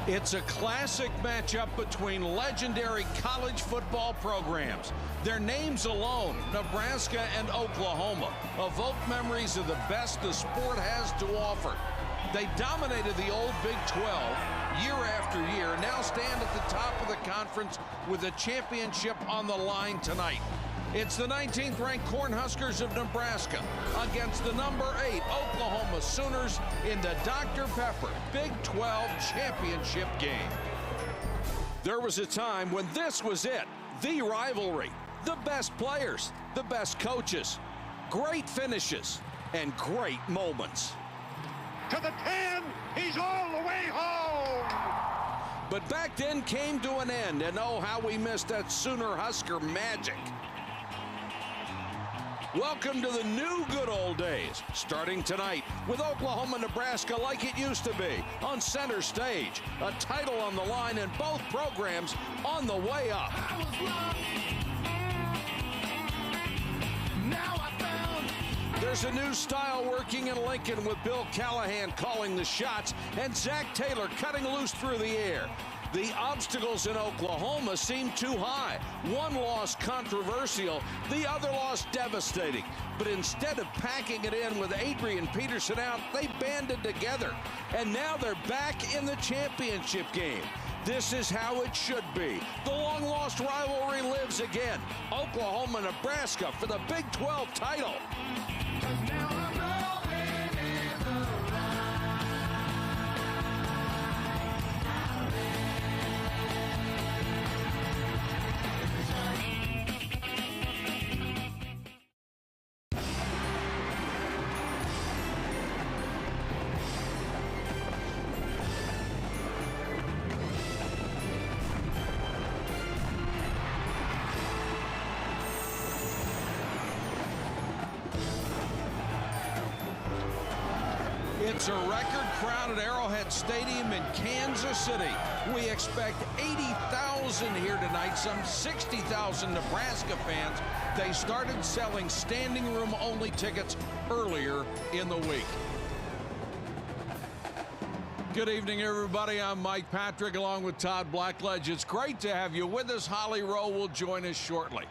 It's a classic matchup between legendary college football programs. Their names alone, Nebraska and Oklahoma, evoke memories of the best the sport has to offer. They dominated the old Big 12 year after year, now stand at the top of the conference with a championship on the line tonight. It's the 19th ranked Cornhuskers of Nebraska against the number 8 Oklahoma Sooners in the Dr. Pepper Big 12 championship game. There was a time when this was it, the rivalry, the best players, the best coaches, great finishes, and great moments. To the 10, he's all the way home! But back then came to an end, and oh, how we missed that Sooner Husker magic. Welcome to the new good old days, starting tonight with Oklahoma, Nebraska like it used to be, on center stage, a title on the line, and both programs on the way up. There's a new style working in Lincoln with Bill Callahan calling the shots and Zach Taylor cutting loose through the air. The obstacles in Oklahoma seem too high. One loss controversial, the other loss devastating. But instead of packing it in with Adrian Peterson out, they banded together. And now they're back in the championship game. This is how it should be. The long-lost rivalry lives again. Oklahoma, Nebraska for the Big 12 title. It's a record-crowded Arrowhead Stadium in Kansas City. We expect 80,000 here tonight, some 60,000 Nebraska fans. They started selling standing room only tickets earlier in the week. Good evening, everybody. I'm Mike Patrick along with Todd Blackledge. It's great to have you with us. Holly Rowe will join us shortly.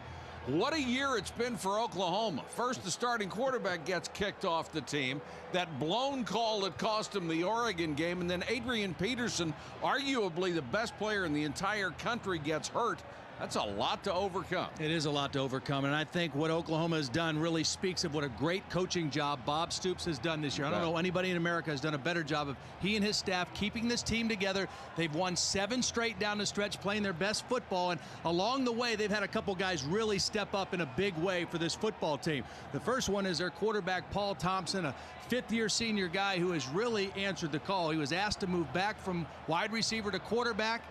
What a year it's been for Oklahoma. First, the starting quarterback gets kicked off the team. That blown call that cost him the Oregon game. And then Adrian Peterson, arguably the best player in the entire country, gets hurt. That's a lot to overcome. It is a lot to overcome, and I think what Oklahoma has done really speaks of what a great coaching job Bob Stoops has done this year. I don't know anybody in America has done a better job of he and his staff keeping this team together. They've won 7 straight down the stretch, playing their best football, and along the way, they've had a couple guys really step up in a big way for this football team. The first one is their quarterback, Paul Thompson, a fifth-year senior guy who has really answered the call. He was asked to move back from wide receiver to quarterback,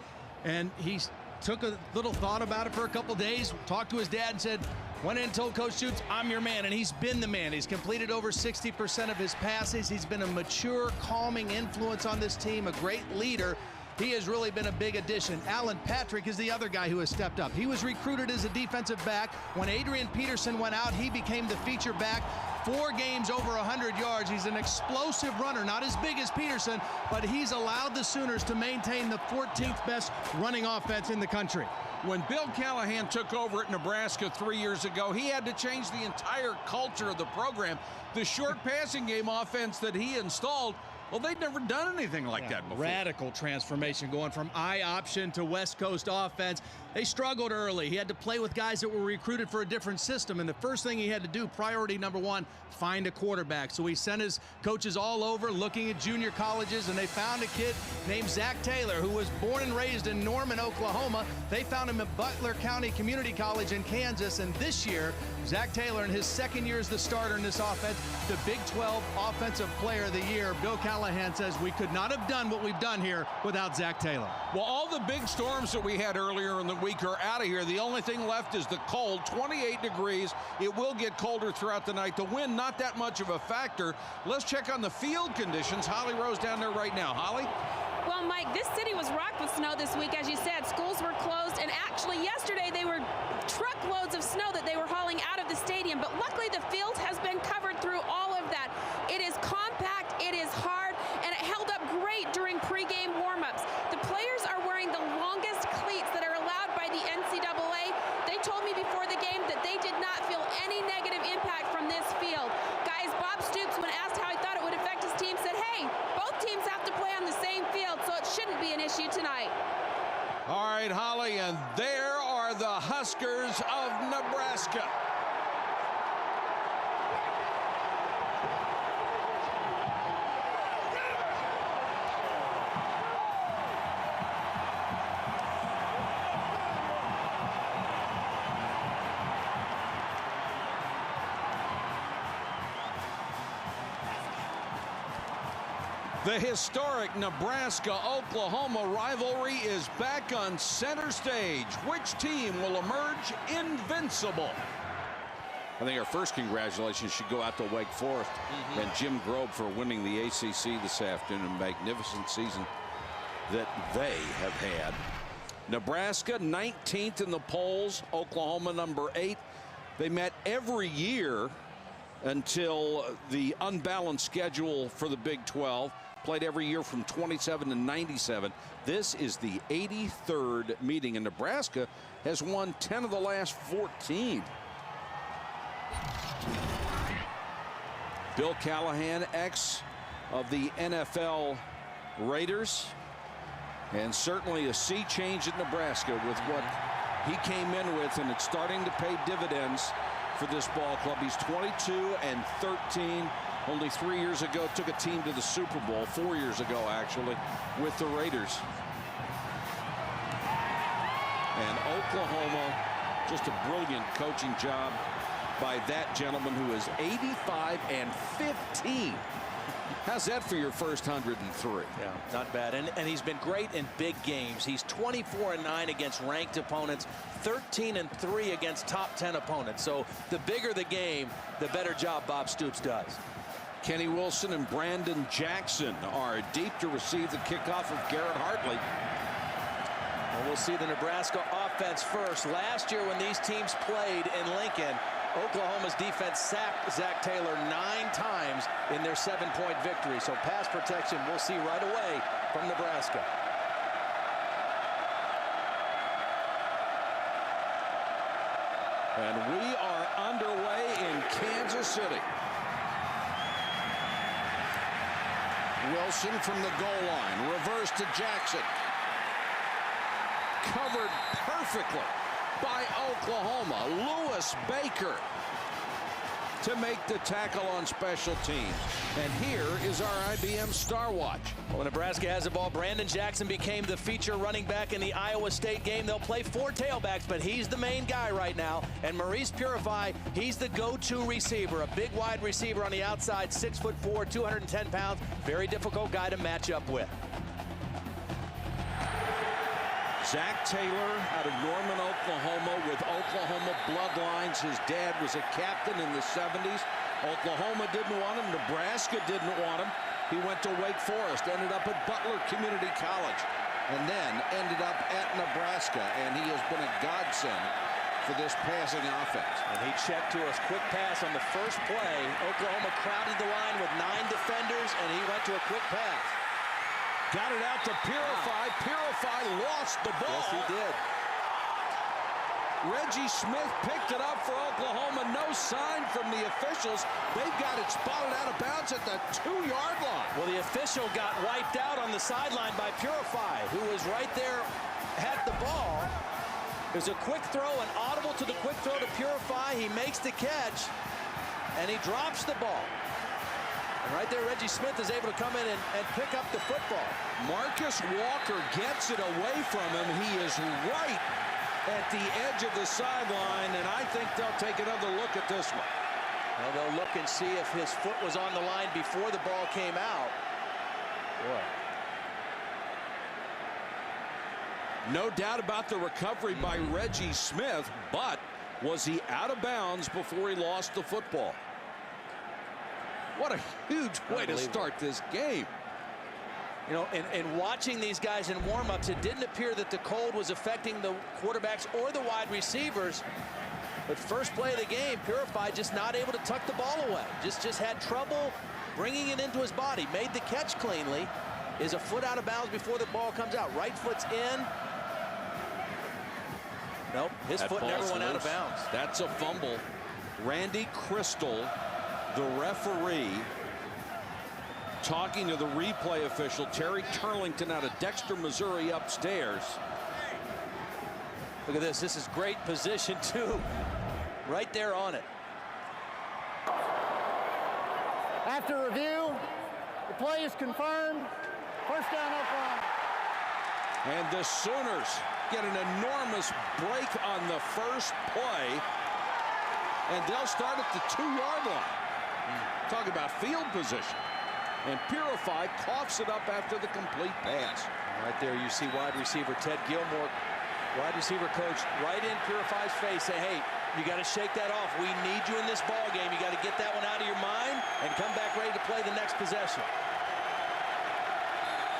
and he's took a little thought about it for a couple days, talked to his dad and said, went in and told Coach Stoops, I'm your man, and he's been the man. He's completed over 60% of his passes. He's been a mature, calming influence on this team, a great leader. He has really been a big addition. Alan Patrick is the other guy who has stepped up. He was recruited as a defensive back. When Adrian Peterson went out, he became the feature back. 4 games over 100 yards. He's an explosive runner, not as big as Peterson, but he's allowed the Sooners to maintain the 14th best running offense in the country. When Bill Callahan took over at Nebraska 3 years ago, he had to change the entire culture of the program. The short passing game offense that he installed, well, they'd never done anything like that before. Radical transformation going from I option to West Coast offense. They struggled early. He had to play with guys that were recruited for a different system. And the first thing he had to do, priority number 1, find a quarterback. So he sent his coaches all over looking at junior colleges, and they found a kid named Zach Taylor, who was born and raised in Norman, Oklahoma. They found him at Butler County Community College in Kansas. And this year, Zach Taylor, in his second year as the starter in this offense, the Big 12 Offensive Player of the Year. Bill Callahan says we could not have done what we've done here without Zach Taylor. Well, all the big storms that we had earlier in the week are out of here. The only thing left is the cold, 28 degrees. It will get colder throughout the night. The wind, not that much of a factor. Let's check on the field conditions. Holly Rowe's down there right now. Holly? Well, Mike, this city was rocked with snow this week. As you said, schools were closed, and actually yesterday they were truckloads of snow that they were hauling out of the stadium. But luckily the field has been covered through all of that. It is compact, it is hard, and it held up great during pregame warm-ups. The players shouldn't be an issue tonight. All right, Holly, and there are the Huskers of Nebraska. The historic Nebraska-Oklahoma rivalry is back on center stage. Which team will emerge invincible? I think our first congratulations should go out to Wake Forest and Jim Grobe for winning the ACC this afternoon. A magnificent season that they have had. Nebraska 19th in the polls, Oklahoma number 8. They met every year until the unbalanced schedule for the Big 12. Played every year from 27 to 97. This is the 83rd meeting, and Nebraska has won 10 of the last 14. Bill Callahan, ex of the NFL Raiders, and certainly a sea change at Nebraska with what he came in with, and it's starting to pay dividends for this ball club. He's 22-13. Only 3 years ago took a team to the Super Bowl, 4 years ago actually, with the Raiders. And Oklahoma, just a brilliant coaching job by that gentleman who is 85-15. How's that for your first 103? Yeah, not bad. And he's been great in big games. He's 24-9 against ranked opponents, 13-3 against top 10 opponents. So the bigger the game, the better job Bob Stoops does. Kenny Wilson and Brandon Jackson are deep to receive the kickoff of Garrett Hartley. And we'll see the Nebraska offense first. Last year when these teams played in Lincoln, Oklahoma's defense sacked Zach Taylor 9 times in their 7-point victory. So pass protection we'll see right away from Nebraska. And we are underway in Kansas City. Wilson from the goal line, reverse to Jackson. Covered perfectly by Oklahoma. Lewis Baker to make the tackle on special teams. And here is our IBM Star Watch. Well, Nebraska has the ball. Brandon Jackson became the feature running back in the Iowa State game. They'll play 4 tailbacks, but he's the main guy right now. And Maurice Purify, he's the go-to receiver, a big wide receiver on the outside, 6'4", 210 pounds. Very difficult guy to match up with. Zach Taylor out of Norman, Oklahoma, with Oklahoma bloodlines. His dad was a captain in the 70s. Oklahoma didn't want him. Nebraska didn't want him. He went to Wake Forest, ended up at Butler Community College, and then ended up at Nebraska. And he has been a godsend for this passing offense. And he checked to us. Quick pass on the first play. Oklahoma crowded the line with 9 defenders, and he went to a quick pass. Got it out to Purify. Wow. Purify lost the ball. Yes, he did. Reggie Smith picked it up for Oklahoma. No sign from the officials. They've got it spotted out of bounds at the 2-yard line. Well, the official got wiped out on the sideline by Purify, who was right there at the ball. There's a quick throw, an audible to the quick throw to Purify. He makes the catch, and he drops the ball. And right there, Reggie Smith is able to come in and pick up the football. Marcus Walker gets it away from him. He is right at the edge of the sideline, and I think they'll take another look at this one. Well, they'll look and see if his foot was on the line before the ball came out. Boy. No doubt about the recovery by Reggie Smith, but was he out of bounds before he lost the football? What a huge way to start this game. You know, in watching these guys in warm-ups, it didn't appear that the cold was affecting the quarterbacks or the wide receivers. But first play of the game, Purify just not able to tuck the ball away. Just had trouble bringing it into his body. Made the catch cleanly. Is a foot out of bounds before the ball comes out. Right foot's in. Nope, his foot never went out of bounds. That's a fumble. Randy Crystal, the referee, talking to the replay official, Terry Turlington, out of Dexter, Missouri, upstairs. Look at this. This is great position, too. Right there on it. After review, the play is confirmed. First down, Oklahoma. And the Sooners get an enormous break on the first play. And they'll start at the 2-yard line. Talk about field position. And Purify coughs it up after the complete pass. Right there, you see wide receiver Ted Gilmore, wide receiver coach, right in Purify's face, say, hey, you got to shake that off. We need you in this ball game. You got to get that one out of your mind and come back ready to play the next possession.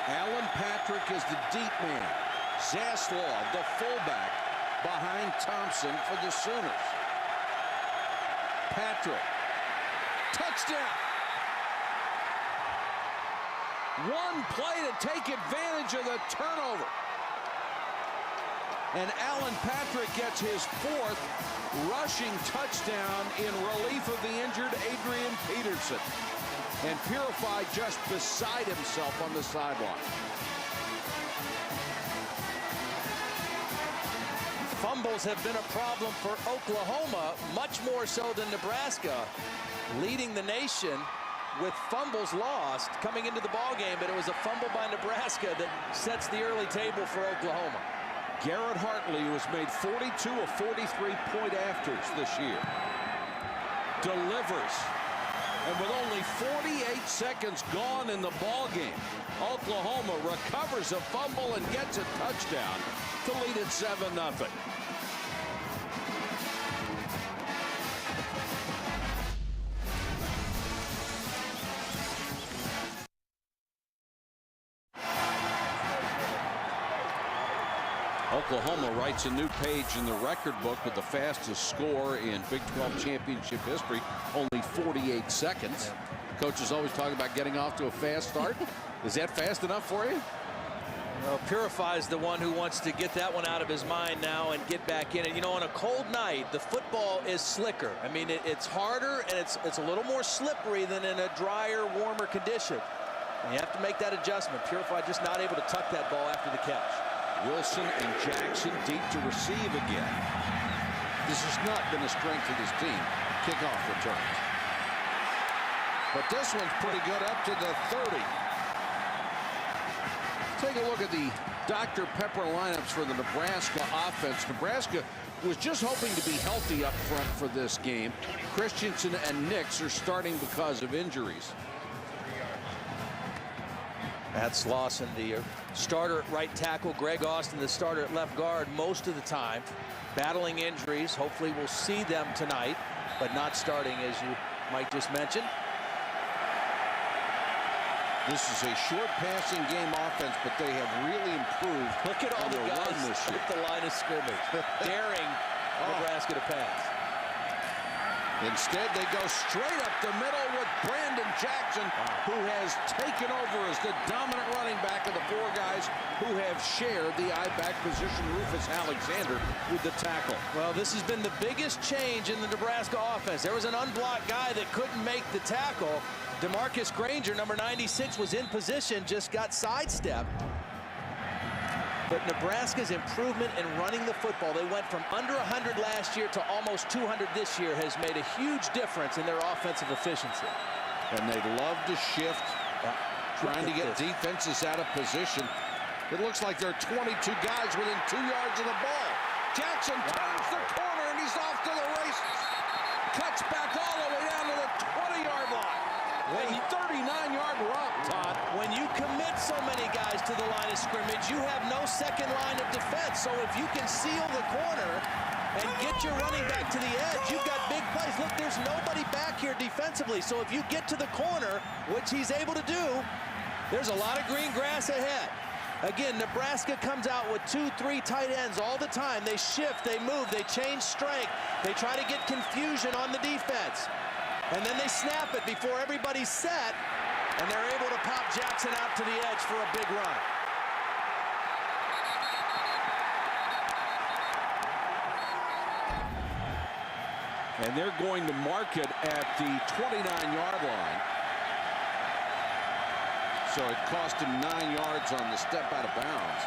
Alan Patrick is the deep man. Zaslaw, the fullback, behind Thompson for the Sooners. Patrick, touchdown. One play to take advantage of the turnover. And Alan Patrick gets his 4th rushing touchdown in relief of the injured Adrian Peterson. And Purify just beside himself on the sideline. Fumbles have been a problem for Oklahoma, much more so than Nebraska, leading the nation with fumbles lost coming into the ball game, but it was a fumble by Nebraska that sets the early table for Oklahoma. Garrett Hartley, who has made 42 of 43 point afters this year, delivers. And with only 48 seconds gone in the ball game, Oklahoma recovers a fumble and gets a touchdown to lead it 7-0. Oklahoma writes a new page in the record book with the fastest score in Big 12 championship history, only 48 seconds. Coaches always talk about getting off to a fast start. Is that fast enough for you? Well, Purify's the one who wants to get that one out of his mind now and get back in. And, you know, on a cold night, the football is slicker. I mean, it's harder and it's a little more slippery than in a drier, warmer condition. And you have to make that adjustment. Purify just not able to tuck that ball after the catch. Wilson and Jackson deep to receive again. This has not been a strength of this team. Kickoff returns. But this one's pretty good up to the 30. Take a look at the Dr. Pepper lineups for the Nebraska offense. Nebraska was just hoping to be healthy up front for this game. Christensen and Nix are starting because of injuries. Matt Slauson, the starter at right tackle. Greg Austin, the starter at left guard most of the time. Battling injuries. Hopefully we'll see them tonight, but not starting, as you might just mention. This is a short passing game offense, but they have really improved. Look at all the guys this year. at the line of scrimmage, daring Nebraska to pass. Instead, they go straight up the middle with Brandon Jackson, who has taken over as the dominant running back of the 4 guys who have shared the I-back position. Rufus Alexander with the tackle. Well, this has been the biggest change in the Nebraska offense. There was an unblocked guy that couldn't make the tackle. DeMarcus Granger, number 96, was in position, just got sidestepped. But Nebraska's improvement in running the football, they went from under 100 last year to almost 200 this year, has made a huge difference in their offensive efficiency. And they love to shift, trying to get defenses out of position. It looks like there are 22 guys within 2 yards of the ball. Jackson turns the corner and he's off to the races. Cuts back all the way down to the 20-yard line. A 39-yard romp, Todd. When you commit so many guys to the line of scrimmage, you have no second line of defense. So if you can seal the corner and get your running back to the edge, you've got big plays. Look, there's nobody back here defensively. So if you get to the corner, which he's able to do, there's a lot of green grass ahead. Again, Nebraska comes out with 2-3 tight ends all the time. They shift, they move, they change strength. They try to get confusion on the defense. And then they snap it before everybody's set, and they're able to pop Jackson out to the edge for a big run. And they're going to mark it at the 29-yard line. So it cost him 9 yards on the step out of bounds.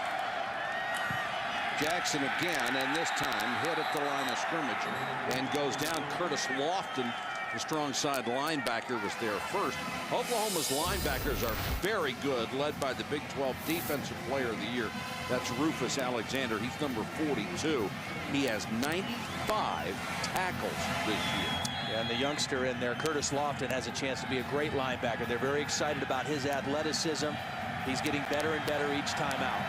Jackson again, and this time hit at the line of scrimmage and goes down. Curtis Lofton, the strong side linebacker, was there first. Oklahoma's linebackers are very good, led by the Big 12 Defensive Player of the Year. That's Rufus Alexander. He's number 42. He has 95 tackles this year. And the youngster in there, Curtis Lofton, has a chance to be a great linebacker. They're very excited about his athleticism. He's getting better and better each time out.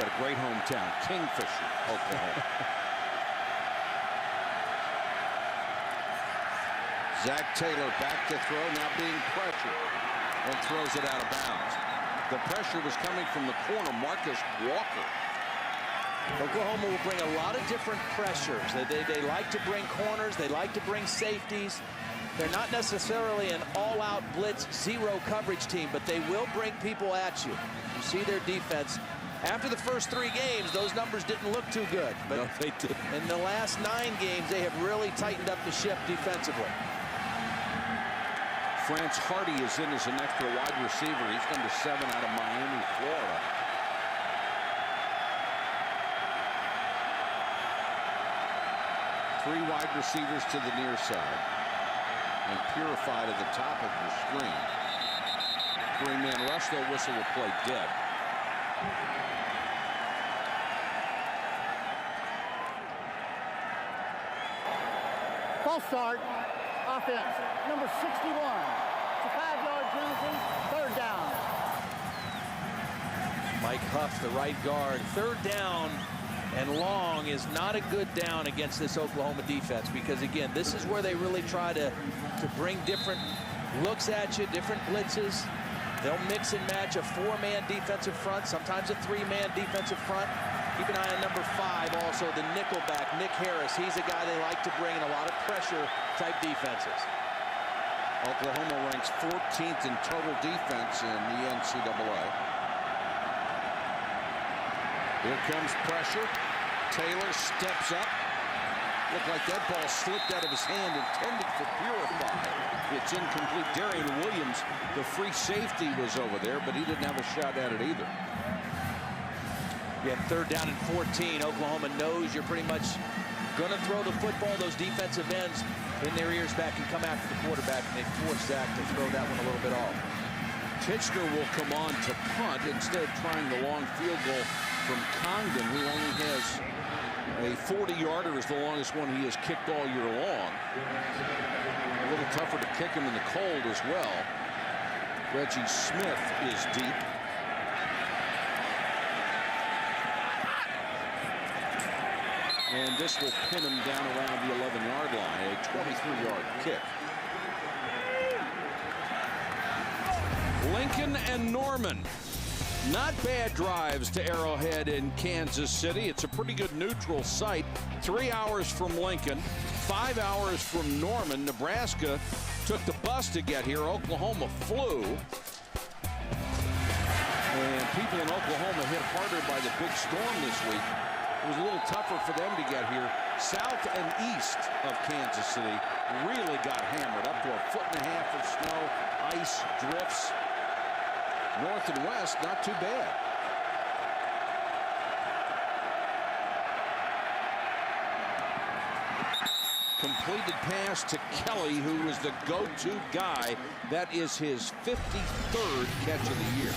Got a great hometown, Kingfisher, Oklahoma. Zach Taylor back to throw, now being pressured, and throws it out of bounds. The pressure was coming from the corner, Marcus Walker. Oklahoma will bring a lot of different pressures. They like to bring corners. They like to bring safeties. They're not necessarily an all-out blitz, zero coverage team, but they will bring people at you. You see their defense. After the first 3 games, those numbers didn't look too good. But no, they didn't. In the last 9 games, they have really tightened up the ship defensively. France Hardy is in as an extra wide receiver. He's number 7 out of Miami, Florida. Three wide receivers to the near side. And Purified at the top of the screen. 3-man rush, though, whistle will play dead. False start, offense, number 61. It's a 5-yard penalty, 3rd down. Mike Huff, the right guard. 3rd down and long is not a good down against this Oklahoma defense, because, again, this is where they really try to bring different looks at you, different blitzes. They'll mix and match a 4-man defensive front, sometimes a 3-man defensive front. Keep an eye on number 5 also, the nickelback, Nick Harris. He's a guy they like to bring in a lot of pressure type defenses. Oklahoma ranks 14th in total defense in the NCAA. Here comes pressure. Taylor steps up. Looked like that ball slipped out of his hand, intended for Purified. It's incomplete. Darian Williams, the free safety, was over there, but he didn't have a shot at it either. Yeah, 3rd down and 14. Oklahoma knows you're pretty much going to throw the football. Those defensive ends in their ears back and come after the quarterback, and they force Zach to throw that one a little bit off. Titchener will come on to punt instead of trying the long field goal from Congdon, who only has a 40-yarder is the longest one he has kicked all year long. A little tougher to kick him in the cold as well. Reggie Smith is deep. And this will pin him down around the 11-yard line, a 23-yard kick. Lincoln and Norman. Not bad drives to Arrowhead in Kansas City. It's a pretty good neutral site. 3 hours from Lincoln, 5 hours from Norman. Nebraska took the bus to get here. Oklahoma flew. And people in Oklahoma hit harder by the big storm this week. It was a little tougher for them to get here. South and east of Kansas City really got hammered, up to 1.5 feet of snow, ice, drifts. North and west, not too bad. Completed pass to Kelly, who was the go-to guy. That is his 53rd catch of the year.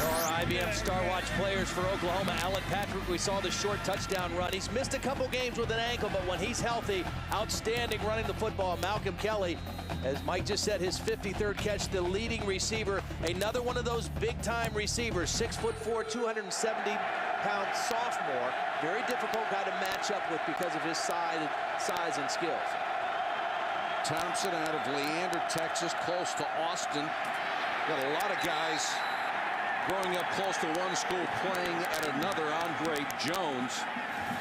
Our IBM Star Watch players for Oklahoma. Alan Patrick, we saw the short touchdown run. He's missed a couple games with an ankle, but when he's healthy, outstanding running the football. Malcolm Kelly, as Mike just said, his 53rd catch, the leading receiver. Another one of those big-time receivers, 6'4", 270-pound sophomore. Very difficult guy to match up with because of his size and skills. Thompson out of Leander, Texas, close to Austin. Got a lot of guys growing up close to one school playing at another. Andre Jones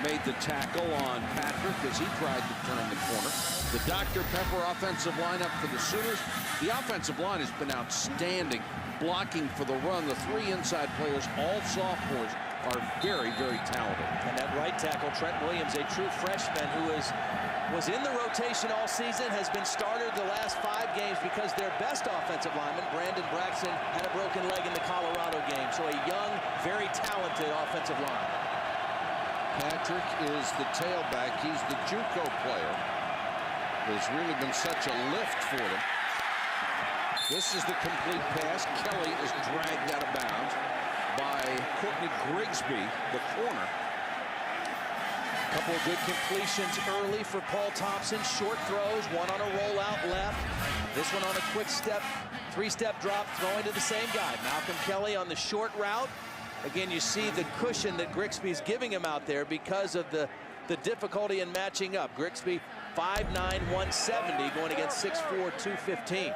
made the tackle on Patrick as he tried to turn the corner. The Dr. Pepper offensive lineup for the Sooners. The offensive line has been outstanding, blocking for the run. The 3 inside players, all sophomores, are very, very talented. And that right tackle, Trent Williams, a true freshman who is was in the rotation all season, has been started the last 5 games because their best offensive lineman, Brandon Braxton, had a broken leg in the Colorado game. So a young, very talented offensive line. Patrick is the tailback. He's the JUCO player. There's really been such a lift for them. This is the complete pass. Kelly is dragged out of bounds by Courtney Grigsby, the corner. A couple of good completions early for Paul Thompson. Short throws, one on a rollout left. This one on a quick step, 3-step drop, throwing to the same guy. Malcolm Kelly on the short route. Again, you see the cushion that Grigsby's giving him out there because of the difficulty in matching up. Grigsby 5'9", 170, going against 6'4", 215.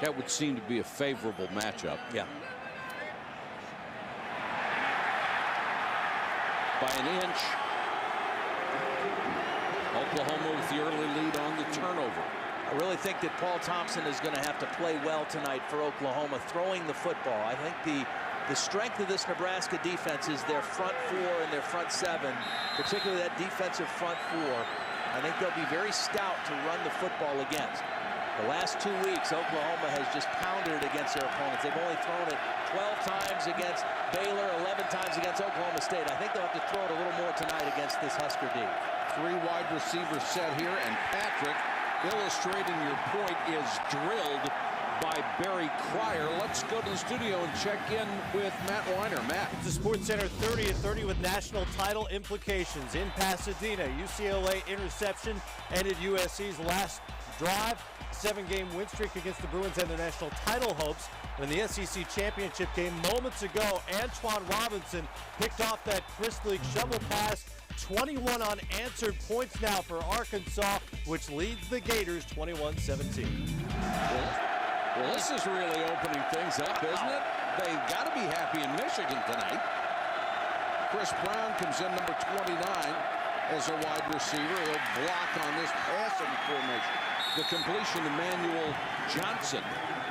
That would seem to be a favorable matchup. Yeah. By an inch. Oklahoma with the early lead on the turnover. I really think that Paul Thompson is going to have to play well tonight for Oklahoma, throwing the football. I think the strength of this Nebraska defense is their front 4 and their front 7, particularly that defensive front 4. I think they'll be very stout to run the football against. The last 2 weeks, Oklahoma has just pounded it against their opponents. They've only thrown it 12 times against Baylor, 11 times against Oklahoma State. I think they'll have to throw it a little more tonight against this Husker D. 3 wide receivers set here, and Patrick, illustrating your point, is drilled by Barry Cryer. Let's go to the studio and check in with Matt Weiner. Matt. It's the Sports Center 30-30 with national title implications. In Pasadena, UCLA interception ended USC's last drive. 7-game win streak against the Bruins and their national title hopes. In the SEC championship game moments ago, Antoine Robinson picked off that Chris League shovel pass. 21 unanswered points now for Arkansas, which leads the Gators 21-17. Well, this is really opening things up, isn't it? They've got to be happy in Michigan tonight. Chris Brown comes in number 29 as a wide receiver. He'll block on this passing formation. The completion to Manuel Johnson.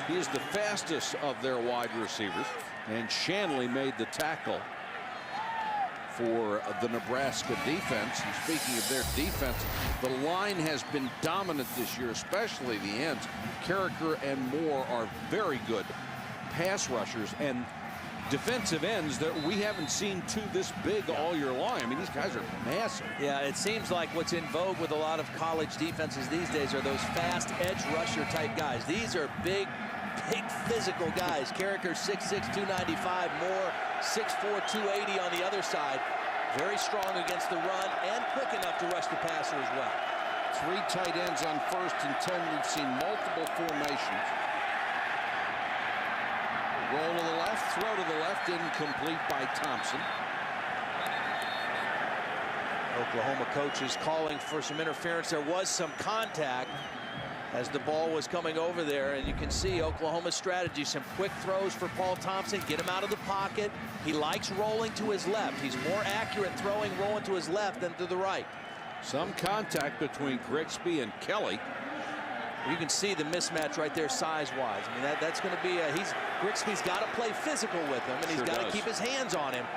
He is the fastest of their wide receivers. And Shanley made the tackle for the Nebraska defense. And speaking of their defense, the line has been dominant this year, especially the ends. Carricker and Moore are very good pass rushers and defensive ends that we haven't seen two this big all year long. I mean, these guys are massive. Yeah, it seems like what's in vogue with a lot of college defenses these days are those fast edge rusher type guys. These are big physical guys. Carricker 6'6", 295, Moore 6'4", 280 on the other side. Very strong against the run and quick enough to rush the passer as well. 3 tight ends on 1st and 10. We've seen multiple formations. Roll to the left, throw to the left, incomplete by Thompson. Oklahoma coaches calling for some interference. There was some contact as the ball was coming over there, and you can see Oklahoma's strategy. Some quick throws for Paul Thompson, get him out of the pocket. He likes rolling to his left. He's more accurate rolling to his left than to the right. Some contact between Grigsby and Kelly. You can see the mismatch right there size-wise. I mean, that's going to be Grigsby's got to play physical with him, and he's got to keep his hands on him.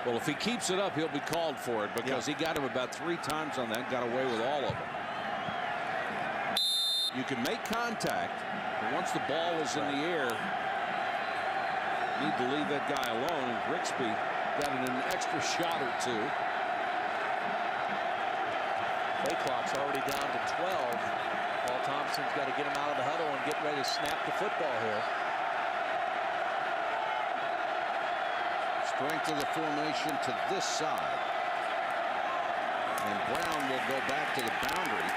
Well, if he keeps it up, he'll be called for it because he got him about 3 times on that, got away with all of them. You can make contact, but once the ball is in the air, you need to leave that guy alone. And Grigsby got an extra shot or 2. Play clock's already down to 12. Paul Thompson's got to get him out of the huddle and get ready to snap the football here. Strength of the formation to this side. And Brown will go back to the boundary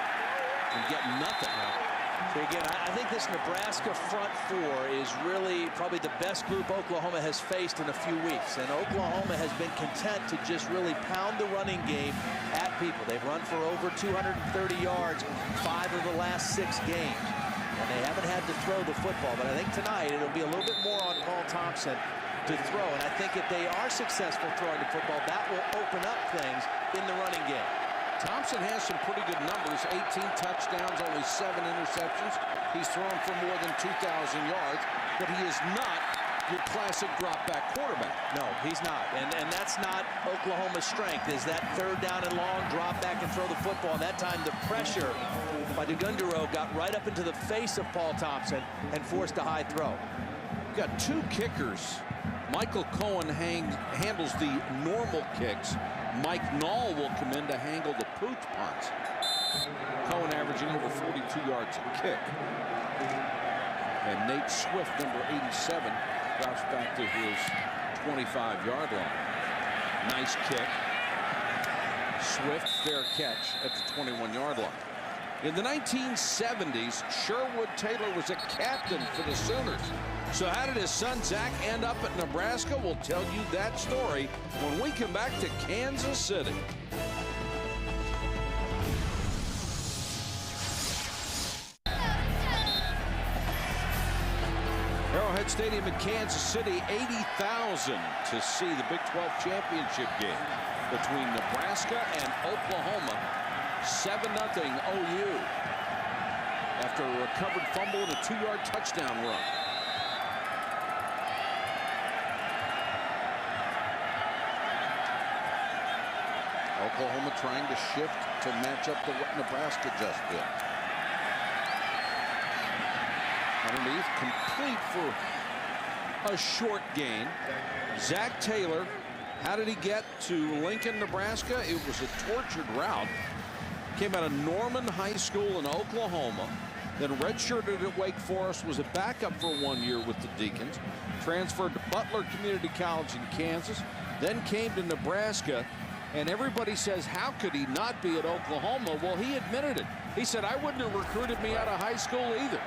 and get nothing. So again, I think this Nebraska front 4 is really probably the best group Oklahoma has faced in a few weeks. And Oklahoma has been content to just really pound the running game at people. They've run for over 230 yards 5 of the last 6 games. And they haven't had to throw the football. But I think tonight it'll be a little bit more on Paul Thompson to throw. And I think if they are successful throwing the football, that will open up things in the running game. Thompson has some pretty good numbers. 18 touchdowns, only 7 interceptions. He's thrown for more than 2,000 yards, but he is not your classic drop-back quarterback. No, he's not. And that's not Oklahoma's strength, is that third down and long, drop back and throw the football. And that time the pressure by Dugunduro got right up into the face of Paul Thompson and forced a high throw. We've got two kickers. Michael Cohen handles the normal kicks. Mike Knoll will come in to handle the pooch punts. Cohen averaging over 42 yards a kick. And Nate Swift, number 87, drops back to his 25-yard line. Nice kick. Swift, fair catch at the 21-yard line. In the 1970s, Sherwood Taylor was a captain for the Sooners. So how did his son Zach end up at Nebraska? We'll tell you that story when we come back to Kansas City. Arrowhead Stadium in Kansas City, 80,000 to see the Big 12 championship game between Nebraska and Oklahoma. 7-0 OU after a recovered fumble and a 2-yard touchdown run. Oklahoma trying to shift to match up to what Nebraska just did. Underneath, complete for a short gain. Zach Taylor, how did he get to Lincoln, Nebraska? It was a tortured route. Came out of Norman High School in Oklahoma, then redshirted at Wake Forest, was a backup for 1 year with the Deacons, transferred to Butler Community College in Kansas, then came to Nebraska, and everybody says, how could he not be at Oklahoma? Well, he admitted it. He said, I wouldn't have recruited me out of high school either.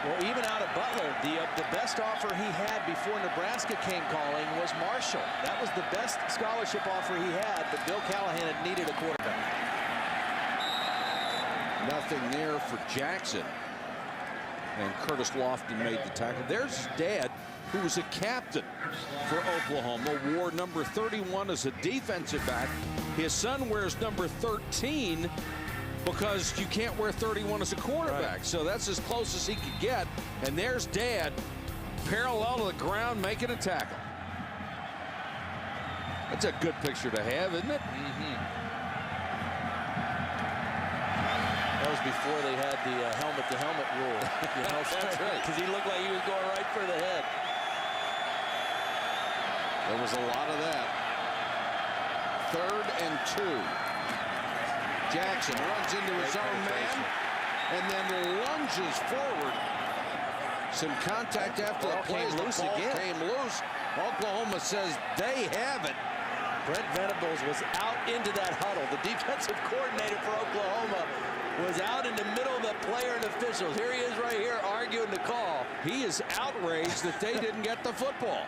Well, even out of Butler, the best offer he had before Nebraska came calling was Marshall. That was the best scholarship offer he had, but Bill Callahan had needed a quarterback. Nothing there for Jackson. And Curtis Lofton made the tackle. There's his dad, who was a captain for Oklahoma, wore number 31 as a defensive back. His son wears number 13 because you can't wear 31 as a quarterback. Right. So that's as close as he could get. And there's Dad, parallel to the ground, making a tackle. That's a good picture to have, isn't it? That was before they had the helmet-to-helmet rule. You know, that's right. Because he looked like he was going right for the head. There was a lot of that. 3rd and 2. Jackson runs into his own man and then lunges forward. Some contact after the play. Loose again. Came loose. Oklahoma says they have it. Brent Venables was out into that huddle. The defensive coordinator for Oklahoma was out in the middle of the player and officials. Here he is right here arguing the call. He is outraged that they didn't get the football.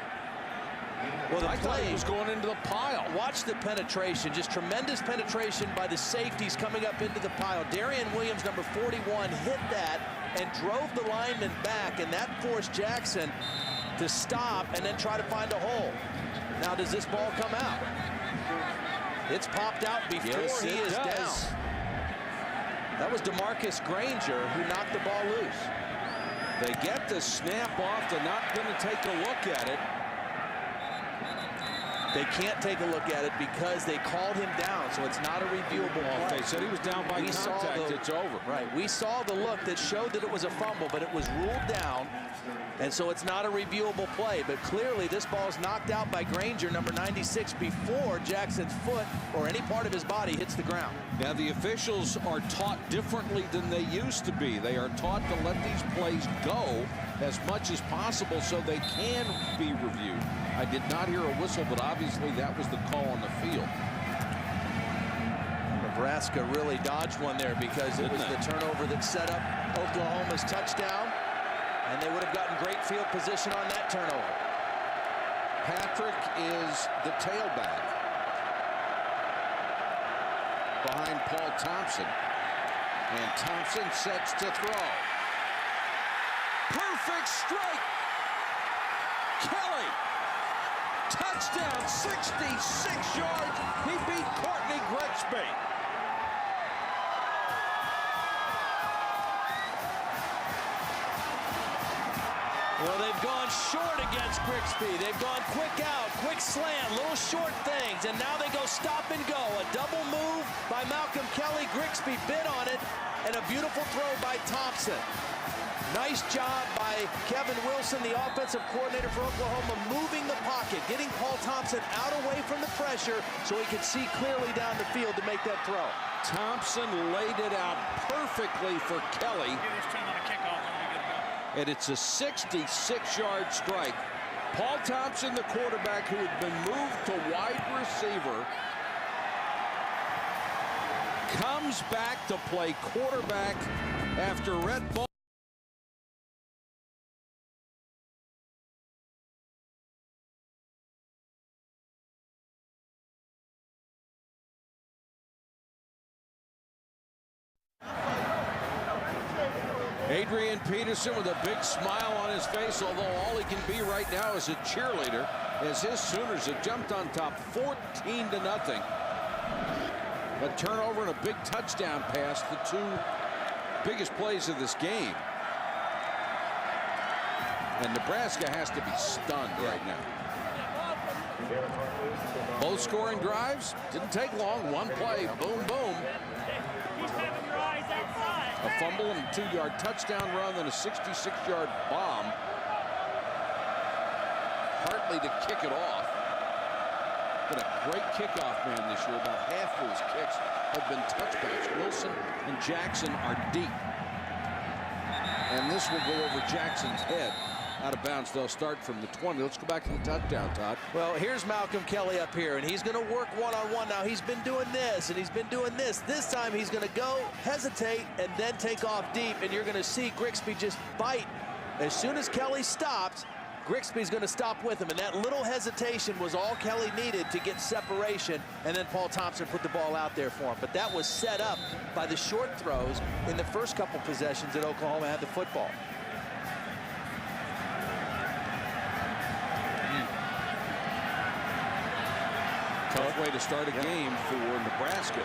Well, I thought he was going into the pile. Watch the penetration. Just tremendous penetration by the safeties coming up into the pile. Darian Williams, number 41, hit that and drove the lineman back, and that forced Jackson to stop and then try to find a hole. Now, does this ball come out? It's popped out before he is down. That was DeMarcus Granger who knocked the ball loose. They get the snap off. They're not going to take a look at it. They can't take a look at it because they called him down, so it's not a reviewable play. They said he was down by contact. It's over. Right. We saw the look that showed that it was a fumble, but it was ruled down, and so it's not a reviewable play. But clearly, this ball's knocked out by Granger, number 96, before Jackson's foot or any part of his body hits the ground. Now, the officials are taught differently than they used to be. They are taught to let these plays go as much as possible so they can be reviewed. I did not hear a whistle, but obviously that was the call on the field. Nebraska really dodged one there because it was the turnover that set up Oklahoma's touchdown, and they would have gotten great field position on that turnover. Patrick is the tailback behind Paul Thompson, and Thompson sets to throw. Perfect strike. Kelly. Touchdown, 66 yards. He beat Courtney Grigsby. Well, they've gone short against Grigsby. They've gone quick out, quick slant, little short things, and now they go stop and go. A double move by Malcolm Kelly. Grigsby bit on it, and a beautiful throw by Thompson. Nice job by Kevin Wilson, the offensive coordinator for Oklahoma, moving the pocket, getting Paul Thompson out away from the pressure so he could see clearly down the field to make that throw. Thompson laid it out perfectly for Kelly. And it's a 66-yard strike. Paul Thompson, the quarterback who had been moved to wide receiver, comes back to play quarterback after Red Bull. Adrian Peterson with a big smile on his face, although all he can be right now is a cheerleader, as his Sooners have jumped on top 14-0. A turnover and a big touchdown pass, the two biggest plays of this game. And Nebraska has to be stunned right now. Both scoring drives, didn't take long, one play, boom, boom. A fumble and a 2-yard touchdown run, then a 66-yard bomb. Hartley to kick it off. Been a great kickoff man this year. About half of his kicks have been touchbacks. Wilson and Jackson are deep. And this will go over Jackson's head. Out of bounds. They'll start from the 20. Let's go back to the touchdown, Todd. Well, here's Malcolm Kelly up here, and he's going to work one-on-one. Now, he's been doing this, and he's been doing this. This time, he's going to go, hesitate, and then take off deep, and you're going to see Grigsby just bite. As soon as Kelly stops, Grigsby's going to stop with him, and that little hesitation was all Kelly needed to get separation, and then Paul Thompson put the ball out there for him. But that was set up by the short throws in the first couple possessions that Oklahoma had the football. Tough way to start a game for Nebraska.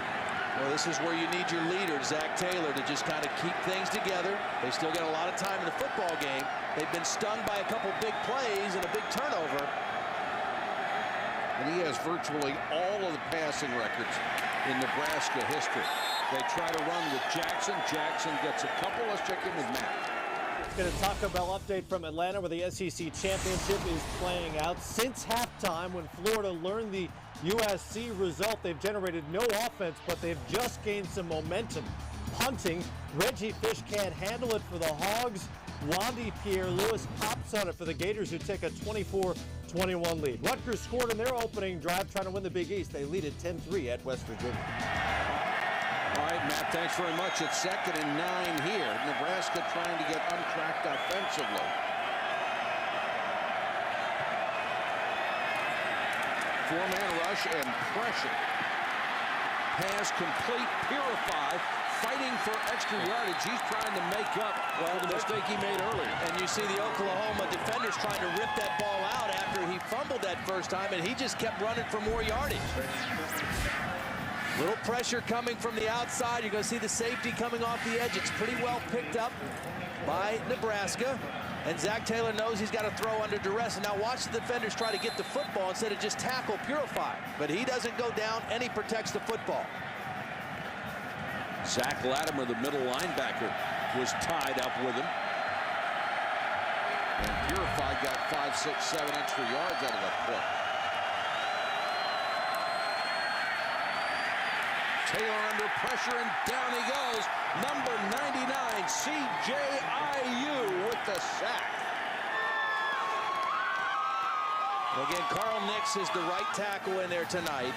Well, this is where you need your leader, Zach Taylor, to just kind of keep things together. They still got a lot of time in the football game. They've been stung by a couple big plays and a big turnover. And he has virtually all of the passing records in Nebraska history. They try to run with Jackson. Jackson gets a couple. Let's check in with Matt. Going to Taco Bell update from Atlanta, where the SEC championship is playing out. Since halftime, when Florida learned the USC result, they've generated no offense, but they've just gained some momentum. Punting, Reggie Fish can't handle it for the Hogs. Wandy Pierre-Louis pops on it for the Gators, who take a 24-21 lead. Rutgers scored in their opening drive, trying to win the Big East. They lead at 10-3 at West Virginia. All right, Matt, thanks very much. It's 2nd and 9 here. Nebraska trying to get untracked offensively. Four-man rush and pressure. Pass complete. Purify fighting for extra yardage. He's trying to make up the mistake he made earlier. And you see the Oklahoma defenders trying to rip that ball out after he fumbled that first time, and he just kept running for more yardage. Little pressure coming from the outside. You're going to see the safety coming off the edge. It's pretty well picked up by Nebraska. And Zach Taylor knows he's got to throw under duress. And now watch the defenders try to get the football instead of just tackle Purify. But he doesn't go down, and he protects the football. Zach Latimer, the middle linebacker, was tied up with him. And Purify got 5, 6, 7 extra yards out of that play. Taylor under pressure, and down he goes. Number 99, C.J. with the sack. Well, again, Carl Nix is the right tackle in there tonight.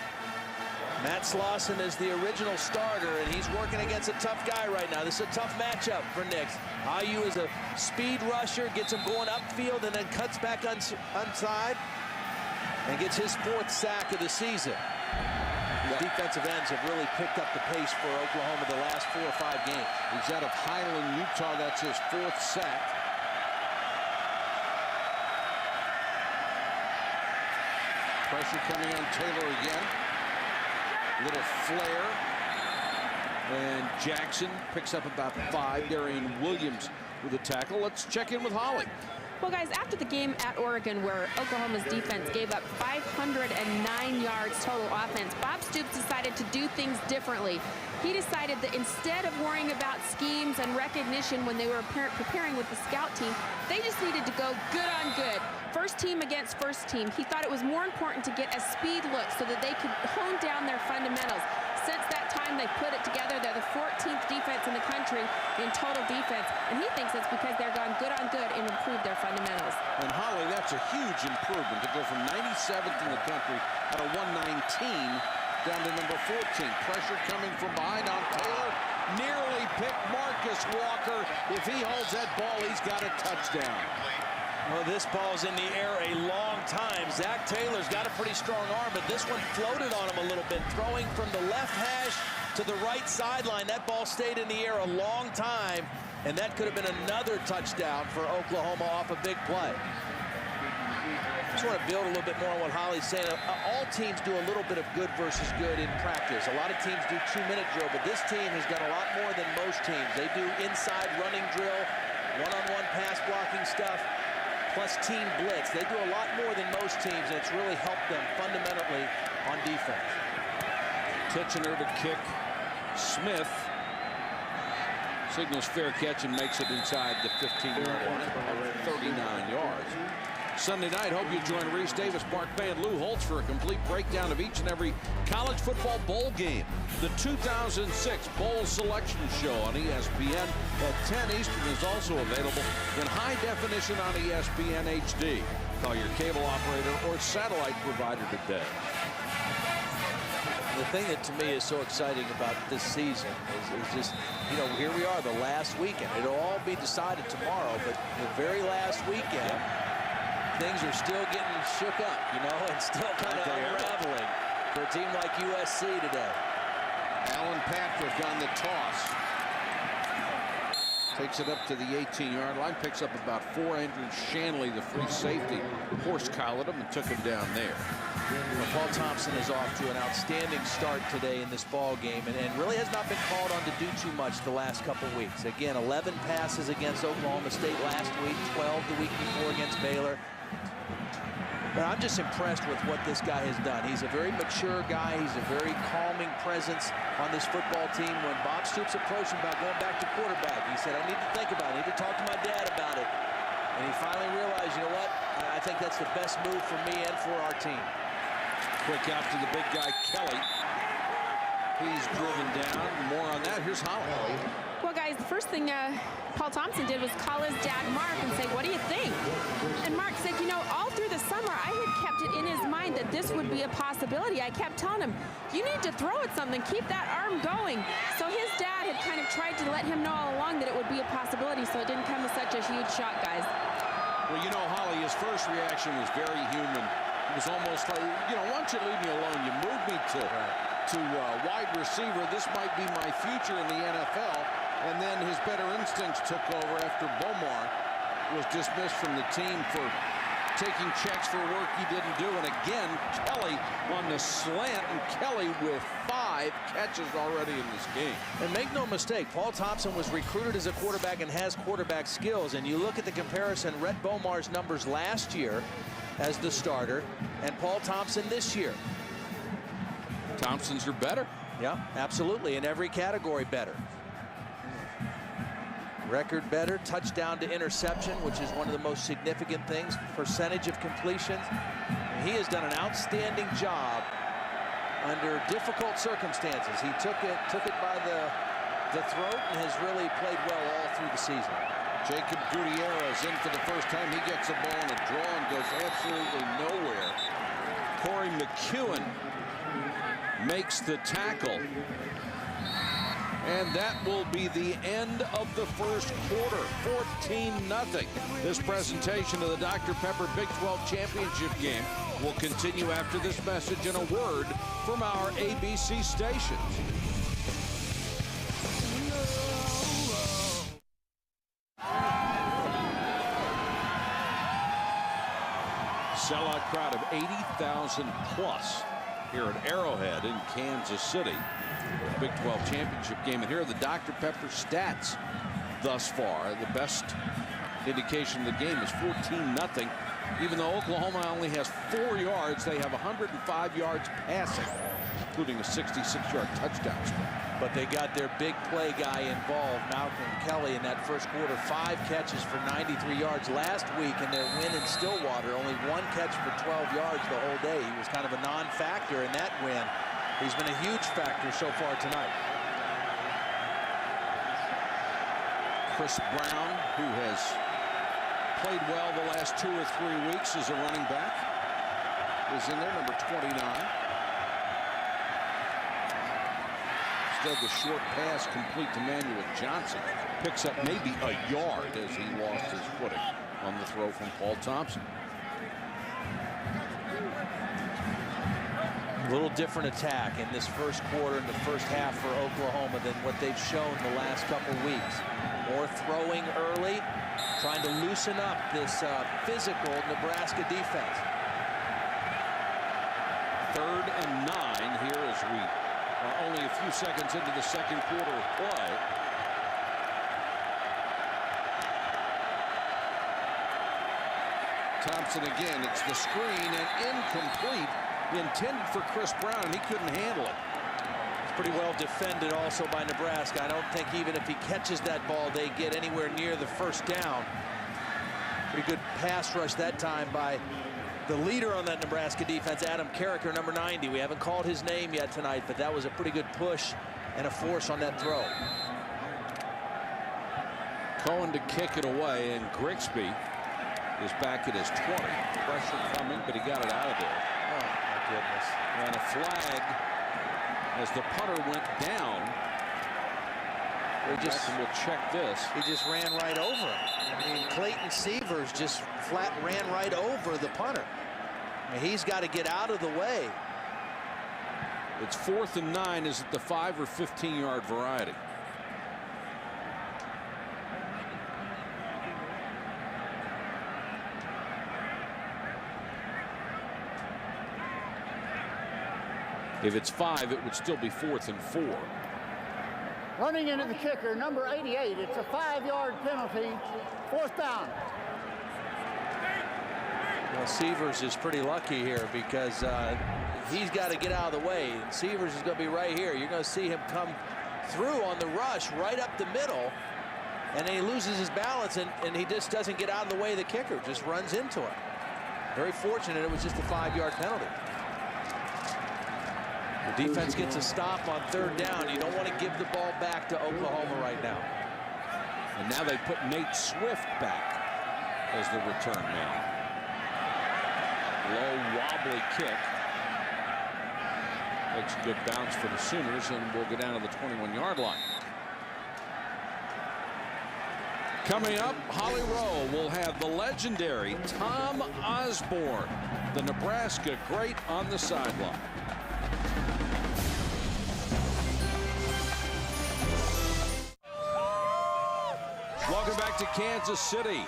Matt Slauson is the original starter, and he's working against a tough guy right now. This is a tough matchup for Nix. IU is a speed rusher, gets him going upfield, and then cuts back onside and gets his 4th sack of the season. The defensive ends have really picked up the pace for Oklahoma the last 4 or 5 games. He's out of Highland, Utah. That's his 4th sack. Pressure coming on Taylor again. Little flare. And Jackson picks up about 5. Darian Williams with a tackle. Let's check in with Holly. Well, guys, after the game at Oregon, where Oklahoma's defense gave up 509 yards total offense, Bob Stoops decided to do things differently. He decided that instead of worrying about schemes and recognition when they were preparing with the scout team, they just needed to go good on good. First team against first team. He thought it was more important to get a speed look so that they could hone down their fundamentals. Since that time, they've put it together. They're the 14th defense in the country in total defense, and he thinks it's because they're gone good on good and improved their fundamentals. And Holly, that's a huge improvement to go from 97th in the country at a 119 down to number 14. Pressure coming from behind on Taylor. Nearly picked Marcus Walker. If he holds that ball, he's got a touchdown. Well, this ball's in the air a long time. Zach Taylor's got a pretty strong arm, but this one floated on him a little bit, throwing from the left hash to the right sideline. That ball stayed in the air a long time, and that could have been another touchdown for Oklahoma off a big play. I just want to build a little bit more on what Holly's saying. All teams do a little bit of good versus good in practice. A lot of teams do 2-minute drill, but this team has done a lot more than most teams. They do inside running drill, one-on-one pass blocking stuff, plus team blitz. They do a lot more than most teams, and it's really helped them fundamentally on defense. Titchener to kick. Smith signals fair catch and makes it inside the 15-yard line, 39 yards. Sunday night, hope you join Reese Davis, Mark Bay, and Lou Holtz for a complete breakdown of each and every college football bowl game. The 2006 Bowl Selection Show on ESPN at 10 Eastern is also available in high definition on ESPN HD. Call your cable operator or satellite provider today. The thing that to me is so exciting about this season is just, you know, here we are the last weekend. It'll all be decided tomorrow, but the very last weekend, things are still getting shook up, you know, and still kind of unraveling for a team like USC today. Alan Patrick on the toss. Takes it up to the 18-yard line, picks up about 4. Andrew Shanley, the free safety, horse collared him and took him down there. Well, Paul Thompson is off to an outstanding start today in this ball game, and really has not been called on to do too much the last couple weeks. Again, 11 passes against Oklahoma State last week, 12 the week before against Baylor. But I'm just impressed with what this guy has done. He's a very mature guy. He's a very calming presence on this football team. When Bob Stoops approached him about going back to quarterback, he said, I need to think about it. I need to talk to my dad about it. And he finally realized, you know what? I think that's the best move for me and for our team. Quick out to the big guy, Kelly. He's driven down. More on that. Here's Holly. Well, guys, the first thing Paul Thompson did was call his dad, Mark, and say, what do you think? And Mark said, you know, all through the summer, I had kept it in his mind that this would be a possibility. I kept telling him, you need to throw at something. Keep that arm going. So his dad had kind of tried to let him know all along that it would be a possibility, so it didn't come as such a huge shock, guys. Well, you know, Holly, his first reaction was very human. It was almost like, you know, why don't you leave me alone? You moved me to wide receiver. This might be my future in the NFL. And then his better instincts took over after Bomar was dismissed from the team for taking checks for work he didn't do. And again, Kelly on the slant, and Kelly with 5 catches already in this game. And make no mistake, Paul Thompson was recruited as a quarterback and has quarterback skills. And you look at the comparison, Rhett Bomar's numbers last year as the starter, and Paul Thompson this year. Thompsons are better. Yeah, absolutely. In every category better. Record better, touchdown to interception, which is one of the most significant things, percentage of completions. He has done an outstanding job under difficult circumstances. He took it by the throat and has really played well all through the season. Jacob Gutierrez in for the first time. He gets a ball and a draw and goes absolutely nowhere. Corey McEwen makes the tackle. And that will be the end of the first quarter, 14-0. This presentation of the Dr. Pepper Big 12 Championship game will continue after this message and a word from our ABC stations. Sellout crowd of 80,000 plus here at Arrowhead in Kansas City. Big 12 championship game, and here are the Dr. Pepper stats thus far. The best indication the game is 14-0. Even though Oklahoma only has 4 yards, they have 105 yards passing, including a 66-yard touchdown score. But they got their big play guy involved, Malcolm Kelly, in that first quarter. 5 catches for 93 yards last week in their win in Stillwater. Only 1 catch for 12 yards the whole day. He was kind of a non-factor in that win. He's been a huge factor so far tonight. Chris Brown, who has played well the last 2 or 3 weeks as a running back, is in there, number 29. Instead, the short pass complete to Manuel Johnson. Picks up maybe a yard as he lost his footing on the throw from Paul Thompson. A little different attack in this first quarter and the first half for Oklahoma than what they've shown the last couple weeks. More throwing early, trying to loosen up this physical Nebraska defense. 3rd and 9 here as we are only a few seconds into the second quarter of play. Thompson again. It's the screen and incomplete. Intended for Chris Brown, and he couldn't handle it. It's pretty well defended also by Nebraska. I don't think even if he catches that ball, they get anywhere near the first down. Pretty good pass rush that time by the leader on that Nebraska defense, Adam Carricker, number 90. We haven't called his name yet tonight, but that was a pretty good push and a force on that throw. Cohen to kick it away, and Grigsby is back at his 20. Pressure coming, but he got it out of there. Goodness. And a flag as the punter went down. We'll check this. He just ran right over him. I mean, Clayton Severs just flat ran right over the punter. I mean, he's got to get out of the way. It's 4th and 9. Is it the 5 or 15-yard variety? If it's 5, it would still be 4th and 4. Running into the kicker, number 88. It's a 5-yard penalty. 4th down. Well, Severs is pretty lucky here because he's got to get out of the way. Severs is going to be right here. You're going to see him come through on the rush right up the middle, and then he loses his balance, and he just doesn't get out of the way of the kicker, just runs into him. Very fortunate it was just a 5-yard penalty. The defense gets a stop on 3rd down. You don't want to give the ball back to Oklahoma right now. And now they put Nate Swift back as the return man. Low wobbly kick. Makes a good bounce for the Sooners, and we'll go down to the 21-yard line. Coming up, Holly Rowe will have the legendary Tom Osborne, the Nebraska great, on the sideline. Welcome back to Kansas City.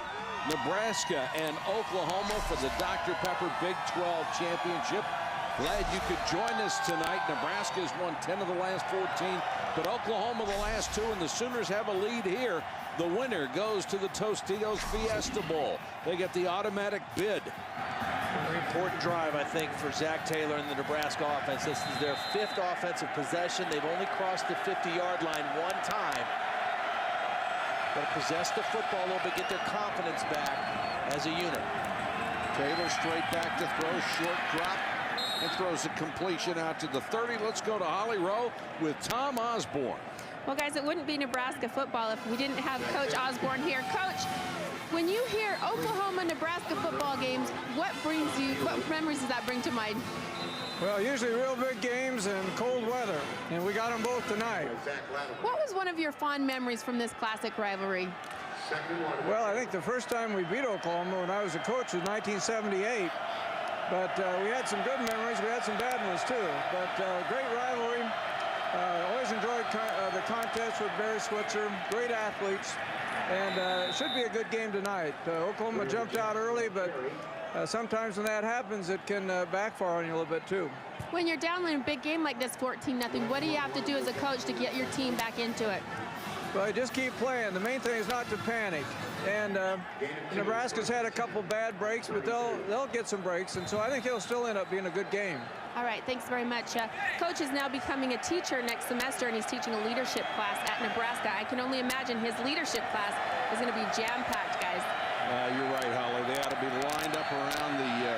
Nebraska and Oklahoma for the Dr. Pepper Big 12 Championship. Glad you could join us tonight. Nebraska has won 10 of the last 14, but Oklahoma the last 2, and the Sooners have a lead here. The winner goes to the Tostitos Fiesta Bowl. They get the automatic bid. Very important drive, I think, for Zach Taylor and the Nebraska offense. This is their 5th offensive possession. They've only crossed the 50-yard line 1 time. Got to possess the football a little bit, get their confidence back as a unit. Taylor straight back to throw, short drop, and throws a completion out to the 30. Let's go to Holly Rowe with Tom Osborne. Well, guys, it wouldn't be Nebraska football if we didn't have Coach Osborne here. Coach, when you hear Oklahoma-Nebraska football games, what memories does that bring to mind? Well, usually real big games and cold weather, and we got them both tonight. What was one of your fond memories from this classic rivalry? Well, I think the first time we beat Oklahoma when I was a coach was 1978. But we had some good memories. We had some bad ones, too. But great rivalry. Always enjoyed the contest with Barry Switzer. Great athletes. And it should be a good game tonight. Oklahoma jumped out early, but sometimes when that happens, it can backfire on you a little bit, too. When you're down in a big game like this, 14-0, what do you have to do as a coach to get your team back into it? But just keep playing. The main thing is not to panic. And Nebraska's had a couple bad breaks, but they'll get some breaks. And so I think it'll still end up being a good game. All right, thanks very much. Coach is now becoming a teacher next semester, and he's teaching a leadership class at Nebraska. I can only imagine his leadership class is going to be jam-packed, guys. You're right, Holly. They ought to be lined up around the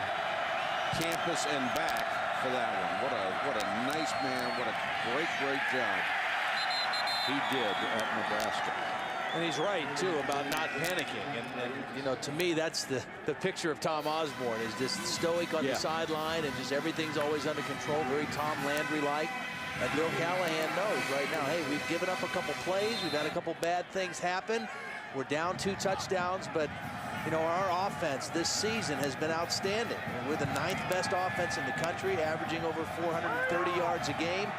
campus and back for that one. What a nice man. What a great job he did at Nebraska. And he's right, too, about not panicking. And you know, to me, that's the picture of Tom Osborne, is just stoic on the sideline and just everything's always under control, very Tom Landry-like. And Bill Callahan knows right now, hey, we've given up a couple plays. We've had a couple bad things happen. We're down 2 touchdowns, but, you know, our offense this season has been outstanding. We're the 9th best offense in the country, averaging over 430 yards a game.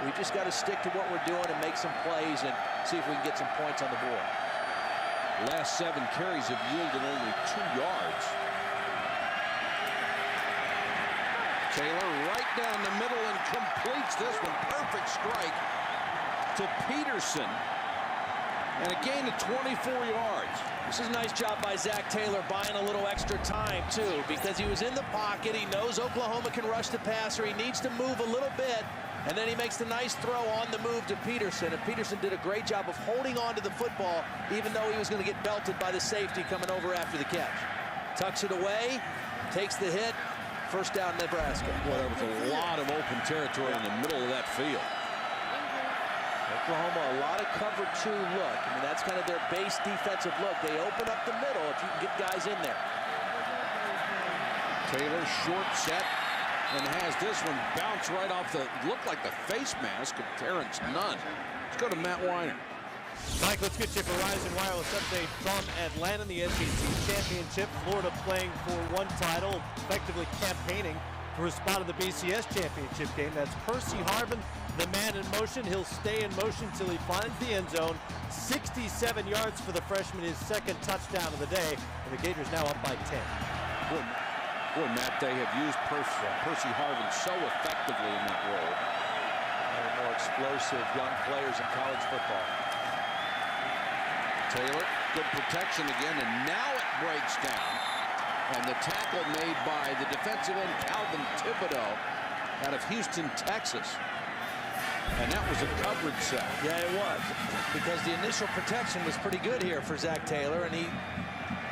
We've just got to stick to what we're doing and make some plays and see if we can get some points on the board. Last 7 carries have yielded only 2 yards. Taylor right down the middle and completes this one. Perfect strike to Peterson. And a gain of 24 yards. This is a nice job by Zach Taylor, buying a little extra time, too, because he was in the pocket. He knows Oklahoma can rush the passer. He needs to move a little bit. And then he makes the nice throw on the move to Peterson. And Peterson did a great job of holding on to the football, even though he was going to get belted by the safety coming over after the catch. Tucks it away, takes the hit. First down, Nebraska. Boy, there was a lot of open territory in the middle of that field. Oklahoma, a lot of cover 2 look. I mean, that's kind of their base defensive look. They open up the middle if you can get guys in there. Taylor, short set, and has this one bounce right off the, looked like the face mask of Terrence Nunn. Let's go to Matt Weiner. Mike, let's get you a Verizon Wireless update from Atlanta, the SEC Championship. Florida playing for 1 title, effectively campaigning for a spot in the BCS Championship game. That's Percy Harvin, the man in motion. He'll stay in motion till he finds the end zone. 67 yards for the freshman, his 2nd touchdown of the day. And the Gators now up by 10. Boy, Matt, they have used Percy Harvin so effectively in that role. One of the more explosive young players in college football. Taylor, good protection again, and now it breaks down. And the tackle made by the defensive end, Calvin Thibodeau, out of Houston, Texas. And that was a coverage set. Yeah, it was, because the initial protection was pretty good here for Zach Taylor, and he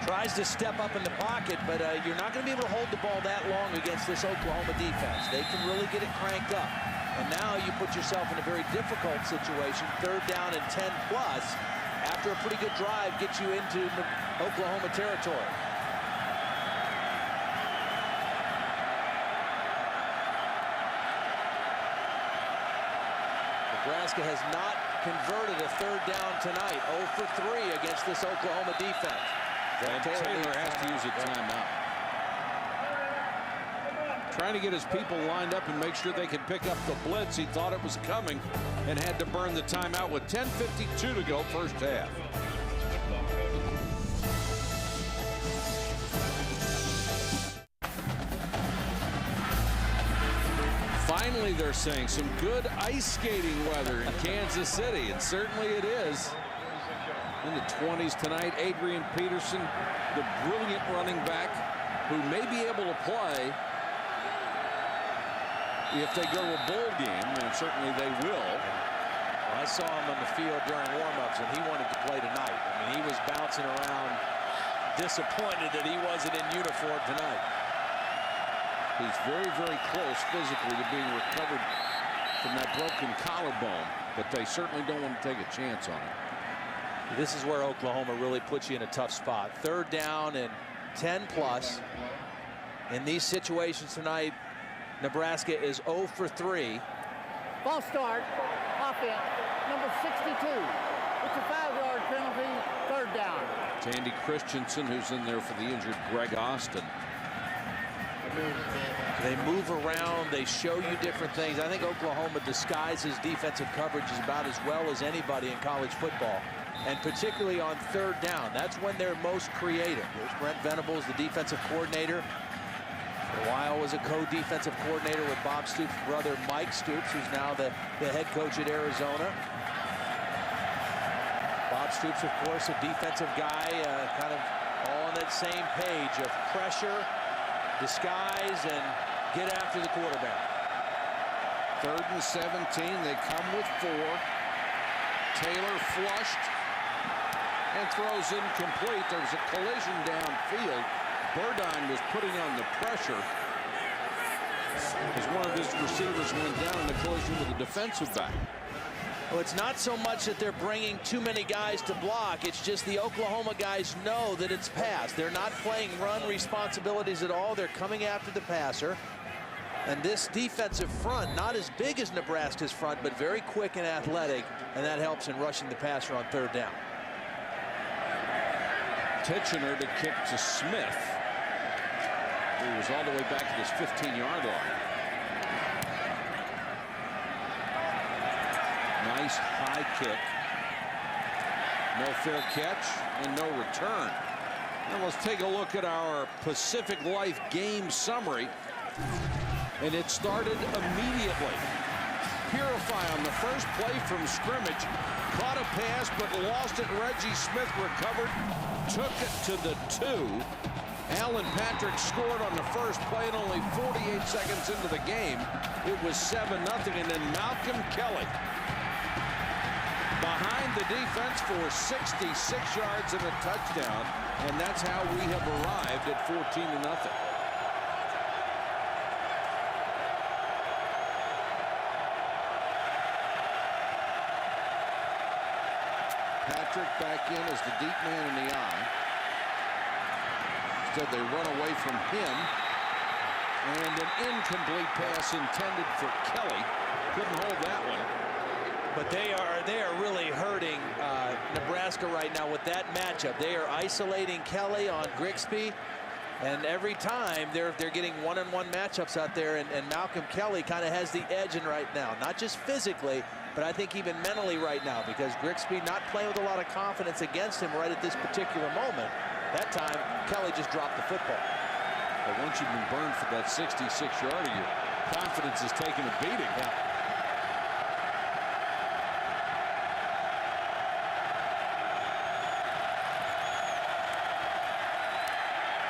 tries to step up in the pocket, but you're not going to be able to hold the ball that long against this Oklahoma defense. They can really get it cranked up. And now you put yourself in a very difficult situation. 3rd down and 10 plus. After a pretty good drive, gets you into Oklahoma territory. Nebraska has not converted a 3rd down tonight. 0 for 3 against this Oklahoma defense. And Taylor has to use a timeout. Trying to get his people lined up and make sure they could pick up the blitz. He thought it was coming and had to burn the timeout with 10:52 to go, first half. Finally, they're saying some good ice skating weather in Kansas City, and certainly it is. In the 20s tonight, Adrian Peterson, the brilliant running back who may be able to play if they go to a bowl game, and certainly they will. Well, I saw him on the field during warm-ups, and he wanted to play tonight. I mean, he was bouncing around, disappointed that he wasn't in uniform tonight. He's very, very close physically to being recovered from that broken collarbone, but they certainly don't want to take a chance on it. This is where Oklahoma really puts you in a tough spot. 3rd down and 10 plus. In these situations tonight, Nebraska is 0 for 3. Ball start, offense, number 62. It's a 5-yard penalty, 3rd down. Tandy Christensen, who's in there for the injured Greg Austin. They move around, they show you different things. I think Oklahoma disguises defensive coverages about as well as anybody in college football, and particularly on 3rd down. That's when they're most creative. There's Brent Venables, the defensive coordinator. For a while was a co-defensive coordinator with Bob Stoops' brother Mike Stoops, who's now the head coach at Arizona. Stoops, of course, a defensive guy, kind of all on that same page of pressure, disguise, and get after the quarterback. 3rd and 17. They come with 4. Taylor flushed and throws incomplete. There was a collision downfield. Burdine was putting on the pressure as one of his receivers went down in a collision with a defensive back. Well, it's not so much that they're bringing too many guys to block. It's just the Oklahoma guys know that it's pass. They're not playing run responsibilities at all. They're coming after the passer. And this defensive front, not as big as Nebraska's front, but very quick and athletic, and that helps in rushing the passer on 3rd down. Titchener to kick to Smith, who was all the way back at his 15-yard line. Nice high kick. No fair catch and no return. Now let's take a look at our Pacific Life game summary. And it started immediately. Purify on the first play from scrimmage. Caught a pass but lost it. Reggie Smith recovered. Took it to the 2. Alan Patrick scored on the first play and only 48 seconds into the game. It was 7-0. And then Malcolm Kelly behind the defense for 66 yards and a touchdown. And that's how we have arrived at 14-0. Patrick back in as the deep man in the eye. Instead, they run away from him. And an incomplete pass intended for Kelly. Couldn't hold that one. But they are really hurting Nebraska right now with that matchup. They are isolating Kelly on Grigsby. And every time they're getting one-on-one matchups out there. And Malcolm Kelly kind of has the edge in right now. Not just physically, but I think even mentally right now, because Grigsby not playing with a lot of confidence against him right at this particular moment. That time, Kelly just dropped the football. But once you've been burned for that 66-yarder, your confidence is taking a beating. Yeah.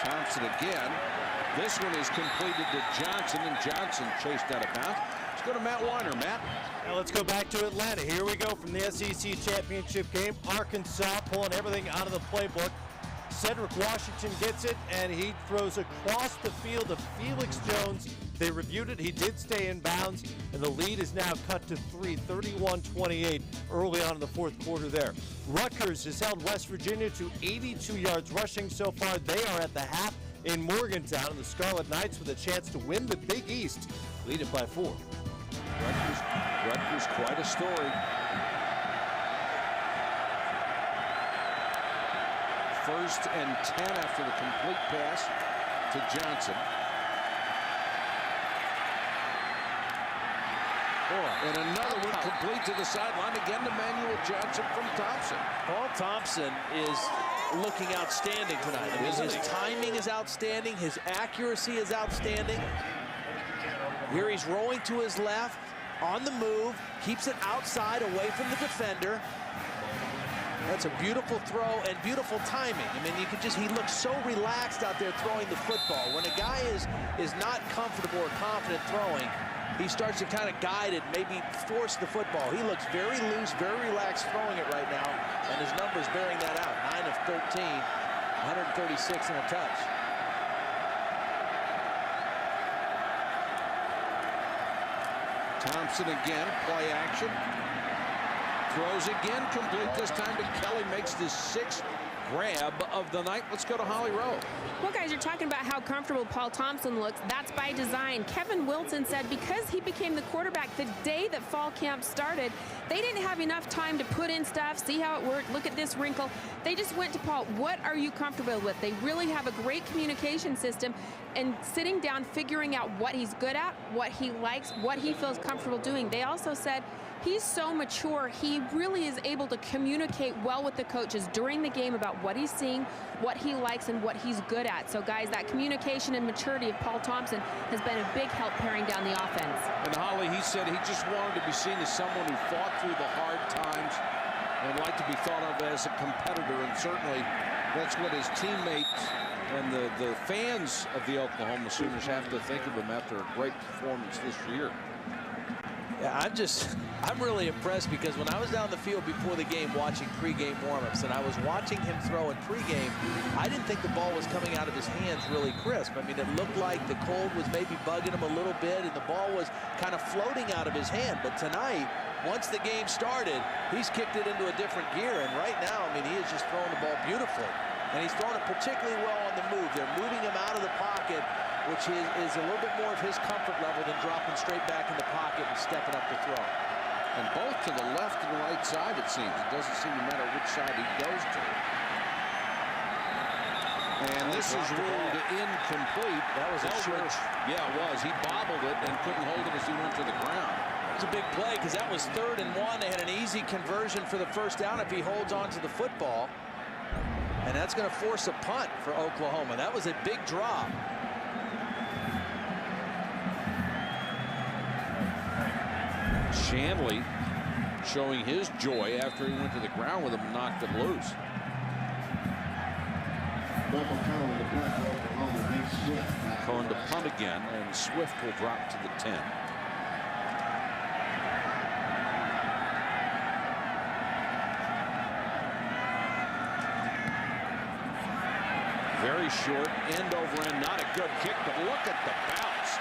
Thompson again. This one is completed to Johnson, and Johnson chased out of bounds. Let's go to Matt Weiner. Matt. Now let's go back to Atlanta. Here we go from the SEC championship game. Arkansas pulling everything out of the playbook. Cedric Washington gets it, and he throws across the field to Felix Jones. They reviewed it. He did stay in bounds, and the lead is now cut to 3, 31-28 early on in the 4th quarter there. Rutgers has held West Virginia to 82 yards rushing so far. They are at the half in Morgantown, and the Scarlet Knights with a chance to win the Big East, lead it by 4. Rutgers, quite a story. First and 10 after the complete pass to Johnson. And another one complete to the sideline again to Manuel Johnson from Thompson. Paul Thompson is looking outstanding tonight. I mean, his timing is outstanding. His accuracy is outstanding. Here he's rolling to his left, on the move, keeps it outside away from the defender. That's a beautiful throw and beautiful timing. I mean, you can just, he looks so relaxed out there throwing the football. When a guy is not comfortable or confident throwing, he starts to kind of guide it, maybe force the football. He looks very loose, very relaxed throwing it right now, and his numbers bearing that out. 9 of 13, 136 and a touch. Thompson again, play action. Throws again, complete this time to Kelly, makes the 6th grab of the night. Let's go to Holly Rowe. Well, guys, you're talking about how comfortable Paul Thompson looks. That's by design. Kevin Wilson said because he became the quarterback the day that fall camp started, they didn't have enough time to put in stuff, see how it worked, look at this wrinkle. They just went to Paul, what are you comfortable with? They really have a great communication system, and sitting down, figuring out what he's good at, what he likes, what he feels comfortable doing. They also said he's so mature, he really is able to communicate well with the coaches during the game about what he's seeing, what he likes, and what he's good at. So, guys, that communication and maturity of Paul Thompson has been a big help paring down the offense. And Holly, he said he just wanted to be seen as someone who fought through the hard times and like to be thought of as a competitor, and certainly that's what his teammates and the fans of the Oklahoma Sooners have to think of him after a great performance this year. Yeah, I'm really impressed, because when I was down the field before the game watching pregame warmups and I was watching him throw in pregame, I didn't think the ball was coming out of his hands really crisp. I mean, it looked like the cold was maybe bugging him a little bit and the ball was kind of floating out of his hand. But tonight, once the game started, he's kicked it into a different gear. And right now, I mean, he is just throwing the ball beautifully. And he's throwing it particularly well on the move. They're moving him out of the pocket, which is a little bit more of his comfort level than dropping straight back in the pocket and stepping up to throw. And both to the left and right side, it seems. It doesn't seem to matter which side he goes to. And this is ruled incomplete. That was a short. Yeah, it was. He bobbled it and couldn't hold it as he went to the ground. It was a big play, because that was 3rd and 1. They had an easy conversion for the first down if he holds on to the football. And that's going to force a punt for Oklahoma. That was a big drop. Shanley showing his joy after he went to the ground with him and knocked it loose. Cohen to punt again, and Swift will drop to the 10. Very short, end over end, not a good kick, but look at the bounce.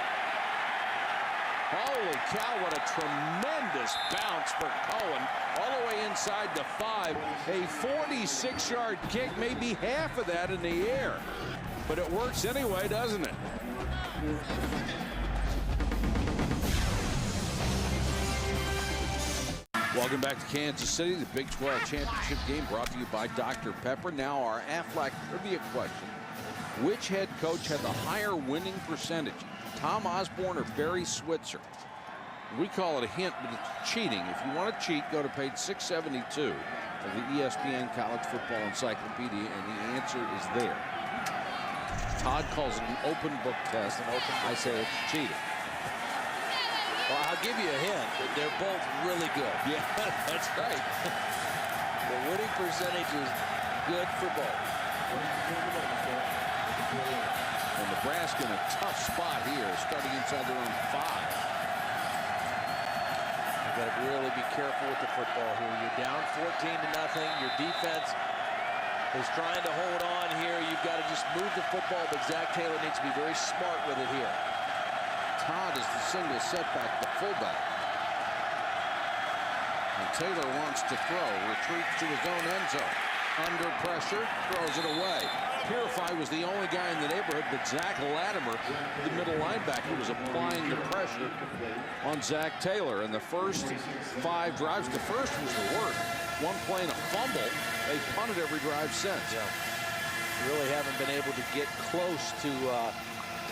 Holy cow, what a tremendous bounce for Cohen, all the way inside the 5. A 46-yard kick, maybe half of that in the air. But it works anyway, doesn't it? Welcome back to Kansas City, the Big 12 championship game brought to you by Dr. Pepper. Now our Aflac trivia question. Which head coach had the higher winning percentage? Tom Osborne or Barry Switzer? We call it a hint, but it's cheating. If you want to cheat, go to page 672 of the ESPN College Football Encyclopedia, and the answer is there. Todd calls it an open book test. I say it's cheating. Well, I'll give you a hint. They're both really good. Yeah, that's right. The winning percentage is good for both. And Nebraska in a tough spot here, starting inside their own 5. You've got to really be careful with the football here. You're down 14-0. Your defense is trying to hold on here. You've got to just move the football, but Zach Taylor needs to be very smart with it here. Todd is the single setback, the fullback. And Taylor wants to throw, retreats to his own end zone. Under pressure, throws it away. Purify was the only guy in the neighborhood, but Zach Latimer, the middle linebacker, was applying the pressure on Zach Taylor. And the first 5 drives, the first was the worst. One play and a fumble. They punted every drive since. Yeah. Really haven't been able to get close to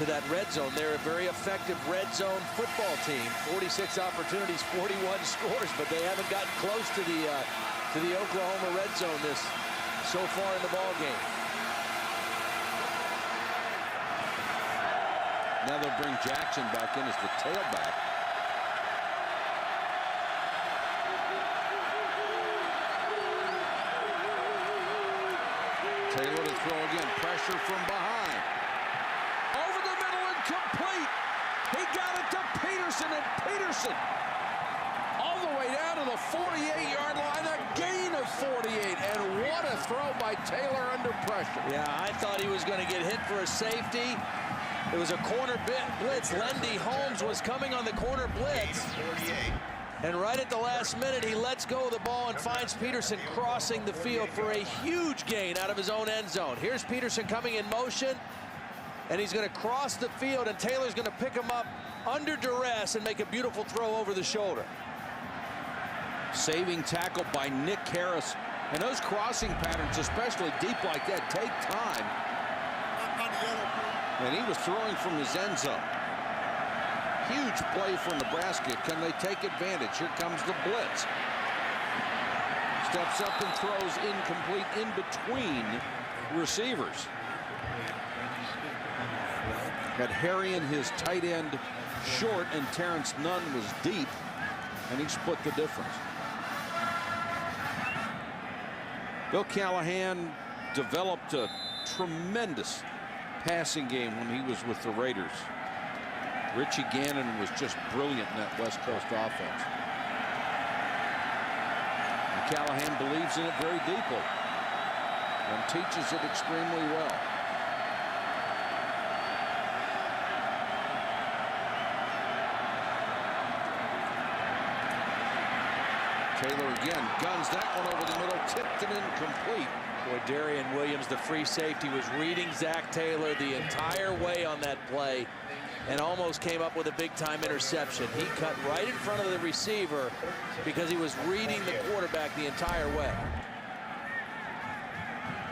that red zone. They're a very effective red zone football team. 46 opportunities, 41 scores, but they haven't gotten close to the Oklahoma red zone so far in the ball game. Now they'll bring Jackson back in as the tailback. Taylor to throw again. Pressure from behind. Over the middle and complete. He got it to Peterson, and Peterson all the way down to the 48-yard line. A gain of 48. And what a throw by Taylor under pressure. Yeah, I thought he was going to get hit for a safety. It was a corner blitz. Lendy Holmes was coming on the corner blitz. And right at the last minute, he lets go of the ball and finds Peterson crossing the field for a huge gain out of his own end zone. Here's Peterson coming in motion, and he's going to cross the field, and Taylor's going to pick him up under duress and make a beautiful throw over the shoulder. Saving tackle by Nick Harris. And those crossing patterns, especially deep like that, take time. And he was throwing from his end zone. Huge play for Nebraska. Can they take advantage? Here comes the blitz. Steps up and throws incomplete in between receivers. Had Harrion, his tight end, short, and Terrence Nunn was deep, and he split the difference. Bill Callahan developed a tremendous passing game when he was with the Raiders. Richie Gannon was just brilliant in that West Coast offense. And Callahan believes in it very deeply and teaches it extremely well. Taylor again guns that one over the middle, tipped and incomplete. Boy, Darian Williams, the free safety, was reading Zach Taylor the entire way on that play and almost came up with a big-time interception. He cut right in front of the receiver because he was reading the quarterback the entire way.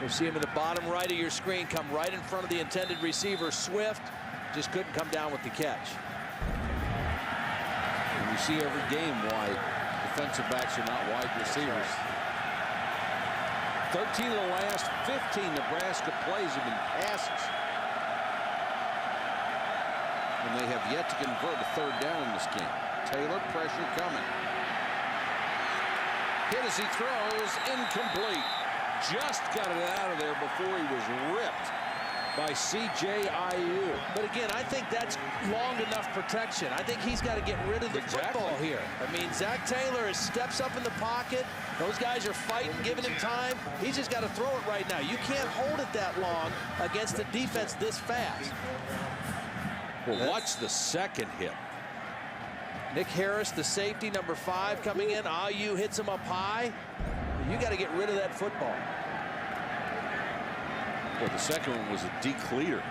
You see him in the bottom right of your screen, come right in front of the intended receiver. Swift just couldn't come down with the catch. And you see every game why defensive backs are not wide receivers. 13 of the last 15 Nebraska plays have been passes. And they have yet to convert a third down in this game. Taylor, pressure coming. Hit as he throws, incomplete. Just got it out of there before he was ripped by C.J. But again, I think that's long enough protection. I think he's got to get rid of the football here. I mean, Zach Taylor steps up in the pocket. Those guys are fighting, giving him time. He's just got to throw it right now. You can't hold it that long against a defense this fast. Well, watch the second hit. Nick Harris, the safety, number 5, coming in. Ayu hits him up high. You got to get rid of that football. Well, the second one was a decleater.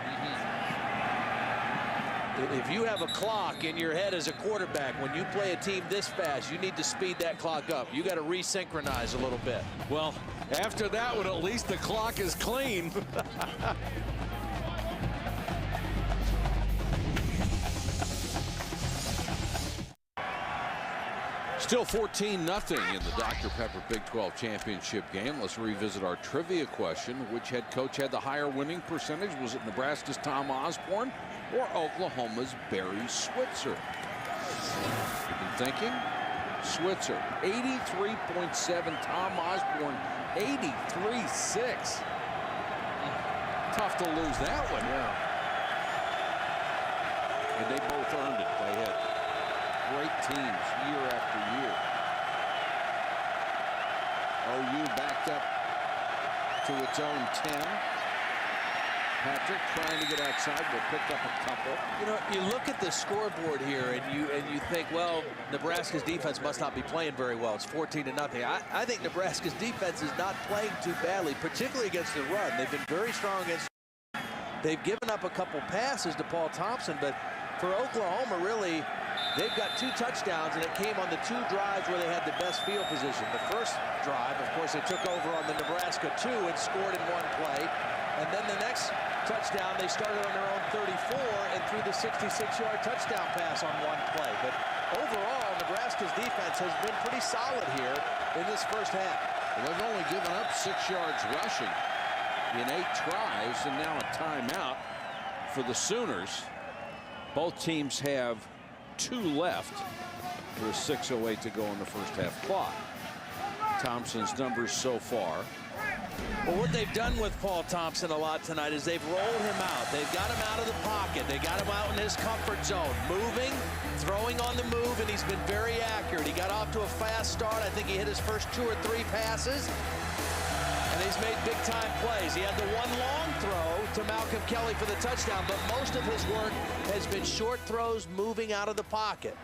If you have a clock in your head as a quarterback, when you play a team this fast, you need to speed that clock up. You got to resynchronize a little bit. Well, after that one, at least the clock is clean. Still 14-0 in the Dr. Pepper Big 12 championship game. Let's revisit our trivia question. Which head coach had the higher winning percentage? Was it Nebraska's Tom Osborne or Oklahoma's Barry Switzer? You've been thinking? Switzer, 83.7. Tom Osborne, 83.6. Tough to lose that one. Yeah. And they both earned it. They had great teams year after year. OU backed up to its own 10. Patrick trying to get outside, will pick up a couple. You know, you look at the scoreboard here and you think, well, Nebraska's defense must not be playing very well. It's 14-0. I think Nebraska's defense is not playing too badly, particularly against the run. They've been very strong against. They've given up a couple passes to Paul Thompson, but for Oklahoma, really, they've got 2 touchdowns, and it came on the 2 drives where they had the best field position. The first drive, of course, they took over on the Nebraska 2 and scored in 1 play. And then the next touchdown, they started on their own 34 and threw the 66-yard touchdown pass on 1 play. But overall, Nebraska's defense has been pretty solid here in this first half. Well, they've only given up 6 yards rushing in 8 tries, and now a timeout for the Sooners. Both teams have 2 left with 6:08 to go in the first half clock. Thompson's numbers so far. Well, what they've done with Paul Thompson a lot tonight is they've rolled him out. They've got him out of the pocket. They got him out in his comfort zone, moving, throwing on the move, and he's been very accurate. He got off to a fast start. I think he hit his first 2 or 3 passes, and he's made big-time plays. He had the 1 long throw to Malcolm Kelly for the touchdown, but most of his work has been short throws, moving out of the pocket.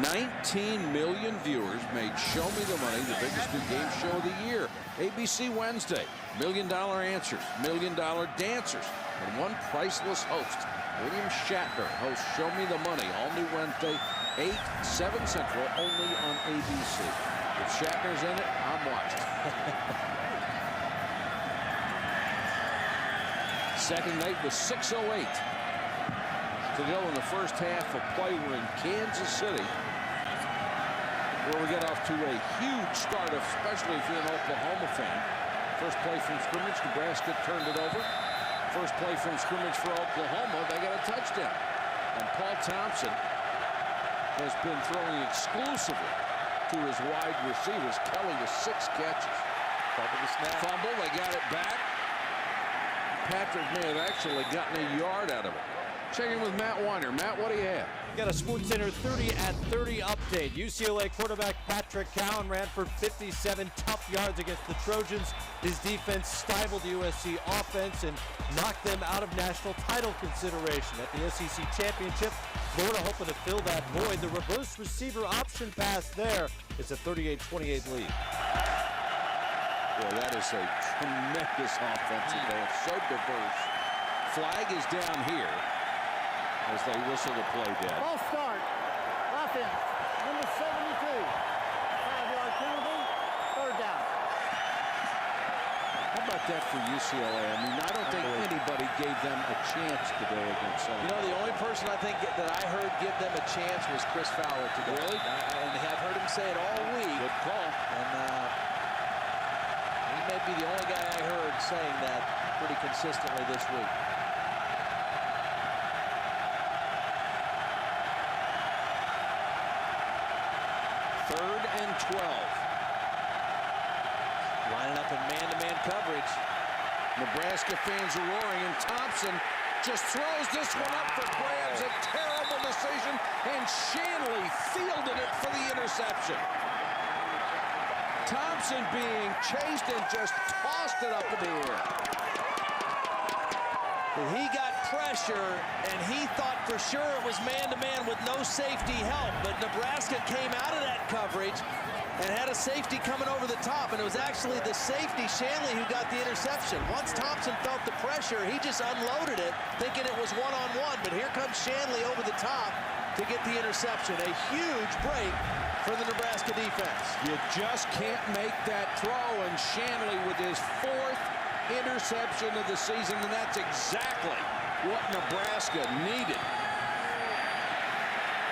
19 million viewers made Show Me the Money the biggest new game show of the year. ABC Wednesday, $1 Million Answers, $1 Million Dancers, and 1 priceless host. William Shatner hosts Show Me the Money, all new Wednesday, 8, 7 Central, only on ABC. If Shatner's in it, I'm watching. Second night was 6:08 to go in the first half of play. We're in Kansas City, where we get off to a huge start, especially if you're an Oklahoma fan. First play from scrimmage, Nebraska turned it over. First play from scrimmage for Oklahoma, they got a touchdown. And Paul Thompson has been throwing exclusively to his wide receivers. Kelly with 6 catches. Fumble, they got it back. Patrick may have actually gotten a yard out of it. Checking with Matt Weiner. Matt, what do you have? Got a SportsCenter 30 at 30 update. UCLA quarterback Patrick Cowan ran for 57 tough yards against the Trojans. His defense stifled the USC offense and knocked them out of national title consideration at the SEC Championship. Florida hoping to fill that void. The reverse receiver option pass there. It's a 38-28 lead. Boy, that is a tremendous offensive play. It's so diverse. Flag is down here as they whistle the play dead. False start. Offense. Number 72. 5-yard penalty. 3rd down. How about that for UCLA? I mean, I don't think anybody gave them a chance today against Sept. You know, the only person I think that I heard give them a chance was Chris Fowler today. Really? And I've heard him say it all week. Good call. And he may be the only guy I heard saying that pretty consistently this week. Third and 12. Lining up in man-to-man coverage. Nebraska fans are roaring, and Thompson just throws this one up for grabs. A terrible decision, and Shanley fielded it for the interception. Thompson being chased and just tossed it up in the air. He got pressure, and he thought for sure it was man-to-man with no safety help. But Nebraska came out of that coverage and had a safety coming over the top, and it was actually the safety, Shanley, who got the interception. Once Thompson felt the pressure, he just unloaded it, thinking it was one-on-one. But here comes Shanley over the top to get the interception. A huge break for the Nebraska defense. You just can't make that throw, and Shanley with his 4th interception of the season, and that's exactly what Nebraska needed.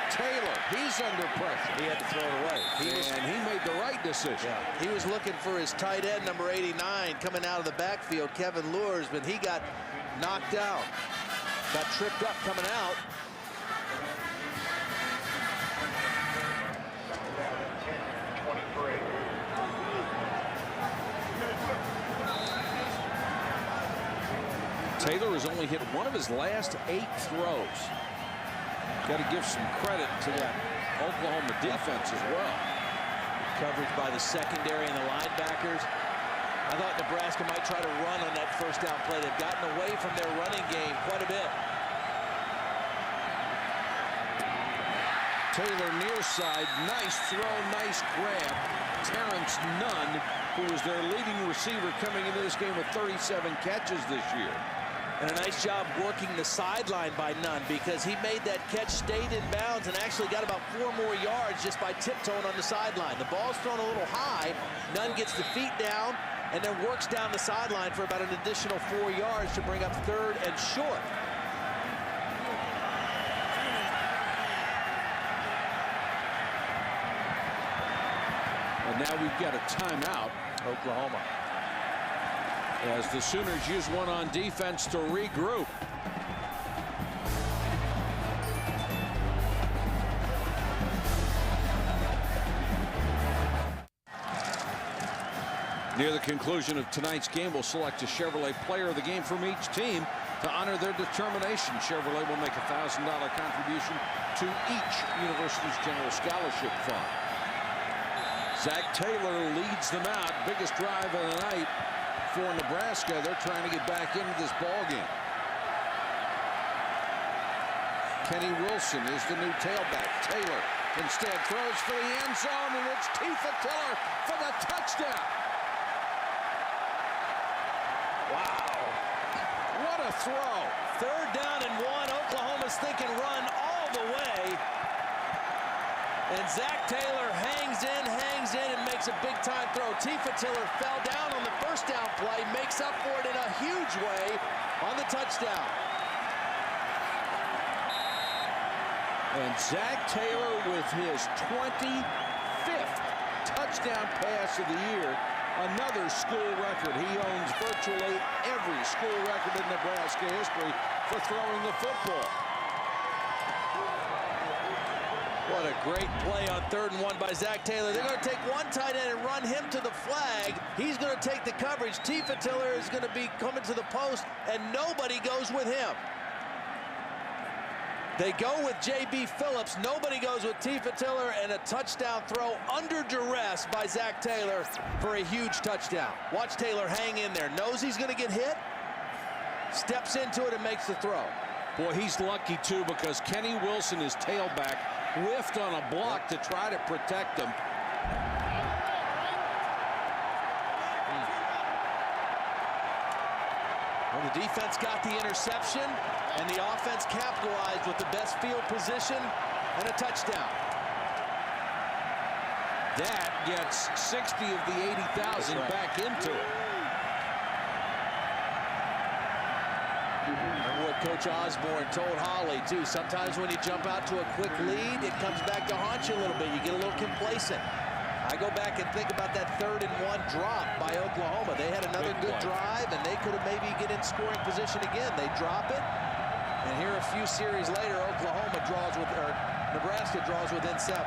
Taylor, he's under pressure. He had to throw it away. And he made the right decision. Yeah. He was looking for his tight end, number 89, coming out of the backfield, Kevin Lures, but he got knocked out. Got tripped up coming out. Taylor has only hit one of his last 8 throws. Got to give some credit to that Oklahoma defense as well. Coverage by the secondary and the linebackers. I thought Nebraska might try to run on that first down play. They've gotten away from their running game quite a bit. Taylor near side, nice throw, nice grab. Terrence Nunn, who was their leading receiver coming into this game with 37 catches this year. And a nice job working the sideline by Nunn, because he made that catch, stayed in bounds, and actually got about 4 more yards just by tiptoeing on the sideline. The ball's thrown a little high. Nunn gets the feet down and then works down the sideline for about an additional 4 yards to bring up 3rd and short. And now we've got a timeout. Oklahoma. As the Sooners use one on defense to regroup. Near the conclusion of tonight's game, we'll select a Chevrolet player of the game from each team to honor their determination. Chevrolet will make a $1,000 contribution to each university's general scholarship fund. Zach Taylor leads them out. Biggest drive of the night for Nebraska. They're trying to get back into this ball game. Kenny Wilson is the new tailback. Taylor instead throws for the end zone, and it's Tifa Tiller for the touchdown. Wow. What a throw. 3rd down and 1. Oklahoma's thinking run all the way. And Zach Taylor hangs in, and makes a big-time throw. Tifa Tiller fell down on the first down play, makes up for it in a huge way on the touchdown. And Zach Taylor with his 25th touchdown pass of the year, another school record. He owns virtually every school record in Nebraska history for throwing the football. Well, What a great play on 3rd and 1 by Zach Taylor. They're going to take one tight end and run him to the flag. He's going to take the coverage. Tifa Tiller is going to be coming to the post, and nobody goes with him. They go with J.B. Phillips. Nobody goes with Tifa Tiller, and a touchdown throw under duress by Zach Taylor for a huge touchdown. Watch Taylor hang in there. Knows he's going to get hit. Steps into it and makes the throw. Boy, he's lucky, too, because Kenny Wilson, his tailback, whiffed on a block to try to protect him. Well, the defense got the interception, and the offense capitalized with the best field position and a touchdown. That gets 60 of the 80,000 back into it. Remember what Coach Osborne told Holly, too. Sometimes when you jump out to a quick lead, it comes back to haunt you a little bit. You get a little complacent. I go back and think about that 3rd and 1 drop by Oklahoma. They had another good drive, and they could have maybe get in scoring position again. They drop it, and here a few series later, Nebraska draws within 7.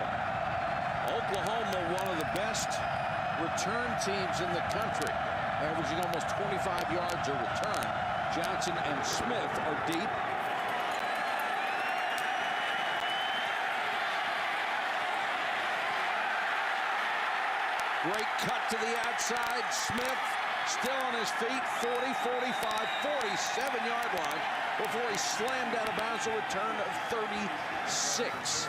Oklahoma, one of the best return teams in the country, averaging almost 25 yards a return. Johnson and Smith are deep. Great cut to the outside. Smith still on his feet. 40, 45, 47-yard line before he slammed out of bounds, a return of 36.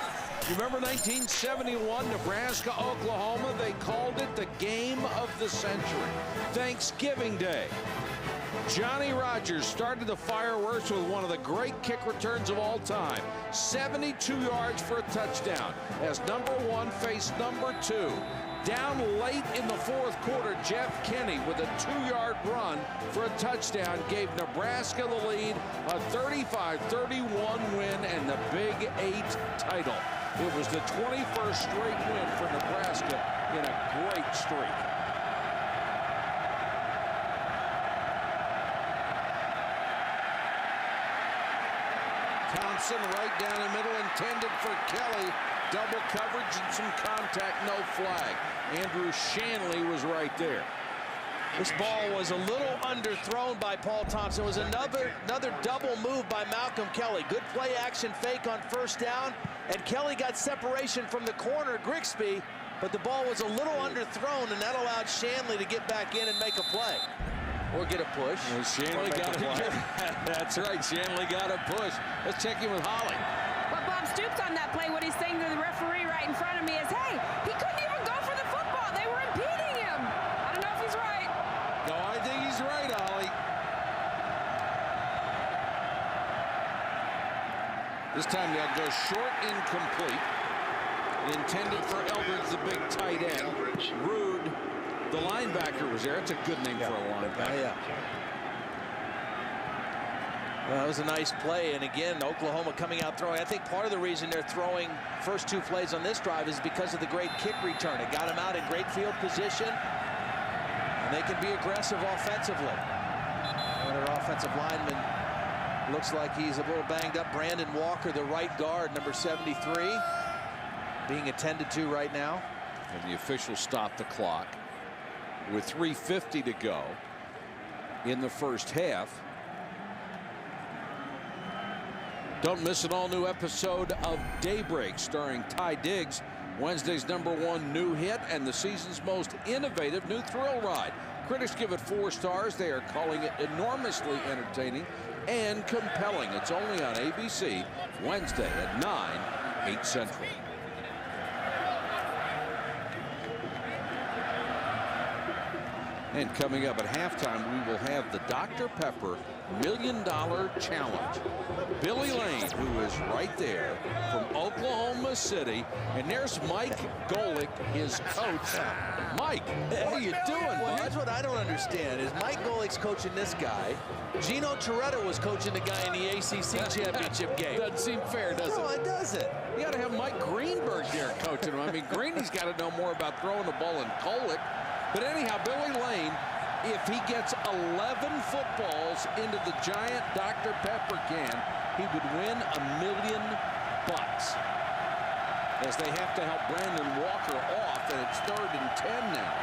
You remember 1971, Nebraska, Oklahoma? They called it the game of the century. Thanksgiving Day. Johnny Rodgers started the fireworks with one of the great kick returns of all time. 72 yards for a touchdown as number 1 faced number 2. Down late in the 4th quarter, Jeff Kinney with a 2-yard run for a touchdown gave Nebraska the lead, a 35-31 win and the Big 8 title. It was the 21st straight win for Nebraska in a great streak. Thompson right down the middle, intended for Kelly. Double coverage and some contact, no flag. Andrew Shanley was right there. This ball was a little underthrown by Paul Thompson. It was another double move by Malcolm Kelly. Good play action fake on 1st down, and Kelly got separation from the corner, Grigsby, but the ball was a little underthrown, and that allowed Shanley to get back in and make a play. Or get a push. Well, Shanley got a That's right, Shanley got a push. Let's check in with Holly. Well, Bob Stoops on that play, what he's saying to the referee right in front of me is, hey, he couldn't even go for the football. They were impeding him. I don't know if he's right. No, I think he's right, Holly. This time they'll go short, incomplete. Intended for Eldridge, the big tight end. Rude, the linebacker, was there. It's a good name for a linebacker. Yeah. Well, that was a nice play, and again, Oklahoma coming out throwing. I think part of the reason they're throwing first 2 plays on this drive is because of the great kick return. It got them out in great field position, and they can be aggressive offensively. Their offensive lineman looks like he's a little banged up. Brandon Walker, the right guard, number 73, being attended to right now. And the officials stopped the clock with 3:50 to go in the first half. Don't miss an all-new episode of Daybreak starring Ty Diggs, Wednesday's #1 new hit and the season's most innovative new thrill ride. Critics give it 4 stars. They are calling it enormously entertaining and compelling. It's only on ABC Wednesday at 9, 8 Central. And coming up at halftime, we will have the Dr. Pepper $1 Million Challenge. Billy Lane, who is right there from Oklahoma City. And there's Mike Golick, his coach. Mike, what are you doing, Well, bud? that's what I don't understand is Mike Golick's coaching this guy. Gino Toretta was coaching the guy in the ACC championship game. Doesn't seem fair, does No, it? it doesn't. You got to have Mike Greenberg there coaching him. I mean, Greeny's got to know more about throwing the ball than Golick. But anyhow, Billy Lane, if he gets 11 footballs into the giant Dr. Pepper can, he would win $1 million. as they have to help Brandon Walker off, and it's 3rd and 10 now.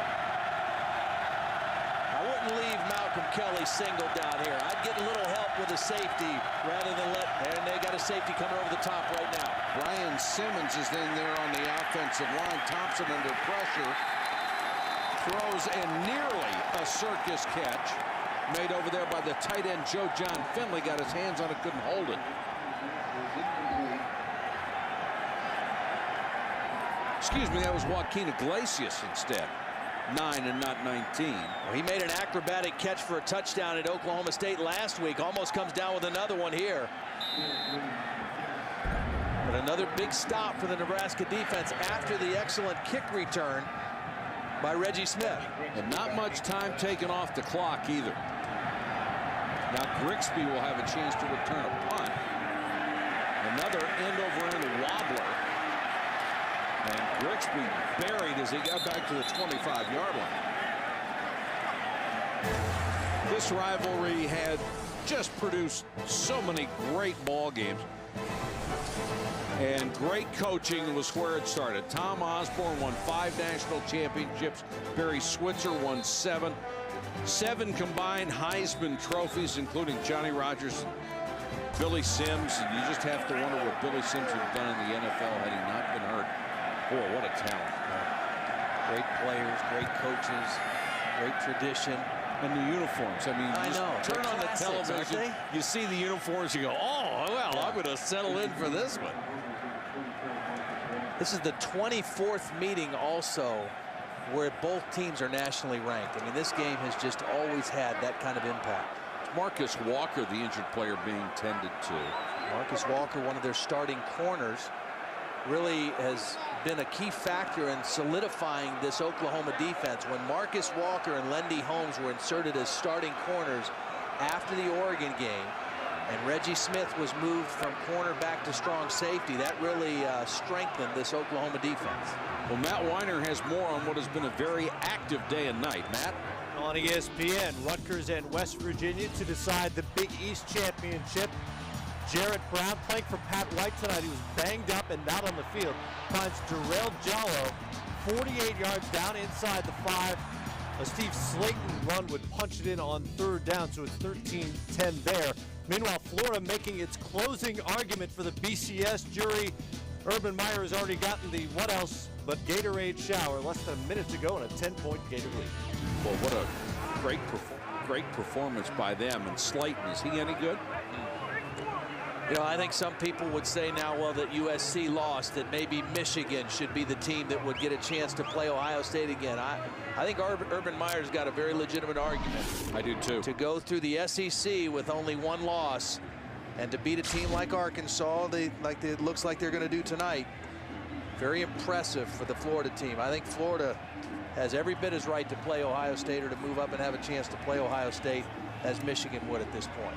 I wouldn't leave Malcolm Kelly single down here. I'd get a little help with a safety rather than and they got a safety coming over the top right now. Brian Simmons is in there on the offensive line. Thompson under pressure. Throws and nearly a circus catch. Made over there by the tight end Joe John Finley. Got his hands on it, couldn't hold it. Excuse me, that was Joaquin Iglesias instead. 9 and not 19. Well, he made an acrobatic catch for a touchdown at Oklahoma State last week. Almost comes down with another one here. But another big stop for the Nebraska defense after the excellent kick return by Reggie Smith. And not much time taken off the clock either. Now Grigsby will have a chance to return a punt. Another end-over-end wobbler. And Grigsby buried as he got back to the 25-yard line. This rivalry had just produced so many great ball games. And great coaching was where it started. Tom Osborne won 5 national championships. Barry Switzer won 7. 7 combined Heisman trophies, including Johnny Rodgers, Billy Sims. And you just have to wonder what Billy Sims would have done in the NFL had he not been hurt. Boy, what a talent. Great players, great coaches, great tradition. And the uniforms. I mean, turn on the television, you see the uniforms, you go, oh, well, I'm going to settle in for this one. This is the 24th meeting also where both teams are nationally ranked. I mean, this game has just always had that kind of impact. Marcus Walker, the injured player, being tended to. Marcus Walker, one of their starting corners, really has been a key factor in solidifying this Oklahoma defense. When Marcus Walker and Lendy Holmes were inserted as starting corners after the Oregon game, and Reggie Smith was moved from cornerback to strong safety, that really strengthened this Oklahoma defense. Well, Matt Weiner has more on what has been a very active day and night. Matt? On ESPN, Rutgers and West Virginia to decide the Big East Championship. Jarrett Brown playing for Pat White tonight. He was banged up and not on the field. Finds Darrell Jallo 48 yards down inside the 5. A Steve Slayton run would punch it in on 3rd down, so it's 13-10 there. Meanwhile, Florida making its closing argument for the BCS jury. Urban Meyer has already gotten the what else but Gatorade shower. Less than a minute to go and a 10-point Gator lead. Well, what a great performance by them. And Slayton, is he any good? You know, I think some people would say now, well, that USC lost, that maybe Michigan should be the team that would get a chance to play Ohio State again. I think Urban Meyer's got a very legitimate argument. I do too. To go through the SEC with only 1 loss and to beat a team like Arkansas, it looks like they're going to do tonight. Very impressive for the Florida team. I think Florida has every bit as right to play Ohio State or to move up and have a chance to play Ohio State as Michigan would at this point.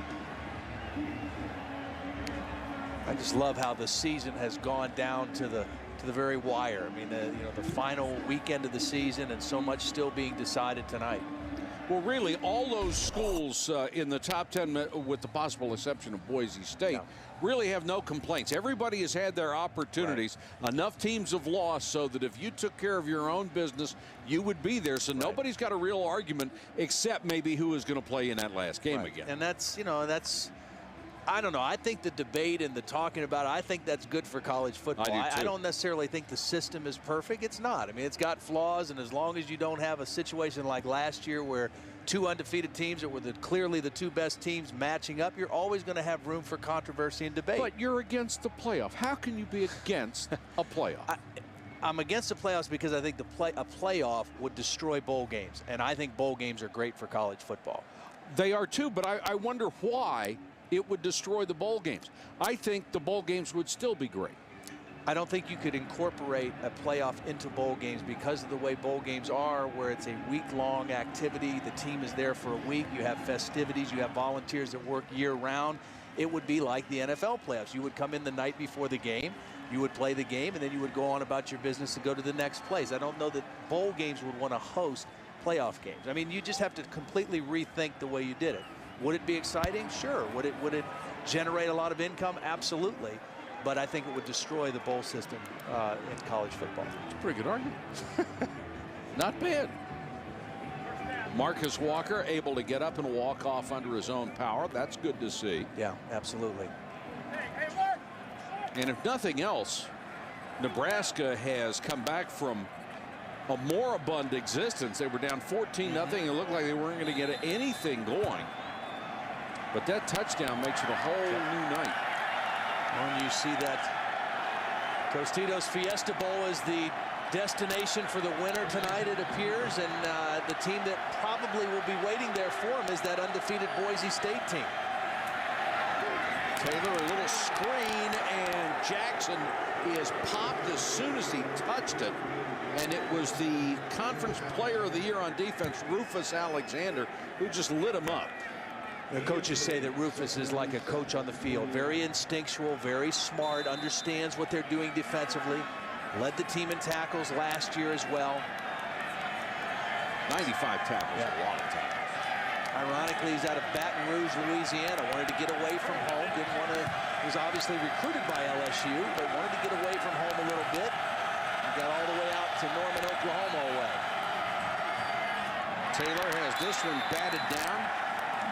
I just love how the season has gone down to the very wire. I mean, the final weekend of the season, and so much still being decided tonight. Well, really, all those schools in the top 10, with the possible exception of Boise State, really have no complaints. Everybody has had their opportunities. Right. Enough teams have lost so that if you took care of your own business, you would be there. So nobody's got a real argument except maybe who is going to play in that last game again. And that's, I don't know. I think the debate and the talking about it, I think that's good for college football. I don't necessarily think the system is perfect. It's not. I mean, it's got flaws, and as long as you don't have a situation like last year where 2 undefeated teams that were clearly the 2 best teams matching up, you're always going to have room for controversy and debate. But you're against the playoff. How can you be against a playoff? I'm against the playoffs because I think a playoff would destroy bowl games, and I think bowl games are great for college football. They are too, but I wonder why it would destroy the bowl games. I think the bowl games would still be great. I don't think you could incorporate a playoff into bowl games because of the way bowl games are, where it's a week-long activity. The team is there for a week. You have festivities. You have volunteers that work year-round. It would be like the NFL playoffs. You would come in the night before the game. You would play the game, and then you would go on about your business and go to the next place. I don't know that bowl games would want to host playoff games. I mean, you just have to completely rethink the way you did it. Would it be exciting? Sure. Would it generate a lot of income? Absolutely. but I think it would destroy the bowl system in college football. It's a pretty good argument. Not bad. Marcus Walker able to get up and walk off under his own power. That's good to see. Yeah, absolutely. And if nothing else, Nebraska has come back from a moribund existence. They were down 14-0. It looked like they weren't going to get anything going. But that touchdown makes it a whole new night. When you see that Tostitos Fiesta Bowl is the destination for the winner tonight, it appears, and the team that probably will be waiting there for him is that undefeated Boise State team. Taylor, a little screen, and Jackson is popped as soon as he touched it. And it was the Conference Player of the Year on defense, Rufus Alexander, who just lit him up. The coaches say that Rufus is like a coach on the field. Very instinctual, very smart, understands what they're doing defensively. Led the team in tackles last year as well. 95 tackles, a lot of tackles. Ironically, he's out of Baton Rouge, Louisiana. Wanted to get away from home. Didn't want to. He was obviously recruited by LSU, but wanted to get away from home a little bit. He got all the way out to Norman, Oklahoma away. Taylor has this one batted down,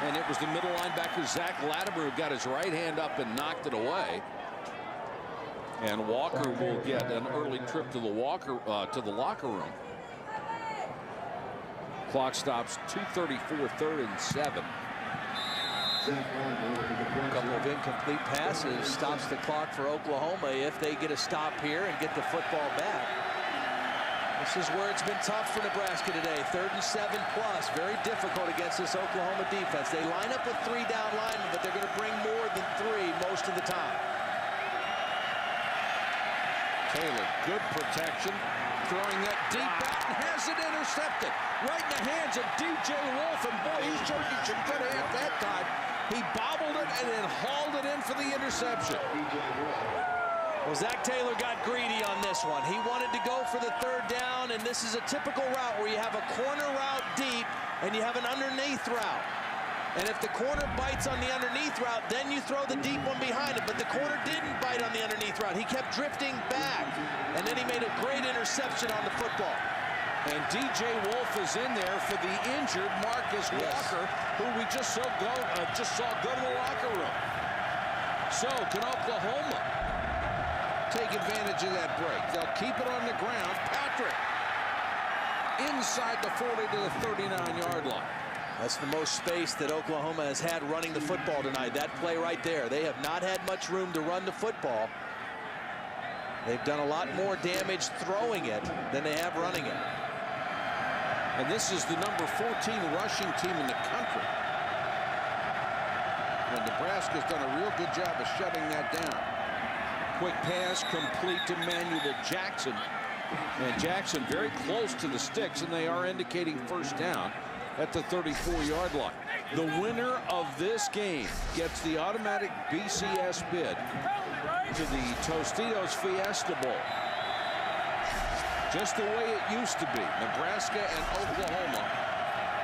and it was the middle linebacker Zach Latimer who got his right hand up and knocked it away. And Walker will get an early trip to the locker room. Clock stops 2:34, 3rd and 7. A couple of incomplete passes stops the clock for Oklahoma if they get a stop here and get the football back. This is where it's been tough for Nebraska today. 3rd and 7 plus. Very difficult against this Oklahoma defense. They line up with 3 down linemen, but they're going to bring more than 3 most of the time. Taylor, good protection, throwing that deep out and has it intercepted right in the hands of DJ Wolf, and boy, he showed you some good hands that time. He bobbled it and then hauled it in for the interception. Well, Zach Taylor got greedy on this one. He wanted to go for the 3rd down, and this is a typical route where you have a corner route deep and you have an underneath route. And if the corner bites on the underneath route, then you throw the deep one behind it. But the corner didn't bite on the underneath route. He kept drifting back. And then he made a great interception on the football. And DJ Wolf is in there for the injured Marcus Walker, who we just saw go to the locker room. So can Oklahoma take advantage of that break? They'll keep it on the ground. Patrick inside the 40 to the 39-yard line. That's the most space that Oklahoma has had running the football tonight. That play right there. They have not had much room to run the football. They've done a lot more damage throwing it than they have running it. And this is the number 14 rushing team in the country. And Nebraska's done a real good job of shutting that down. Quick pass complete to Manuel Jackson. And Jackson very close to the sticks, and they are indicating 1st down at the 34-yard line. The winner of this game gets the automatic BCS bid to the Tostitos Fiesta Bowl. Just the way it used to be. Nebraska and Oklahoma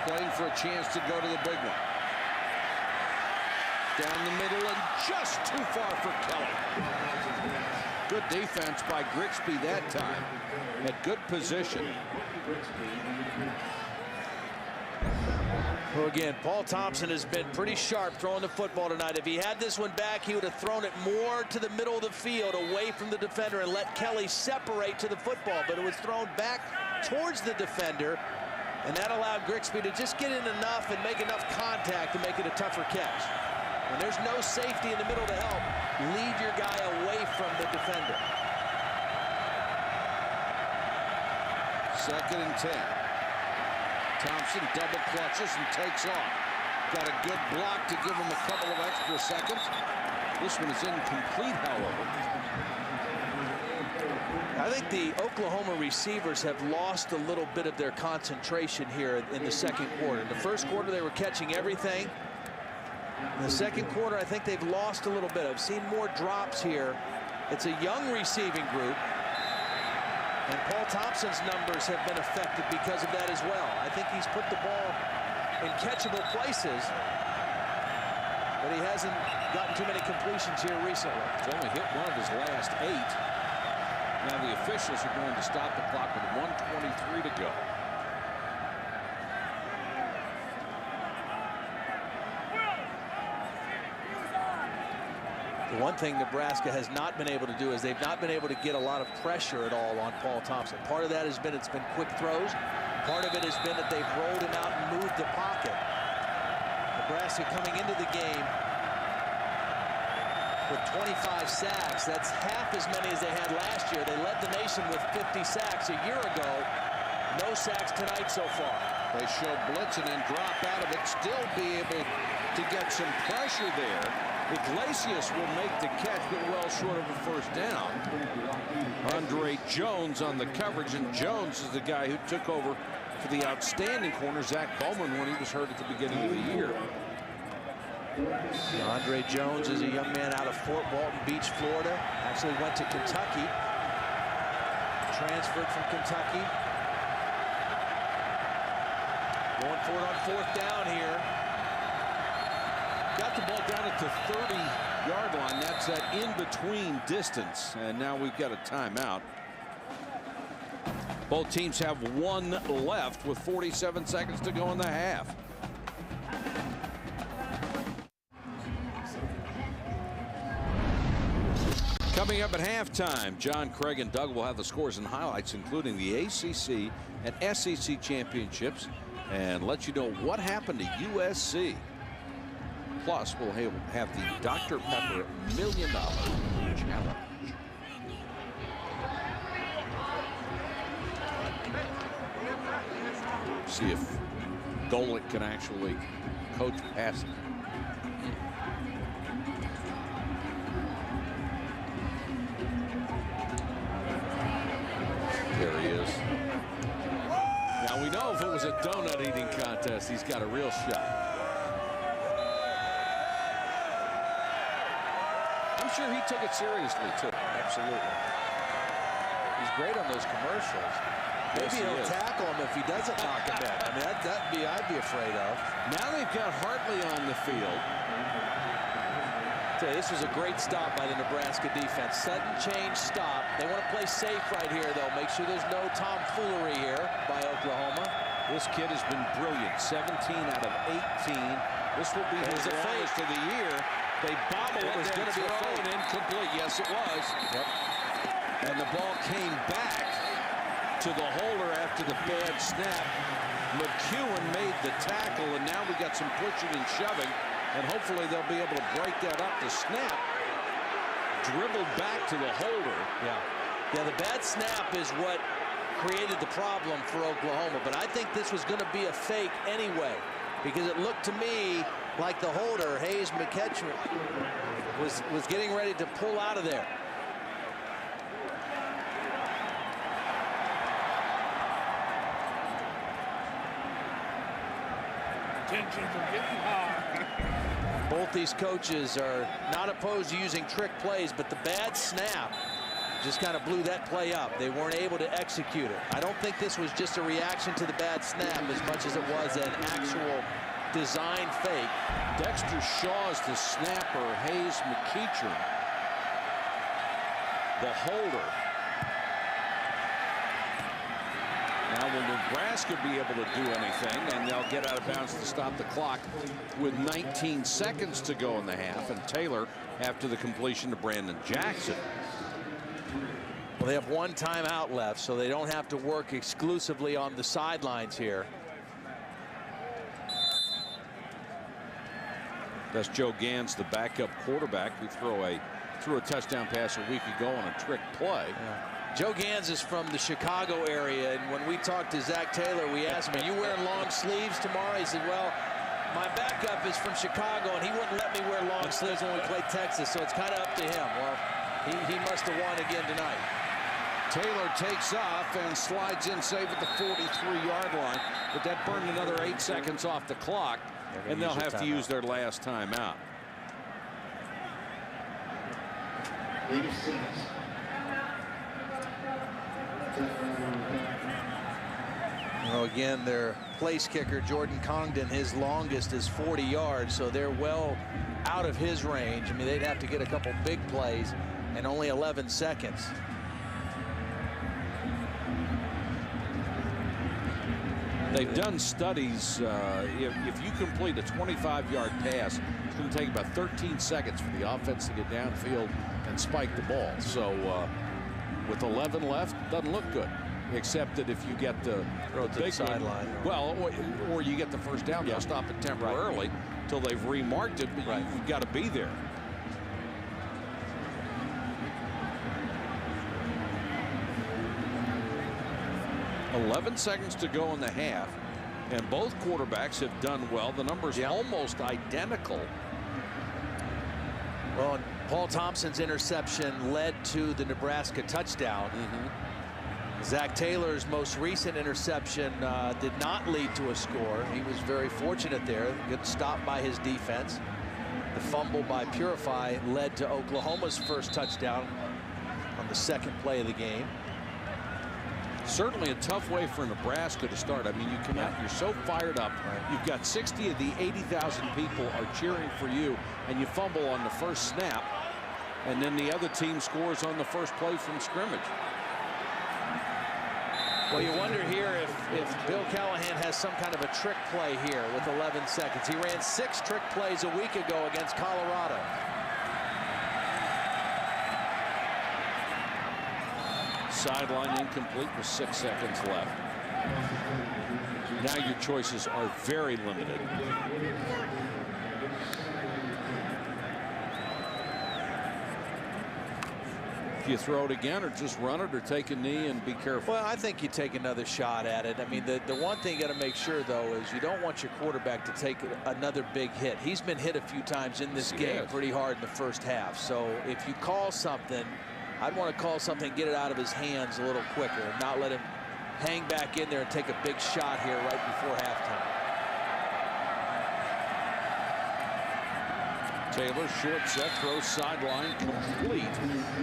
playing for a chance to go to the big one. Down the middle and just too far for Kelly. Good defense by Grigsby that time. At good position. Well, again, Paul Thompson has been pretty sharp throwing the football tonight. If he had this one back, he would have thrown it more to the middle of the field, away from the defender, and let Kelly separate to the football. But it was thrown back towards the defender, and that allowed Grigsby to just get in enough and make enough contact to make it a tougher catch. When there's no safety in the middle to help, lead your guy away from the defender. 2nd and 10. Thompson double clutches and takes off. Got a good block to give him a couple of extra seconds. This one is incomplete, however. I think the Oklahoma receivers have lost a little bit of their concentration here in the 2nd quarter. In the 1st quarter, they were catching everything. In the 2nd quarter, I think they've lost a little bit. I've seen more drops here. It's a young receiving group. And Paul Thompson's numbers have been affected because of that as well. I think he's put the ball in catchable places. but he hasn't gotten too many completions here recently. He's only hit one of his last 8. Now the officials are going to stop the clock with 1:23 to go. The one thing Nebraska has not been able to do is they've not been able to get a lot of pressure at all on Paul Thompson. Part of that has been it's been quick throws. Part of it has been that they've rolled him out and moved the pocket. Nebraska coming into the game with 25 sacks. That's half as many as they had last year. They led the nation with 50 sacks a year ago. No sacks tonight so far. They show blitz and then drop out of it. Still be able to get some pressure there. Iglesias will make the catch, but well short of a first down. Andre Jones on the coverage, and Jones is the guy who took over for the outstanding corner, Zach Bowman, when he was hurt at the beginning of the year. Andre Jones is a young man out of Fort Walton Beach, Florida. Actually went to Kentucky. Transferred from Kentucky. Going for it on 4th down here. Got the ball down at the 30-yard line. That's that in-between distance. And now we've got a timeout. Both teams have 1 left with 47 seconds to go in the half. Coming up at halftime, John, Craig, and Doug will have the scores and highlights, including the ACC and SEC championships, and let you know what happened to USC. Plus, we'll have the Dr. Pepper $1 Million Challenge. See if Golick can actually coach passing. There he is. Now we know if it was a donut eating contest, he's got a real shot. I'm sure he took it seriously too. Absolutely. He's great on those commercials. Maybe he'll tackle him if he doesn't knock him in. I mean, I'd be afraid of. Now they've got Hartley on the field. This was a great stop by the Nebraska defense. Sudden change stop. They want to play safe right here, though. Make sure there's no tomfoolery here by Oklahoma. This kid has been brilliant. 17 out of 18. This will be his longest of the year. They bobble it. Was going to be thrown incomplete. Yes, it was. Yep. And the ball came back to the holder after the bad snap. McEwen made the tackle, and now we got some pushing and shoving, and hopefully they'll be able to break that up. The snap dribbled back to the holder. Yeah, the bad snap is what created the problem for Oklahoma, but I think this was going to be a fake anyway, because it looked to me like the holder, Hayes McEwen, was getting ready to pull out of there. Tensions are getting high. Both these coaches are not opposed to using trick plays, but the bad snap just kind of blew that play up. They weren't able to execute it. I don't think this was just a reaction to the bad snap as much as it was an actual design fake. Dexter Shaw's the snapper. Hayes McEwen, the holder. Now will Nebraska be able to do anything? And they'll get out of bounds to stop the clock with 19 seconds to go in the half. And Taylor after the completion to Brandon Jackson. Well, they have 1 timeout left, so they don't have to work exclusively on the sidelines here. That's Joe Gans, the backup quarterback, who threw a touchdown pass a week ago on a trick play. Yeah. Joe Gans is from the Chicago area, and when we talked to Zach Taylor, we asked him, are you wearing long sleeves tomorrow? He said, well, my backup is from Chicago, and he wouldn't let me wear long sleeves when we played Texas, so it's kind of up to him. Well, he must have won again tonight. Taylor takes off and slides in safe at the 43-yard line, but that burned another 8 seconds off the clock, and they'll have to use their last timeout. Well, again, their place kicker, Jordan Congdon, his longest is 40 yards, so they're well out of his range. I mean, they'd have to get a couple big plays and only 11 seconds. They've done studies. If you complete a 25-yard pass, it's going to take about 13 seconds for the offense to get downfield and spike the ball. So with 11 left, doesn't look good. Except that if you get the big sideline, well, or you get the first down, they'll stop it temporarily until they've remarked it. But you've got to be there. .11 seconds to go in the half, and both quarterbacks have done well. The numbers almost identical. Well, and Paul Thompson's interception led to the Nebraska touchdown. Zach Taylor's most recent interception did not lead to a score. He was very fortunate there. Good stop by his defense. The fumble by Purify led to Oklahoma's first touchdown on the second play of the game. Certainly a tough way for Nebraska to start. I mean, you come out, you're so fired up. You've got 60 of the 80,000 people are cheering for you, and you fumble on the first snap, and then the other team scores on the first play from scrimmage. Well, you wonder here if Bill Callahan has some kind of a trick play here with 11 seconds. He ran 6 trick plays a week ago against Colorado. Sideline incomplete with 6 seconds left. Now your choices are very limited. Do you throw it again, or just run it, or take a knee and be careful? Well, I think you take another shot at it. I mean, the one thing you got to make sure, though, is you don't want your quarterback to take another big hit. He's been hit a few times in this game pretty hard in the first half. So if you call something, I'd want to call something, get it out of his hands a little quicker, and not let him hang back in there and take a big shot here right before halftime. Taylor, short set, throws sideline, complete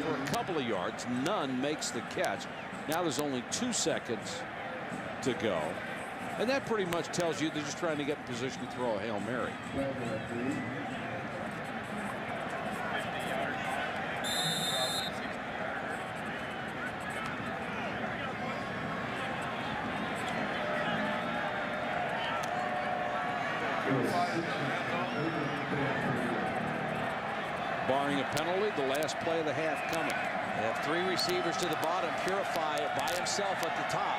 for a couple of yards. None makes the catch. Now there's only 2 seconds to go. And that pretty much tells you they're just trying to get in position to throw a Hail Mary. Barring a penalty, the last play of the half coming. They have 3 receivers to the bottom. Purify by himself at the top.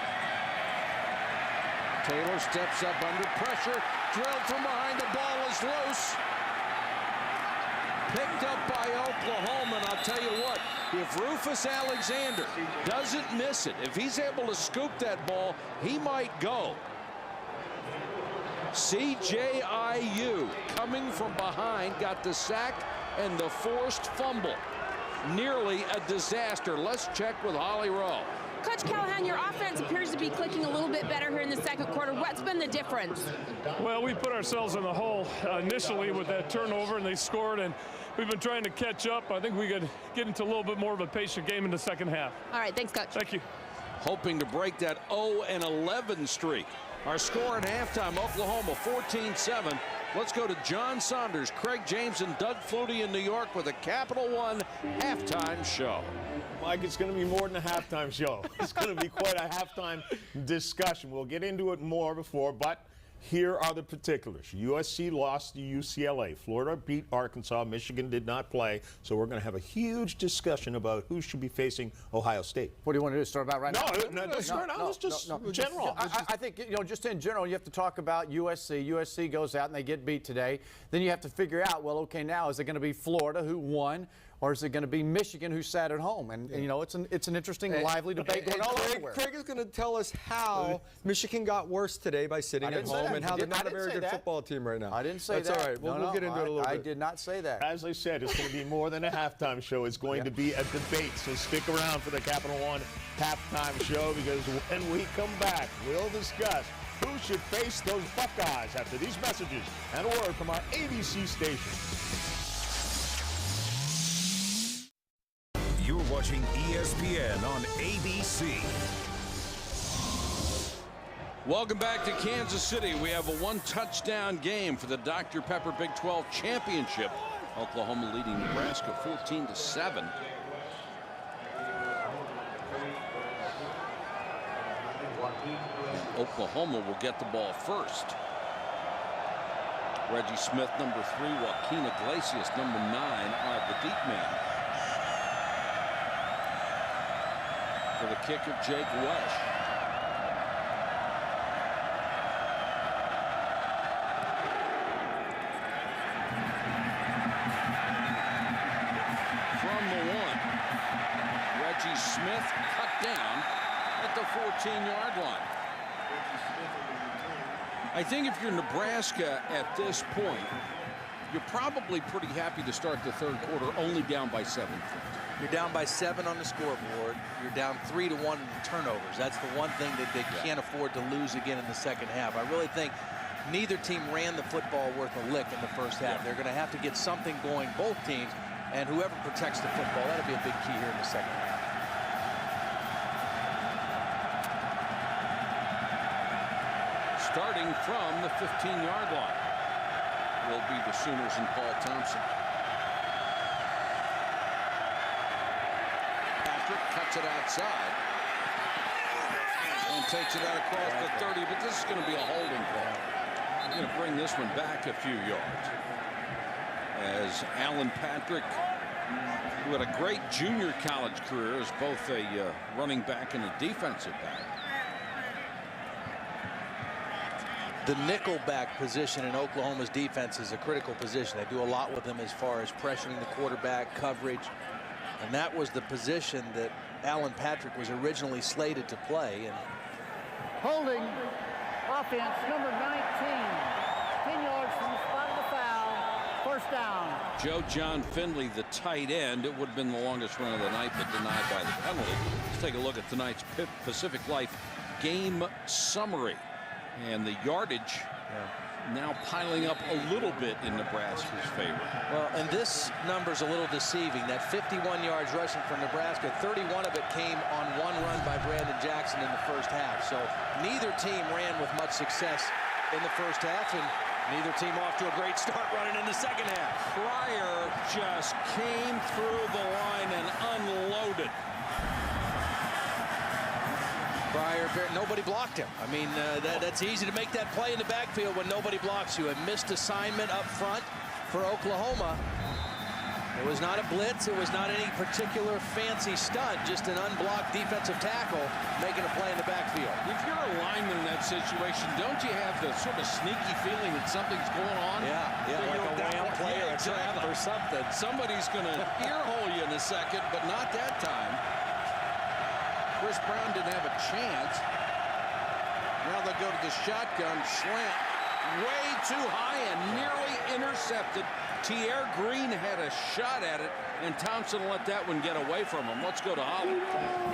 Taylor steps up under pressure. Drilled from behind. The ball is loose. Picked up by Oklahoma. And I'll tell you what, if Rufus Alexander doesn't miss it, if he's able to scoop that ball, he might go. CJIU coming from behind, got the sack and the forced fumble. Nearly a disaster. Let's check with Holly Rowe. Coach Callahan, your offense appears to be clicking a little bit better here in the second quarter. What's been the difference? Well, we put ourselves in the hole initially with that turnover, and they scored, and we've been trying to catch up. I think we could get into a little bit more of a patient game in the second half. All right, thanks, Coach. Thank you. Hoping to break that 0-11 streak. Our score at halftime, Oklahoma 14-7. Let's go to John Saunders, Craig James, and Doug Flutie in New York with a Capital One halftime show. Mike, it's going to be more than a halftime show. It's going to be quite a halftime discussion. We'll get into it more before, but here are the particulars. USC lost to UCLA. Florida beat Arkansas. Michigan did not play. So we're going to have a huge discussion about who should be facing Ohio State. What do you want to do? Start about right now? No, start out. Let's just general. I think, you know, just in general, you have to talk about USC. USC goes out and they get beat today. Then you have to figure out, well, okay, now is it going to be Florida who won, or is it going to be Michigan who sat at home? And you know, it's an interesting, lively debate going all everywhere. Craig is going to tell us how Michigan got worse today by sitting at home and how they're not a very good football team right now. I didn't say that. That's all right. We'll get into it a little bit. I did not say that. As I said, it's going to be more than a halftime show. It's going to be a debate. So stick around for the Capital One halftime show, because when we come back, we'll discuss who should face those Buckeyes after these messages and a word from our ABC station. You're watching ESPN on ABC. Welcome back to Kansas City. We have a one-touchdown game for the Dr. Pepper Big 12 Championship. Oklahoma leading Nebraska 14-7. Oklahoma will get the ball first. Reggie Smith, number 3. Joaquin Iglesias, number 9, are the deep man. For the kicker, Jake Wesh. From the 1, Reggie Smith cut down at the 14-yard line. I think if you're Nebraska at this point, you're probably pretty happy to start the third quarter only down by 7. You're down by 7 on the scoreboard. You're down 3-1 in the turnovers. That's the one thing that they can't afford to lose again in the second half. I really think neither team ran the football worth a lick in the first half. They're going to have to get something going, both teams, and whoever protects the football, that'll be a big key here in the second half. Starting from the 15-yard line will be the Sooners and Paul Thompson. Patrick cuts it outside and takes it out across the 30, but this is going to be a holding call. I'm going to bring this one back a few yards as Alan Patrick, who had a great junior college career as both a running back and a defensive back. The nickelback position in Oklahoma's defense is a critical position. They do a lot with them as far as pressuring the quarterback, coverage, and that was the position that Alan Patrick was originally slated to play. And holding offense number 19, 10 yards from the spot of the foul, first down. Joe John Finley, the tight end. It would have been the longest run of the night, but denied by the penalty. Let's take a look at tonight's Pacific Life game summary. And the yardage now piling up a little bit in Nebraska's favor. Well, and this number's a little deceiving. That 51 yards rushing from Nebraska, 31 of it came on one run by Brandon Jackson in the first half. So neither team ran with much success in the first half, and neither team off to a great start running in the second half. Pryor just came through the line and unloaded. Pryor, nobody blocked him. I mean, that's easy to make that play in the backfield when nobody blocks you. A missed assignment up front for Oklahoma. It was not a blitz. It was not any particular fancy stunt, just an unblocked defensive tackle making a play in the backfield. If you're a lineman in that situation, don't you have the sort of sneaky feeling that something's going on? Yeah, like a wham play or a trap or something. Somebody's going to earhole you in a second, but not that time. Chris Brown didn't have a chance. Now they'll go to the shotgun slant. Way too high and nearly intercepted. Tierre Green had a shot at it, and Thompson let that one get away from him. Let's go to Holly.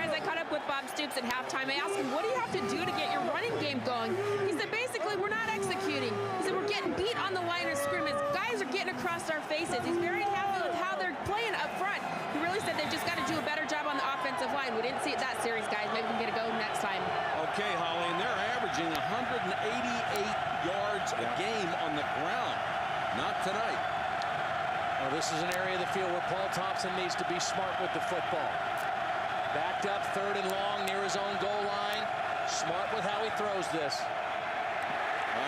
Guys, I caught up with Bob Stoops at halftime. I asked him, what do you have to do to get your running game going? He said, basically, we're not executing. He said, we're getting beat on the line of scrimmage. Guys are getting across our faces. He's very happy with how they're playing up front. He really said they've just got to do a better job on the offensive line. We didn't see it that series, guys. Maybe we can get a go next time. Okay, Holly, and they're averaging 188 yards a game on the ground. Not tonight. Well, this is an area of the field where Paul Thompson needs to be smart with the football. Backed up, 3rd and long, near his own goal line. Smart with how he throws this.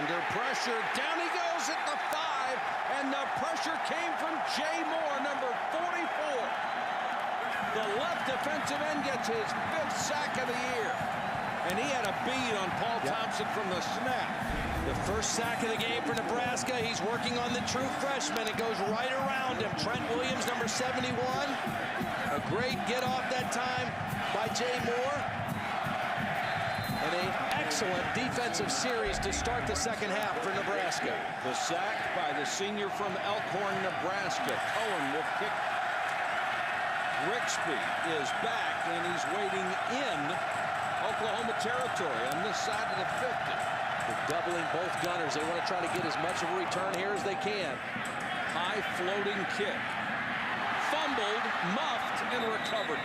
Under pressure, down he goes at the 5, and the pressure came from Jay Moore, number 44. The left defensive end gets his 5th sack of the year. And he had a bead on Paul Thompson from the snap. The first sack of the game for Nebraska. He's working on the true freshman. It goes right around him. Trent Williams, number 71. A great get off that time by Jay Moore. And an excellent defensive series to start the second half for Nebraska. The sack by the senior from Elkhorn, Nebraska. Cohen will kick. Rixby is back, and he's waiting in Oklahoma territory on this side of the 50. They're doubling both gunners. They want to try to get as much of a return here as they can. High floating kick. Fumbled, muffed, and recovered.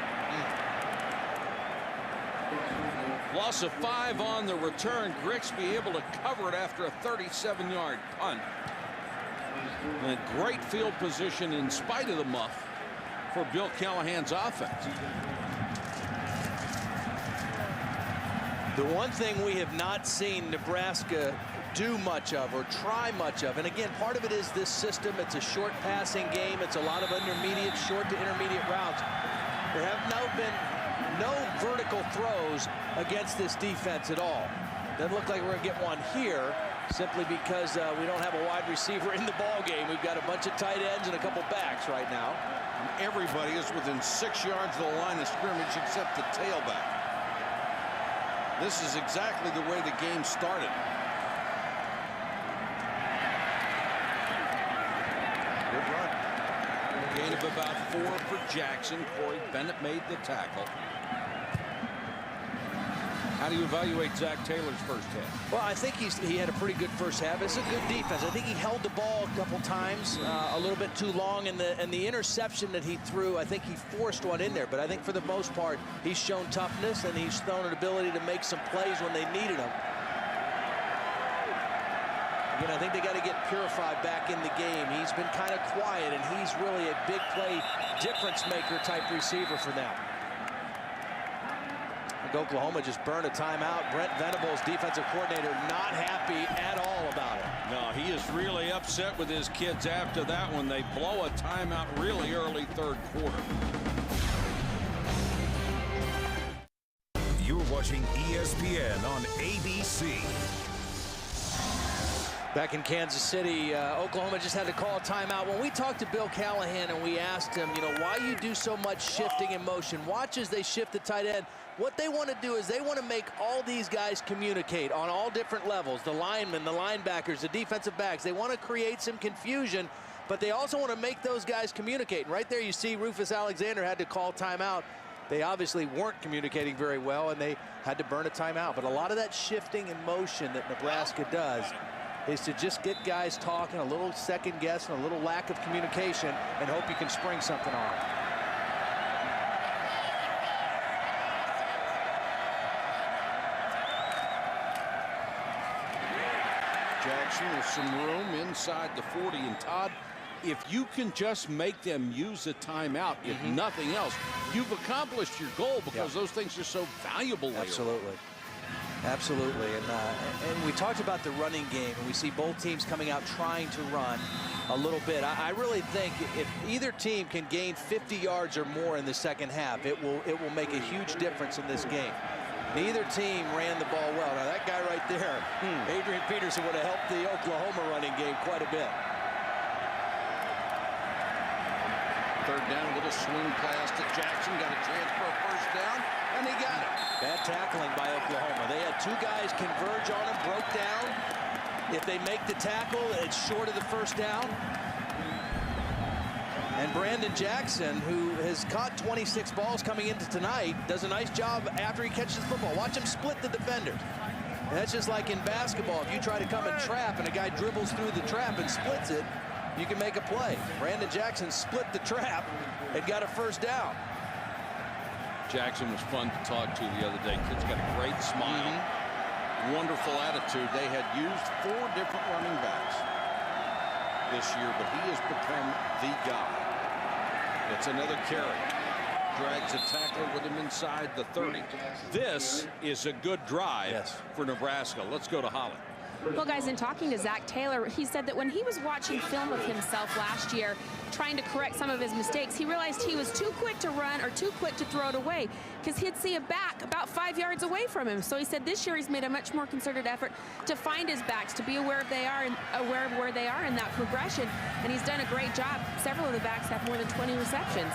Loss of 5 on the return. Grigsby able to cover it after a 37-yard punt. And great field position in spite of the muff for Bill Callahan's offense. The one thing we have not seen Nebraska do much of or try much of, and again, part of it is this system. It's a short passing game. It's a lot of intermediate, short to intermediate routes. There have now been no vertical throws against this defense at all. Doesn't look like we're going to get one here simply because we don't have a wide receiver in the ball game. We've got a bunch of tight ends and a couple backs right now. Everybody is within 6 yards of the line of scrimmage except the tailback. This is exactly the way the game started. Good run. Gain of about 4 for Jackson. Corey Bennett made the tackle. How do you evaluate Zach Taylor's first half? Well, I think he had a pretty good first half. It's a good defense. I think he held the ball a couple times, a little bit too long, and the interception that he threw, I think he forced one in there. But I think for the most part, he's shown toughness and he's shown an ability to make some plays when they needed him. Again, I think they got to get Purified back in the game. He's been kind of quiet, and he's really a big play difference maker type receiver for them. Oklahoma just burned a timeout. Brent Venables, defensive coordinator, not happy at all about it. No, he is really upset with his kids after that one. They blow a timeout really early third quarter. You're watching ESPN on ABC. Back in Kansas City, Oklahoma just had to call a timeout. When we talked to Bill Callahan and we asked him, you know, why you do so much shifting in motion, watch as they shift the tight end. What they want to do is they want to make all these guys communicate on all different levels. The linemen, the linebackers, the defensive backs. They want to create some confusion, but they also want to make those guys communicate. And right there you see Rufus Alexander had to call timeout. They obviously weren't communicating very well, and they had to burn a timeout. But a lot of that shifting in motion that Nebraska does is to just get guys talking, a little second guess and a little lack of communication, and hope you can spring something on it. Jackson with some room inside the 40. And Todd, if you can just make them use a timeout, if nothing else, you've accomplished your goal because those things are so valuable later. Absolutely. Absolutely. And we talked about the running game, and we see both teams coming out trying to run a little bit. I really think if either team can gain 50 yards or more in the second half, it will make a huge difference in this game. Neither team ran the ball well. Now that guy right there, Adrian Peterson, would have helped the Oklahoma running game quite a bit. Third down, a little swing pass to Jackson. Got a chance for a first down, and he got it. Bad tackling by Oklahoma. They had 2 guys converge on him, broke down. If they make the tackle, it's short of the first down. And Brandon Jackson, who has caught 26 balls coming into tonight, does a nice job after he catches the football. Watch him split the defenders. And that's just like in basketball. If you try to come and trap and a guy dribbles through the trap and splits it, you can make a play. Brandon Jackson split the trap and got a first down. Jackson was fun to talk to the other day. Kid's got a great smile, wonderful attitude. They had used 4 different running backs this year, but he has become the guy. It's another carry. Drags a tackler with him inside the 30. This is a good drive for Nebraska. Let's go to Holly. Well, guys, in talking to Zach Taylor, he said that when he was watching film of himself last year, trying to correct some of his mistakes, he realized he was too quick to run or too quick to throw it away because he'd see a back about 5 yards away from him. So he said this year he's made a much more concerted effort to find his backs, to be aware of where they are in that progression, and he's done a great job. Several of the backs have more than 20 receptions.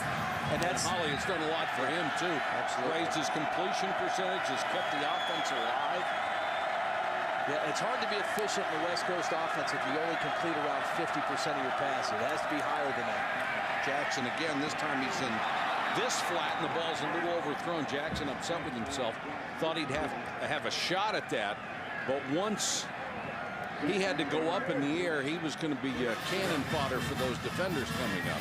And that's Holly. It's done a lot for him too. Absolutely. Raised his completion percentage, has kept the offense alive. Yeah, it's hard to be efficient in the West Coast offense if you only complete around 50% of your passes. It has to be higher than that. Jackson again, this time he's in this flat and the ball's a little overthrown. Jackson upset with himself. Thought he'd have a shot at that, but once he had to go up in the air, he was going to be cannon fodder for those defenders coming up.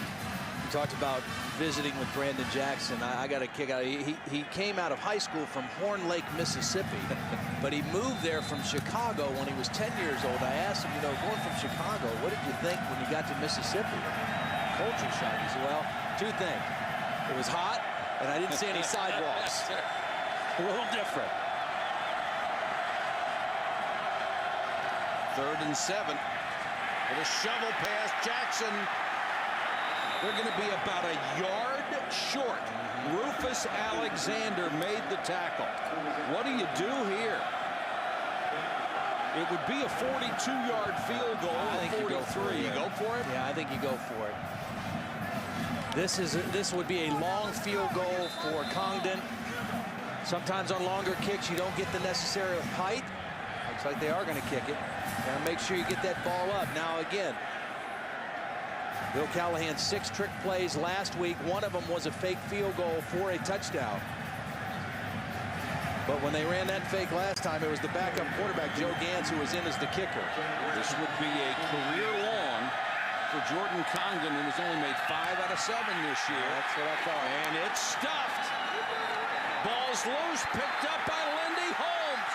talked about visiting with Brandon Jackson. I got a kick out of it. He came out of high school from Horn Lake, Mississippi, but he moved there from Chicago when he was 10 years old. I asked him, you know, going from Chicago, what did you think when you got to Mississippi? Culture shock. He said, well, two things. It was hot, and I didn't see any sidewalks. A little different. 3rd and 7. With a shovel pass, Jackson. They're going to be about a yard short. Rufus Alexander made the tackle. What do you do here? It would be a 42-yard field goal. I think 43. You go for it? Yeah, I think you go for it. This would be a long field goal for Congdon. Sometimes on longer kicks, you don't get the necessary height. Looks like they are going to kick it. Got to make sure you get that ball up. Now, again, Bill Callahan 6 trick plays last week. One of them was a fake field goal for a touchdown. But when they ran that fake last time, it was the backup quarterback, Joe Gantz, who was in as the kicker. This would be a career long for Jordan Congdon, who has only made 5 out of 7 this year. That's what I thought. And it's stuffed. Ball's loose, picked up by Lindy Holmes.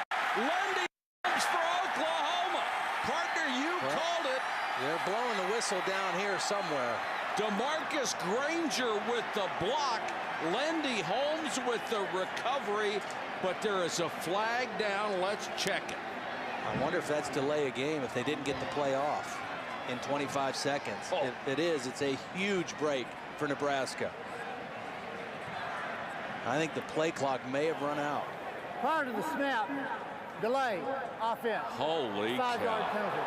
Lindy Holmes for Oklahoma. Partner, you called it. They're blowing the whistle down here somewhere. DeMarcus Granger with the block. Lindy Holmes with the recovery. But there is a flag down. Let's check it. I wonder if that's delay a game if they didn't get the play off in 25 seconds. Oh. If it is, it's a huge break for Nebraska. I think the play clock may have run out. Prior to the snap, delay, offense. Holy 5-yard penalty.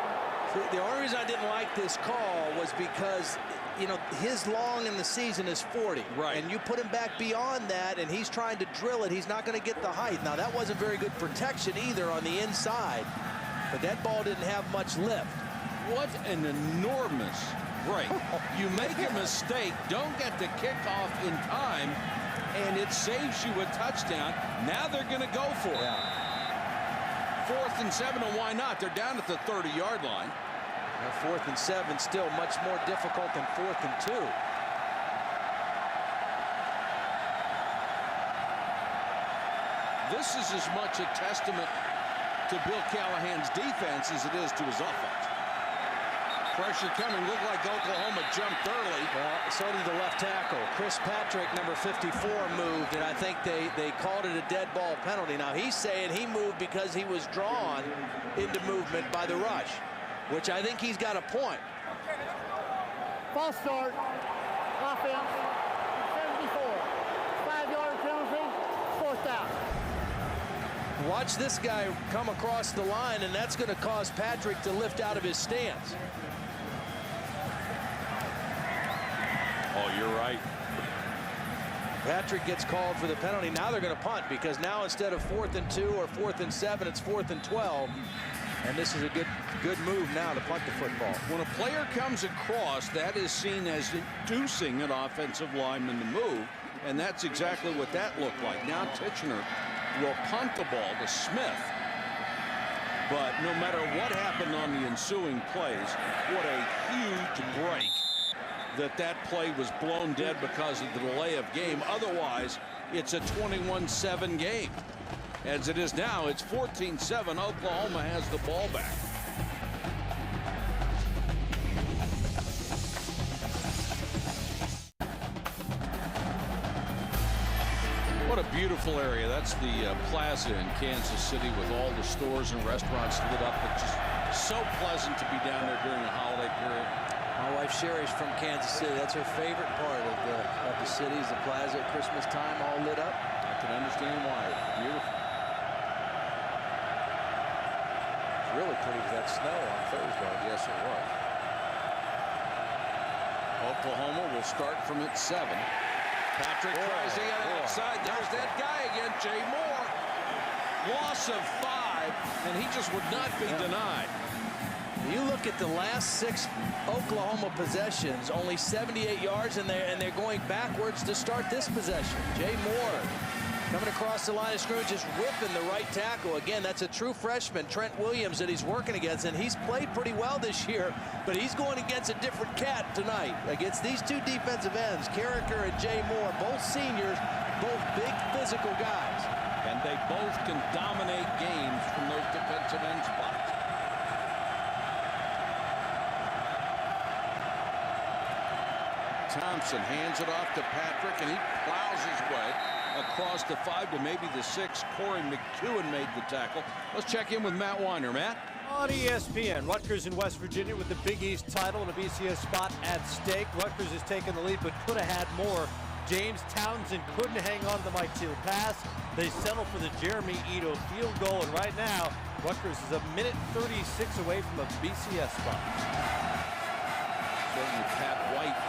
See, the only reason I didn't like this call was because, you know, his long in the season is 40. Right. And you put him back beyond that, and he's trying to drill it. He's not going to get the height. Now, that wasn't very good protection either on the inside. But that ball didn't have much lift. What an enormous break. You make a mistake, don't get the kickoff in time, and it saves you a touchdown. Now they're going to go for it. 4th and 7, and why not? They're down at the 30-yard line. Now 4th and 7, still much more difficult than 4th and 2. This is as much a testament to Bill Callahan's defense as it is to his offense. Pressure coming. Looked like Oklahoma jumped early. Well, so did the left tackle. Chris Patrick, number 54, moved, and I think they called it a dead ball penalty. Now, he's saying he moved because he was drawn into movement by the rush, which I think he's got a point. False start, offense, 74. 5-yard penalty, 4th down. Watch this guy come across the line, and that's going to cause Patrick to lift out of his stance. Oh, you're right. Patrick gets called for the penalty. Now they're going to punt, because now instead of 4th and 2 or 4th and 7, it's 4th and 12. And this is a good move now to punt the football. When a player comes across, that is seen as inducing an offensive lineman to move, and that's exactly what that looked like. Now Tichenor will punt the ball to Smith. But no matter what happened on the ensuing plays, what a huge break that play was blown dead because of the delay of game. Otherwise, it's a 21-7 game. As it is now, it's 14-7. Oklahoma has the ball back. What a beautiful area. That's the plaza in Kansas City with all the stores and restaurants lit up. It's just so pleasant to be down there during the holiday period. My wife Sherry's from Kansas City. That's her favorite part of the city, is the plaza at Christmas time, all lit up. I can understand why. It's beautiful. It's really pretty with that snow on Thursday. Yes, it was. Oklahoma will start from its 7. Patrick tries to get outside. There's that guy again, Jay Moore. Loss of 5, and he just would not be denied. You look at the last 6 Oklahoma possessions, only 78 yards, and they're going backwards to start this possession. Jay Moore Coming across the line of scrimmage is ripping the right tackle. Again, that's a true freshman, Trent Williams, that he's working against, and he's played pretty well this year, but he's going against a different cat tonight. Against these two defensive ends, Carricker and Jay Moore, both seniors, both big physical guys. And they both can dominate games from those defensive end spots. Thompson hands it off to Patrick, and he plows his way across the 5 to maybe the 6. Corey McEwen made the tackle. Let's check in with Matt Weiner. Matt? On ESPN, Rutgers in West Virginia with the Big East title and a BCS spot at stake. Rutgers has taken the lead but could have had more. James Townsend couldn't hang on to the Mike Teal pass. They settle for the Jeremy Ito field goal, and right now Rutgers is a minute 36 away from a BCS spot. Certainly Pat White,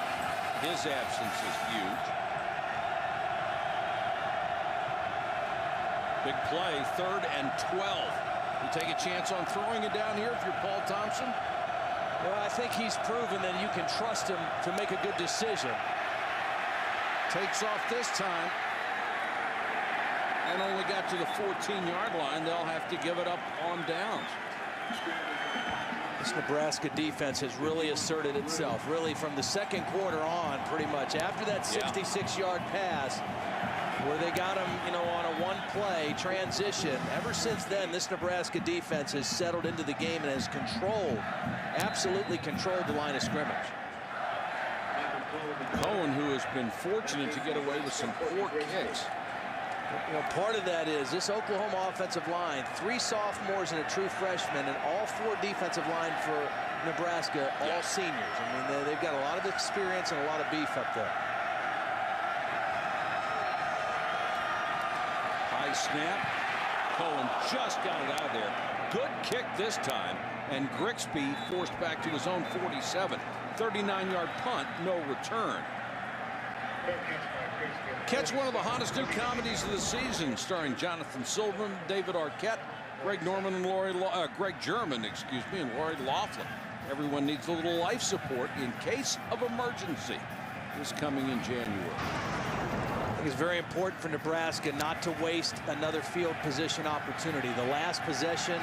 his absence is huge. Big play, 3rd and 12. You take a chance on throwing it down here if you're Paul Thompson? Well, I think he's proven that you can trust him to make a good decision. Takes off this time and only got to the 14-yard line. They'll have to give it up on downs. This Nebraska defense has really asserted itself, really from the second quarter on, pretty much. After that 66-yard pass, where they got him, you know, on a one-play transition. Ever since then, this Nebraska defense has settled into the game and has controlled, absolutely controlled the line of scrimmage. Cohen, who has been fortunate to get away with some poor kicks. You know, part of that is this Oklahoma offensive line, 3 sophomores and a true freshman, and all 4 defensive line for Nebraska, all seniors. I mean, they've got a lot of experience and a lot of beef up there. High snap. Cohen just got it out of there. Good kick this time, and Grigsby forced back to his own 47. 39-yard punt, no return. Catch one of the hottest new comedies of the season, starring Jonathan Silverman, David Arquette, Greg Norman, and Greg German, and Lori Loughlin. Everyone needs a little life support in case of emergency. This coming in January. I think it's very important for Nebraska not to waste another field position opportunity. The last possession,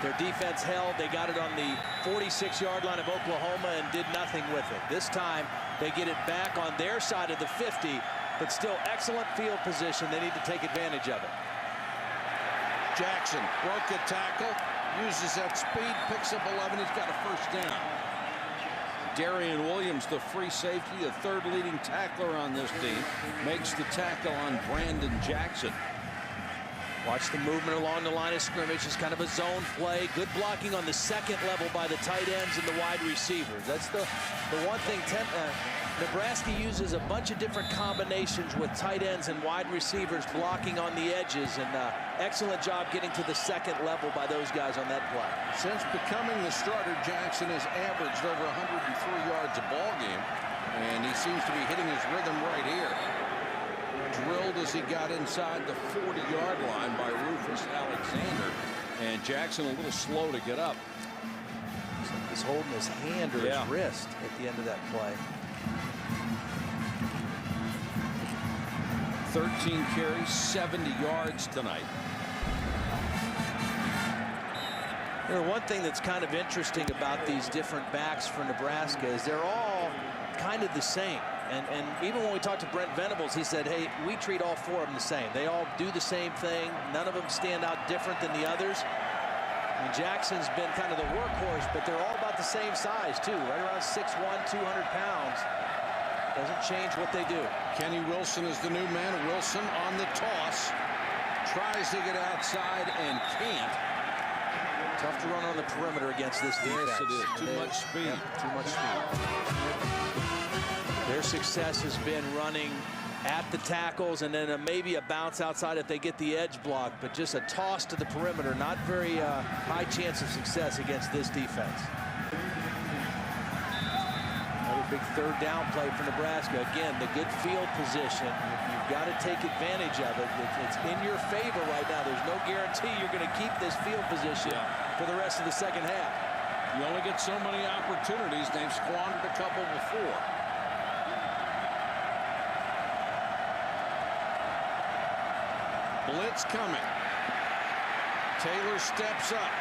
their defense held. They got it on the 46-yard line of Oklahoma and did nothing with it. This time, they get it back on their side of the 50, but still excellent field position. They need to take advantage of it. Jackson broke a tackle, uses that speed, picks up 11. He's got a first down. Darian Williams, the free safety, the 3rd leading tackler on this team, makes the tackle on Brandon Jackson. Watch the movement along the line of scrimmage. It's kind of a zone play. Good blocking on the 2nd level by the tight ends and the wide receivers. That's the one thing Nebraska uses a bunch of different combinations with tight ends and wide receivers blocking on the edges, and excellent job getting to the 2nd level by those guys on that play. Since becoming the starter, Jackson has averaged over 103 yards a ball game, and he seems to be hitting his rhythm right here. Drilled as he got inside the 40-yard line by Rufus Alexander, and Jackson a little slow to get up. He's holding his hand or his wrist at the end of that play. 13 carries, 70 yards tonight. You know, one thing that's kind of interesting about these different backs for Nebraska is they're all kind of the same. And even when we talked to Brent Venables, he said, hey, we treat all 4 of them the same. They all do the same thing. None of them stand out different than the others. And Jackson's been kind of the workhorse, but they're all about the same size, too. Right around 6'1", 200 pounds. Doesn't change what they do. Kenny Wilson is the new man. Wilson on the toss. Tries to get outside and can't. Tough to run on the perimeter against this defense. Yes, it is. Too much speed. Yep, too much speed. Their success has been running at the tackles and then maybe a bounce outside if they get the edge block, but just a toss to the perimeter. Not very high chance of success against this defense. Another big 3rd down play for Nebraska. Again, the good field position. You've got to take advantage of it. It's in your favor right now. There's no guarantee you're going to keep this field position for the rest of the second half. You only get so many opportunities. They've squandered a couple before. Blitz coming. Taylor steps up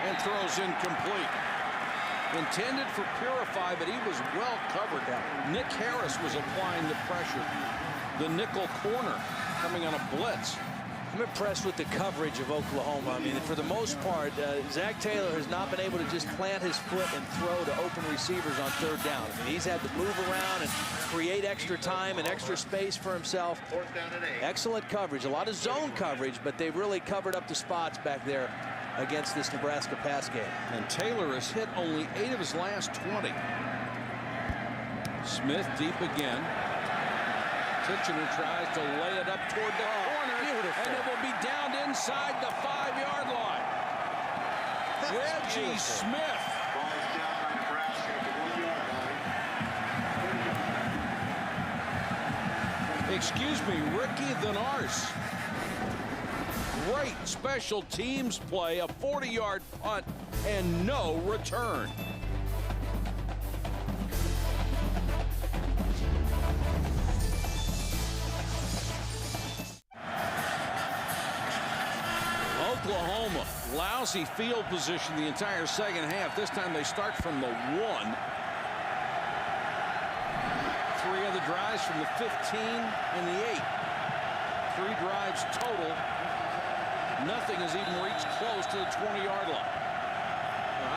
and throws incomplete. Intended for Purify, but he was well covered. Nick Harris was applying the pressure. The nickel corner coming on a blitz. I'm impressed with the coverage of Oklahoma. I mean, for the most part, Zach Taylor has not been able to just plant his foot and throw to open receivers on third down. I mean, he's had to move around and create extra time and extra space for himself. Excellent coverage, a lot of zone coverage, but they've really covered up the spots back there against this Nebraska pass game. And Taylor has hit only 8 of his last 20. Smith deep again. Kitchener tries to lay it up toward the corner, and it will be downed inside the 5-yard line. Reggie Smith. Excuse me, Ricky Thenars. Great special teams play, a 40-yard punt, and no return. Oklahoma, lousy field position the entire second half. This time they start from the 1. 3 other drives from the 15 and the 8. 3 drives total. Nothing has even reached close to the 20-yard line.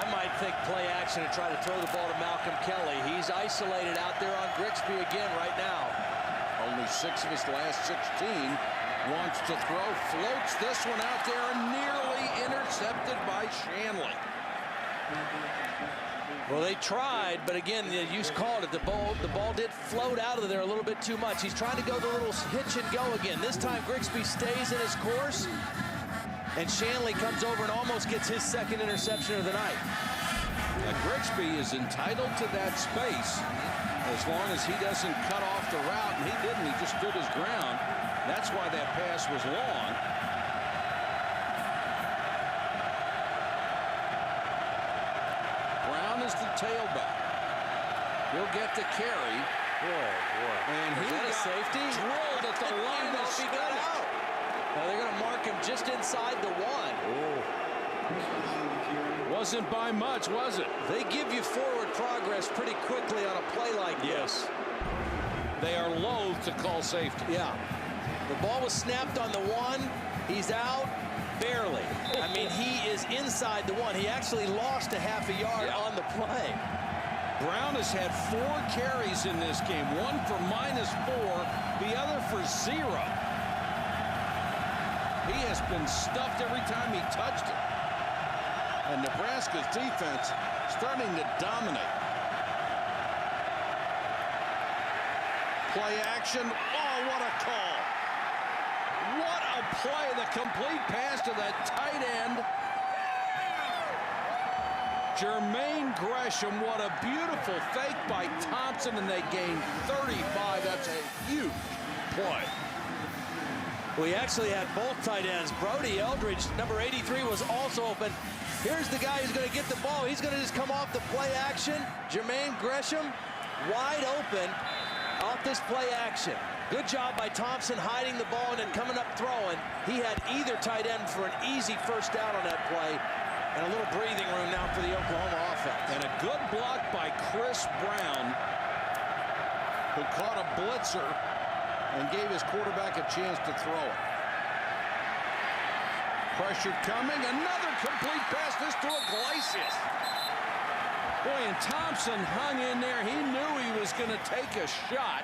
I might think play action and try to throw the ball to Malcolm Kelly. He's isolated out there on Grigsby again right now. Only 6 of his last 16. Wants to throw, floats this one out there, and nearly intercepted by Shanley. Well, they tried, but again, you called it. The ball did float out of there a little bit too much. He's trying to go the little hitch and go again. This time Grigsby stays in his course, and Shanley comes over and almost gets his second interception of the night. Now, Grigsby is entitled to that space as long as he doesn't cut off the route, and he didn't. He just stood his ground. That's why that pass was long. Brown is the tailback. He'll get the carry. And he got a safety drilled at the line of scrimmage. Now they're going to mark him just inside the 1. Wasn't by much, was it? They give you forward progress pretty quickly on a play like this. They are loath to call safety. Yeah. The ball was snapped on the 1. He's out barely. I mean, he is inside the 1. He actually lost a half a yard on the play. Brown has had 4 carries in this game. 1 for -4, the other for 0. He has been stuffed every time he touched it. And Nebraska's defense starting to dominate. Play action. Oh, what a call. What a play. The complete pass to the tight end. Jermaine Gresham. What a beautiful fake by Thompson, and they gain 35. That's a huge play. We actually had both tight ends. Brody Eldridge, number 83, was also open. Here's the guy who's going to get the ball. He's going to just come off the play action. Jermaine Gresham, wide open off this play action. Good job by Thompson hiding the ball and then coming up throwing. He had either tight end for an easy first down on that play, and a little breathing room now for the Oklahoma offense. And a good block by Chris Brown, who caught a blitzer and gave his quarterback a chance to throw it. Pressure coming, another complete pass, this to Iglesias. Boy, and Thompson hung in there. He knew he was going to take a shot.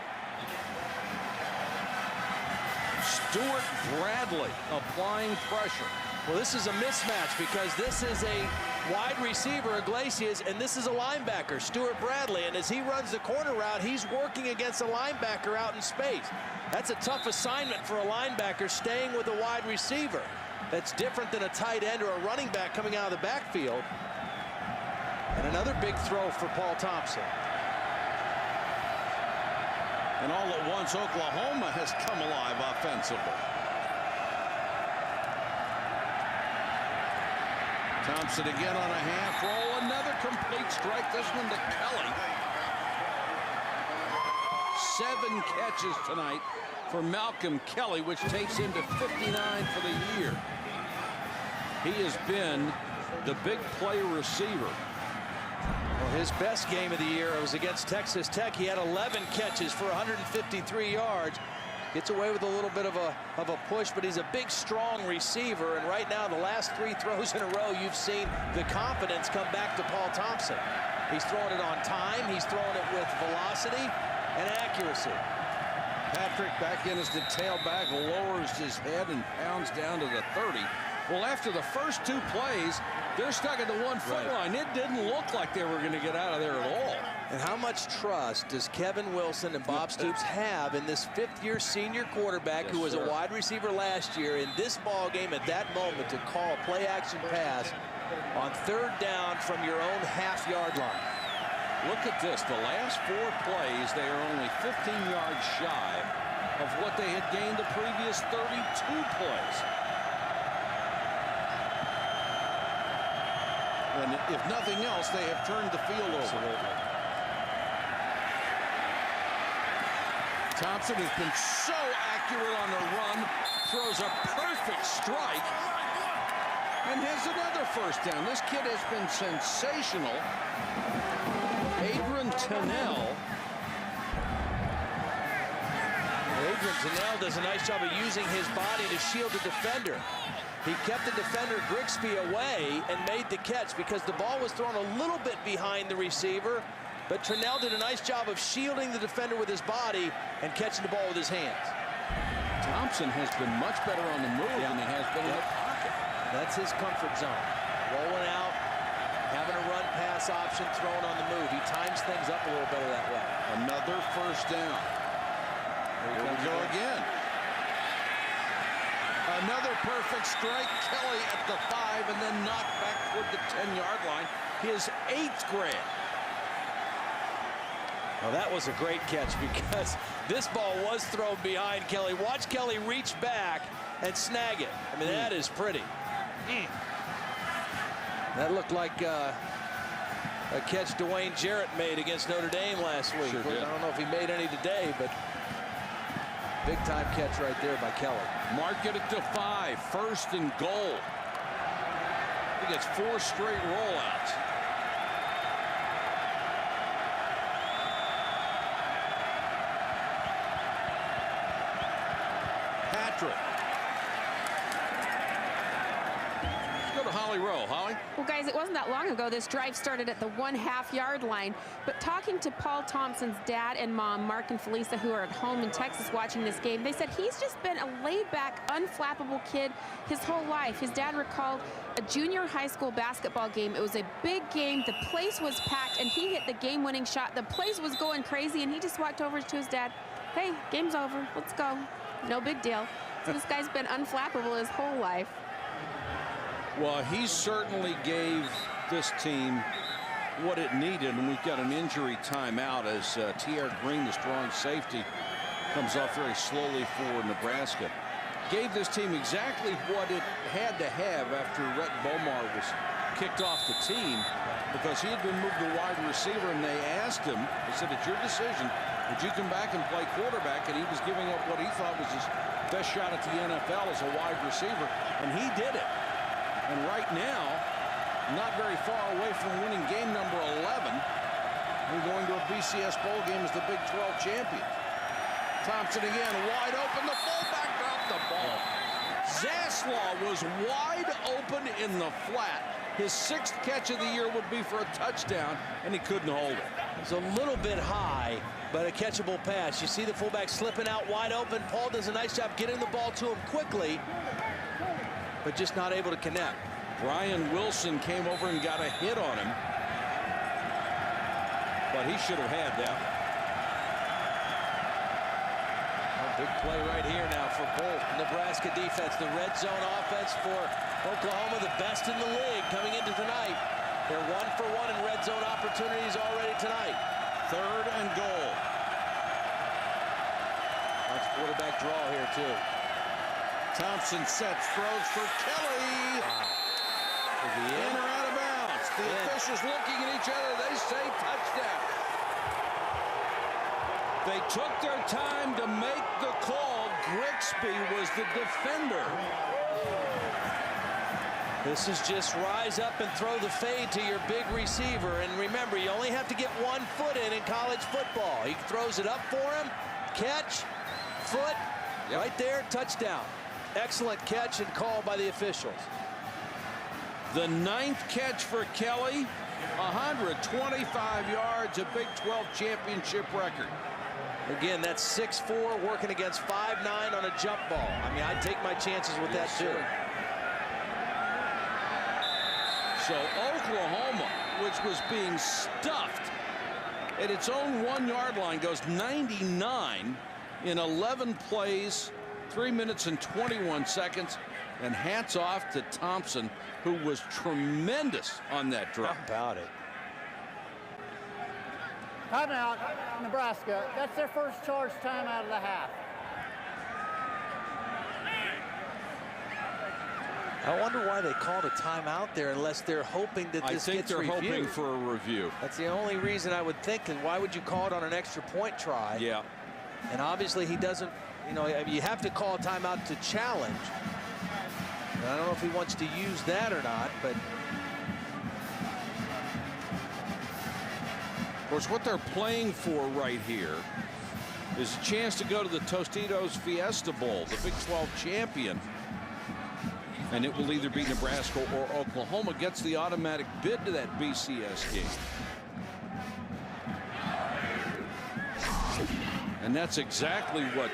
Stuart Bradley applying pressure. Well, this is a mismatch because this is a wide receiver, Iglesias, and this is a linebacker, Stuart Bradley. And as he runs the corner route, he's working against a linebacker out in space. That's a tough assignment for a linebacker, staying with a wide receiver. That's different than a tight end or a running back coming out of the backfield. And another big throw for Paul Thompson. And all at once, Oklahoma has come alive offensively. Thompson again on a half roll. Another complete strike. This one to Kelly. 7 catches tonight for Malcolm Kelly, which takes him to 59 for the year. He has been the big play receiver. Well, his best game of the year was against Texas Tech. He had 11 catches for 153 yards. Gets away with a little bit of a push, but he's a big, strong receiver. And right now, the last 3 throws in a row, you've seen the confidence come back to Paul Thompson. He's throwing it on time. He's throwing it with velocity and accuracy. Patrick back in as the tailback, lowers his head and pounds down to the 30. Well, after the first 2 plays, they're stuck at the 1-foot line. It didn't look like they were going to get out of there at all. And how much trust does Kevin Wilson and Bob Stoops have in this 5th-year senior quarterback who was a wide receiver last year in this ball game at that moment to call a play-action pass on 3rd down from your own half-yard line? Look at this. The last 4 plays, they are only 15 yards shy of what they had gained the previous 32 plays. And if nothing else, they have turned the field over. Thompson has been so accurate on the run, throws a perfect strike, and has another first down. This kid has been sensational. Adrian Darnell. Adrian Darnell does a nice job of using his body to shield the defender. He kept the defender Grigsby away and made the catch because the ball was thrown a little bit behind the receiver, but Darnell did a nice job of shielding the defender with his body and catching the ball with his hands. Thompson has been much better on the move than he has been in the pocket. That's his comfort zone. Rolling out, having a run pass option, throwing on the move. He times things up a little better that way. Another first down. Here we go again. Another perfect strike. Kelly at the 5 and then knocked back toward the 10-yard line. His 8th grade. Well, that was a great catch because this ball was thrown behind Kelly. Watch Kelly reach back and snag it. I mean, that is pretty. That looked like a catch Dwayne Jarrett made against Notre Dame last week. Sure did. I don't know if he made any today, but big-time catch right there by Kelly. Mark it at the 5, 1st and goal. He gets 4 straight rollouts. Patrick. Let's go to Holly Rowe. Holly? Well, guys, it wasn't that long ago this drive started at the 1.5-yard line. But talking to Paul Thompson's dad and mom, Mark and Felisa, who are at home in Texas watching this game, they said he's just been a laid-back, unflappable kid his whole life. His dad recalled a junior high school basketball game. It was a big game. The place was packed, and he hit the game-winning shot. The place was going crazy, and he just walked over to his dad. Hey, game's over. Let's go. No big deal. So this guy's been unflappable his whole life. Well, he certainly gave this team what it needed, and we've got an injury timeout as T.R. Green, the strong safety, comes off very slowly for Nebraska. Gave this team exactly what it had to have after Rhett Bomar was kicked off the team, because he had been moved to wide receiver, and they asked him, they said, it's your decision, would you come back and play quarterback? And he was giving up what he thought was his best shot at the NFL as a wide receiver, and he did it. And right now, not very far away from winning game number 11. We're going to a BCS Bowl game as the Big 12 champion. Thompson again, wide open. The fullback dropped the ball. Zaslaw was wide open in the flat. His 6th catch of the year would be for a touchdown, and he couldn't hold it. It's a little bit high, but a catchable pass. You see the fullback slipping out wide open. Paul does a nice job getting the ball to him quickly, but just not able to connect. Brian Wilson came over and got a hit on him, but he should have had that. A big play right here now for both Nebraska defense. The red zone offense for Oklahoma, the best in the league coming into tonight. They're 1 for 1 in red zone opportunities already tonight. 3rd and goal. That's quarterback draw here too. Thompson sets, throws for Kelly. In or out of bounds. The officials looking at each other. They say touchdown. They took their time to make the call. Grigsby was the defender. This is just rise up and throw the fade to your big receiver. And remember, you only have to get 1 foot in college football. He throws it up for him, catch, foot, right there, touchdown. Excellent catch and call by the officials. The 9th catch for Kelly, 125 yards, a Big 12 championship record. Again, that's 6'4", working against 5'9" on a jump ball. I mean, I'd take my chances with that too. So Oklahoma, which was being stuffed at its own 1-yard line, goes 99 in 11 plays, 3 minutes and 21 seconds. And hats off to Thompson, who was tremendous on that drive. How about it? Timeout, Nebraska. That's their first charge timeout of the half. I wonder why they called a timeout there unless they're hoping that this gets reviewed. I think they're hoping for a review. That's the only reason I would think. And why would you call it on an extra point try? Yeah. And obviously he doesn't, you know, you have to call a timeout to challenge. And I don't know if he wants to use that or not, but. Of course, what they're playing for right here is a chance to go to the Tostitos Fiesta Bowl, the Big 12 champion. And it will either be Nebraska or Oklahoma gets the automatic bid to that BCS game. And that's exactly what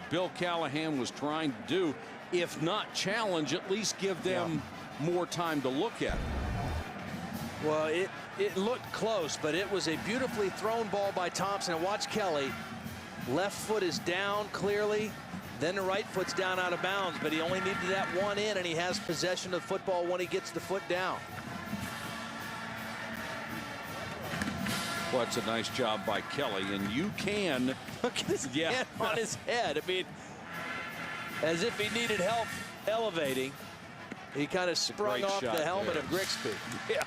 Bill Callahan was trying to do. If not challenge, at least give them more time to look at it. Well, it looked close, but it was a beautifully thrown ball by Thompson. And watch Kelly. Left foot is down clearly. Then the right foot's down out of bounds, but he only needed that one in, and he has possession of the football when he gets the foot down. Well, that's a nice job by Kelly, and you can look at his hand on his head. I mean, as if he needed help elevating. He kind of sprung off the helmet of Grigsby. Yeah.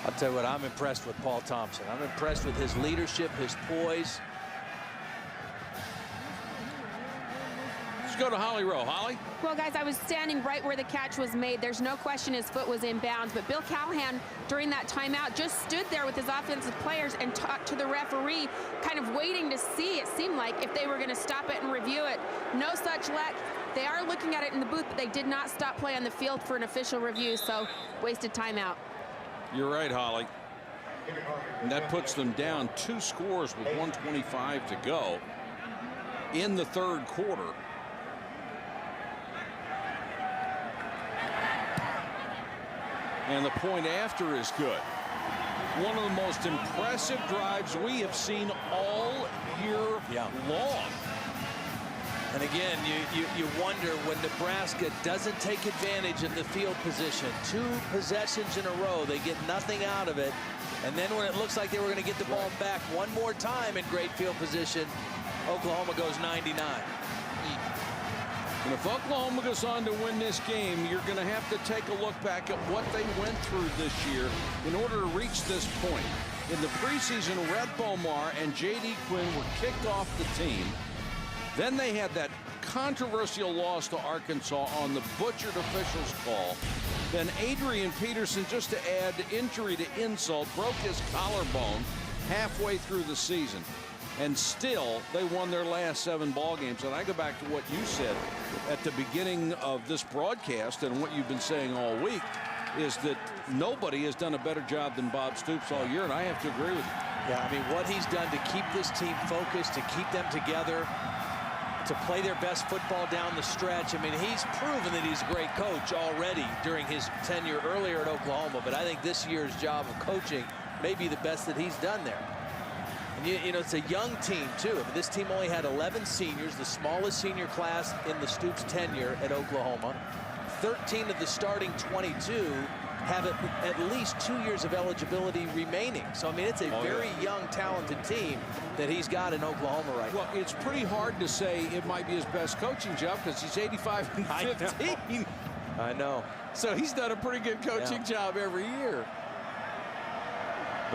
I'll tell you what, I'm impressed with Paul Thompson. I'm impressed with his leadership, his poise. Let's go to Holly Rowe. Holly? Well, guys, I was standing right where the catch was made. There's no question his foot was in bounds, but Bill Callahan, during that timeout, just stood there with his offensive players and talked to the referee, kind of waiting to see, it seemed like, if they were going to stop it and review it. No such luck. They are looking at it in the booth, but they did not stop play on the field for an official review, so wasted timeout. You're right, Holly. And that puts them down 2 scores with 1:25 to go in the 3rd quarter. And the point after is good. One of the most impressive drives we have seen all year long. And again, you wonder when Nebraska doesn't take advantage of the field position. 2 possessions in a row, they get nothing out of it. And then when it looks like they were going to get the ball back one more time in great field position, Oklahoma goes 99. And if Oklahoma goes on to win this game, you're going to have to take a look back at what they went through this year in order to reach this point. In the preseason, Red Bomar and J.D. Quinn were kicked off the team. Then they had that controversial loss to Arkansas on the butchered officials call. Then Adrian Peterson, just to add injury to insult, broke his collarbone halfway through the season. And still, they won their last 7 ball games. And I go back to what you said at the beginning of this broadcast and what you've been saying all week is that nobody has done a better job than Bob Stoops all year, and I have to agree with you. Yeah, I mean, what he's done to keep this team focused, to keep them together, to play their best football down the stretch. I mean, he's proven that he's a great coach already during his tenure earlier at Oklahoma, but I think this year's job of coaching may be the best that he's done there. And you know, it's a young team, too. I mean, this team only had 11 seniors, the smallest senior class in the Stoops tenure at Oklahoma. 13 of the starting 22 have at least 2 years of eligibility remaining. So, I mean, it's a very young, talented team that he's got in Oklahoma right now. Well, it's pretty hard to say it might be his best coaching job because he's 85-15. I know. So he's done a pretty good coaching job every year.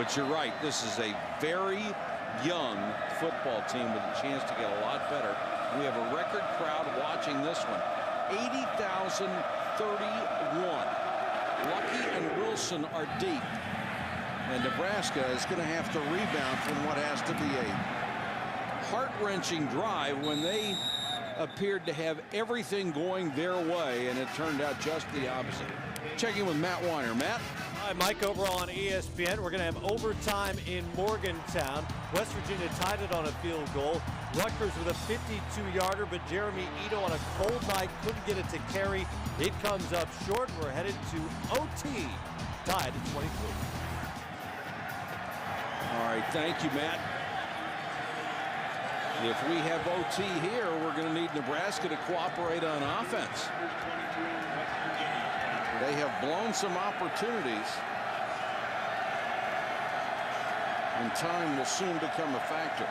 But you're right. This is a very young football team with a chance to get a lot better. We have a record crowd watching this one. 80,031. Lucky and Wilson are deep. And Nebraska is going to have to rebound from what has to be a heart-wrenching drive when they appeared to have everything going their way, and it turned out just the opposite. Checking with Matt Weiner. Matt? Hi, Mike, over on ESPN. We're going to have overtime in Morgantown. West Virginia tied it on a field goal. Rutgers with a 52-yarder, but Jeremy Ito on a cold night couldn't get it to carry. It comes up short. We're headed to OT, tied at 23. All right, thank you, Matt. If we have OT here, we're going to need Nebraska to cooperate on offense. They have blown some opportunities, and time will soon become a factor.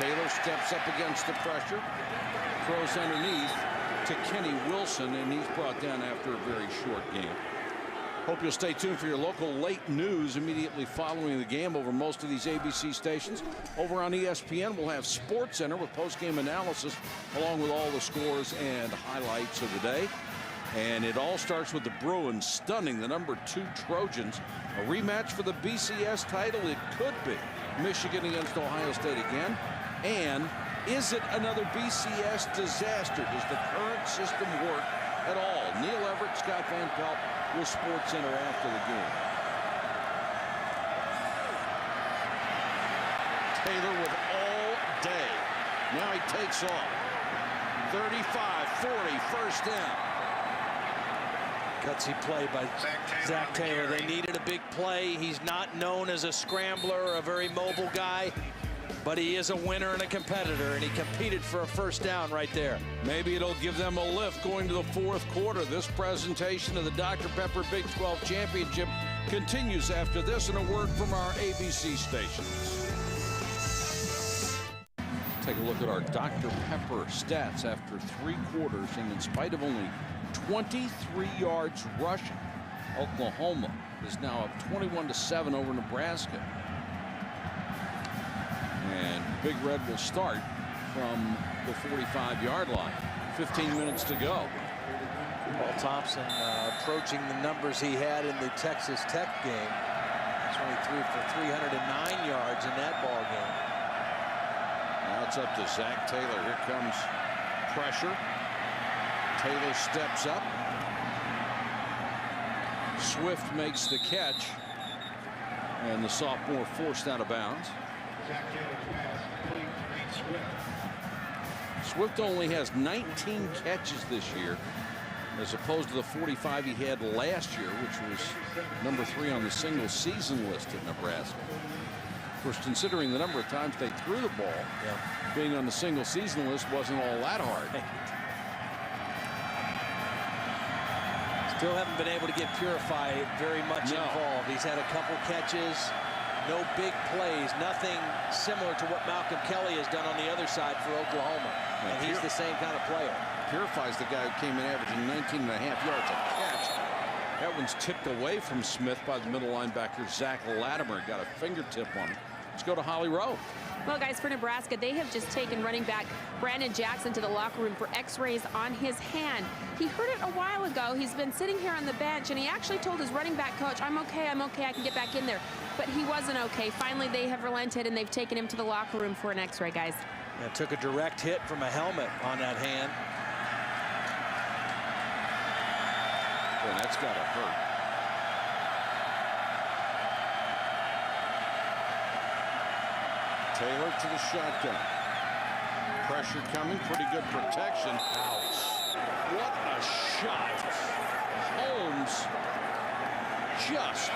Taylor steps up against the pressure, throws underneath to Kenny Wilson, and he's brought down after a very short game. Hope you'll stay tuned for your local late news immediately following the game over most of these ABC stations. Over on ESPN, we'll have SportsCenter with post-game analysis along with all the scores and highlights of the day. And it all starts with the Bruins stunning the #2 Trojans. A rematch for the BCS title. It could be Michigan against Ohio State again. And is it another BCS disaster? Does the current system work at all? Neil Everett, Scott Van Pelt with SportsCenter after the game. Taylor with all day. Now he takes off. 35-40, first down. Gutsy play by Zach Taylor. They needed a big play. He's not known as a scrambler or a very mobile guy, but he is a winner and a competitor, and he competed for a first down right there. Maybe it'll give them a lift going to the fourth quarter. This presentation of the Dr. Pepper Big 12 Championship continues after this, and a word from our ABC stations. Take a look at our Dr. Pepper stats after 3 quarters, and in spite of only 23 yards rushing, Oklahoma is now up 21-7 over Nebraska. And Big Red will start from the 45-yard line. 15 minutes to go. Paul Thompson approaching the numbers he had in the Texas Tech game. That's when he threw for 309 yards in that ball game. Now it's up to Zach Taylor. Here comes pressure. Taylor steps up. Swift makes the catch. And the sophomore forced out of bounds. Swift only has 19 catches this year, as opposed to the 45 he had last year, which was #3 on the single season list at Nebraska. Of course, considering the number of times they threw the ball, being on the single season list wasn't all that hard. Still haven't been able to get Purify very much involved. He's had a couple catches, no big plays, nothing similar to what Malcolm Kelly has done on the other side for Oklahoma. And he's the same kind of player. Purify's the guy who came in averaging 19.5 yards a catch. That one's tipped away from Smith by the middle linebacker, Zach Latimer. Got a fingertip on it. Let's go to Holly Rowe. Well, guys, for Nebraska, they have just taken running back Brandon Jackson to the locker room for x-rays on his hand. He hurt it a while ago. He's been sitting here on the bench, and he actually told his running back coach, I'm okay, I can get back in there. But he wasn't okay. Finally, they have relented, and they've taken him to the locker room for an x-ray, guys. Yeah, took a direct hit from a helmet on that hand. Boy, that's got to hurt. Taylor to the shotgun. Pressure coming, pretty good protection. Ouch. What a shot. Holmes just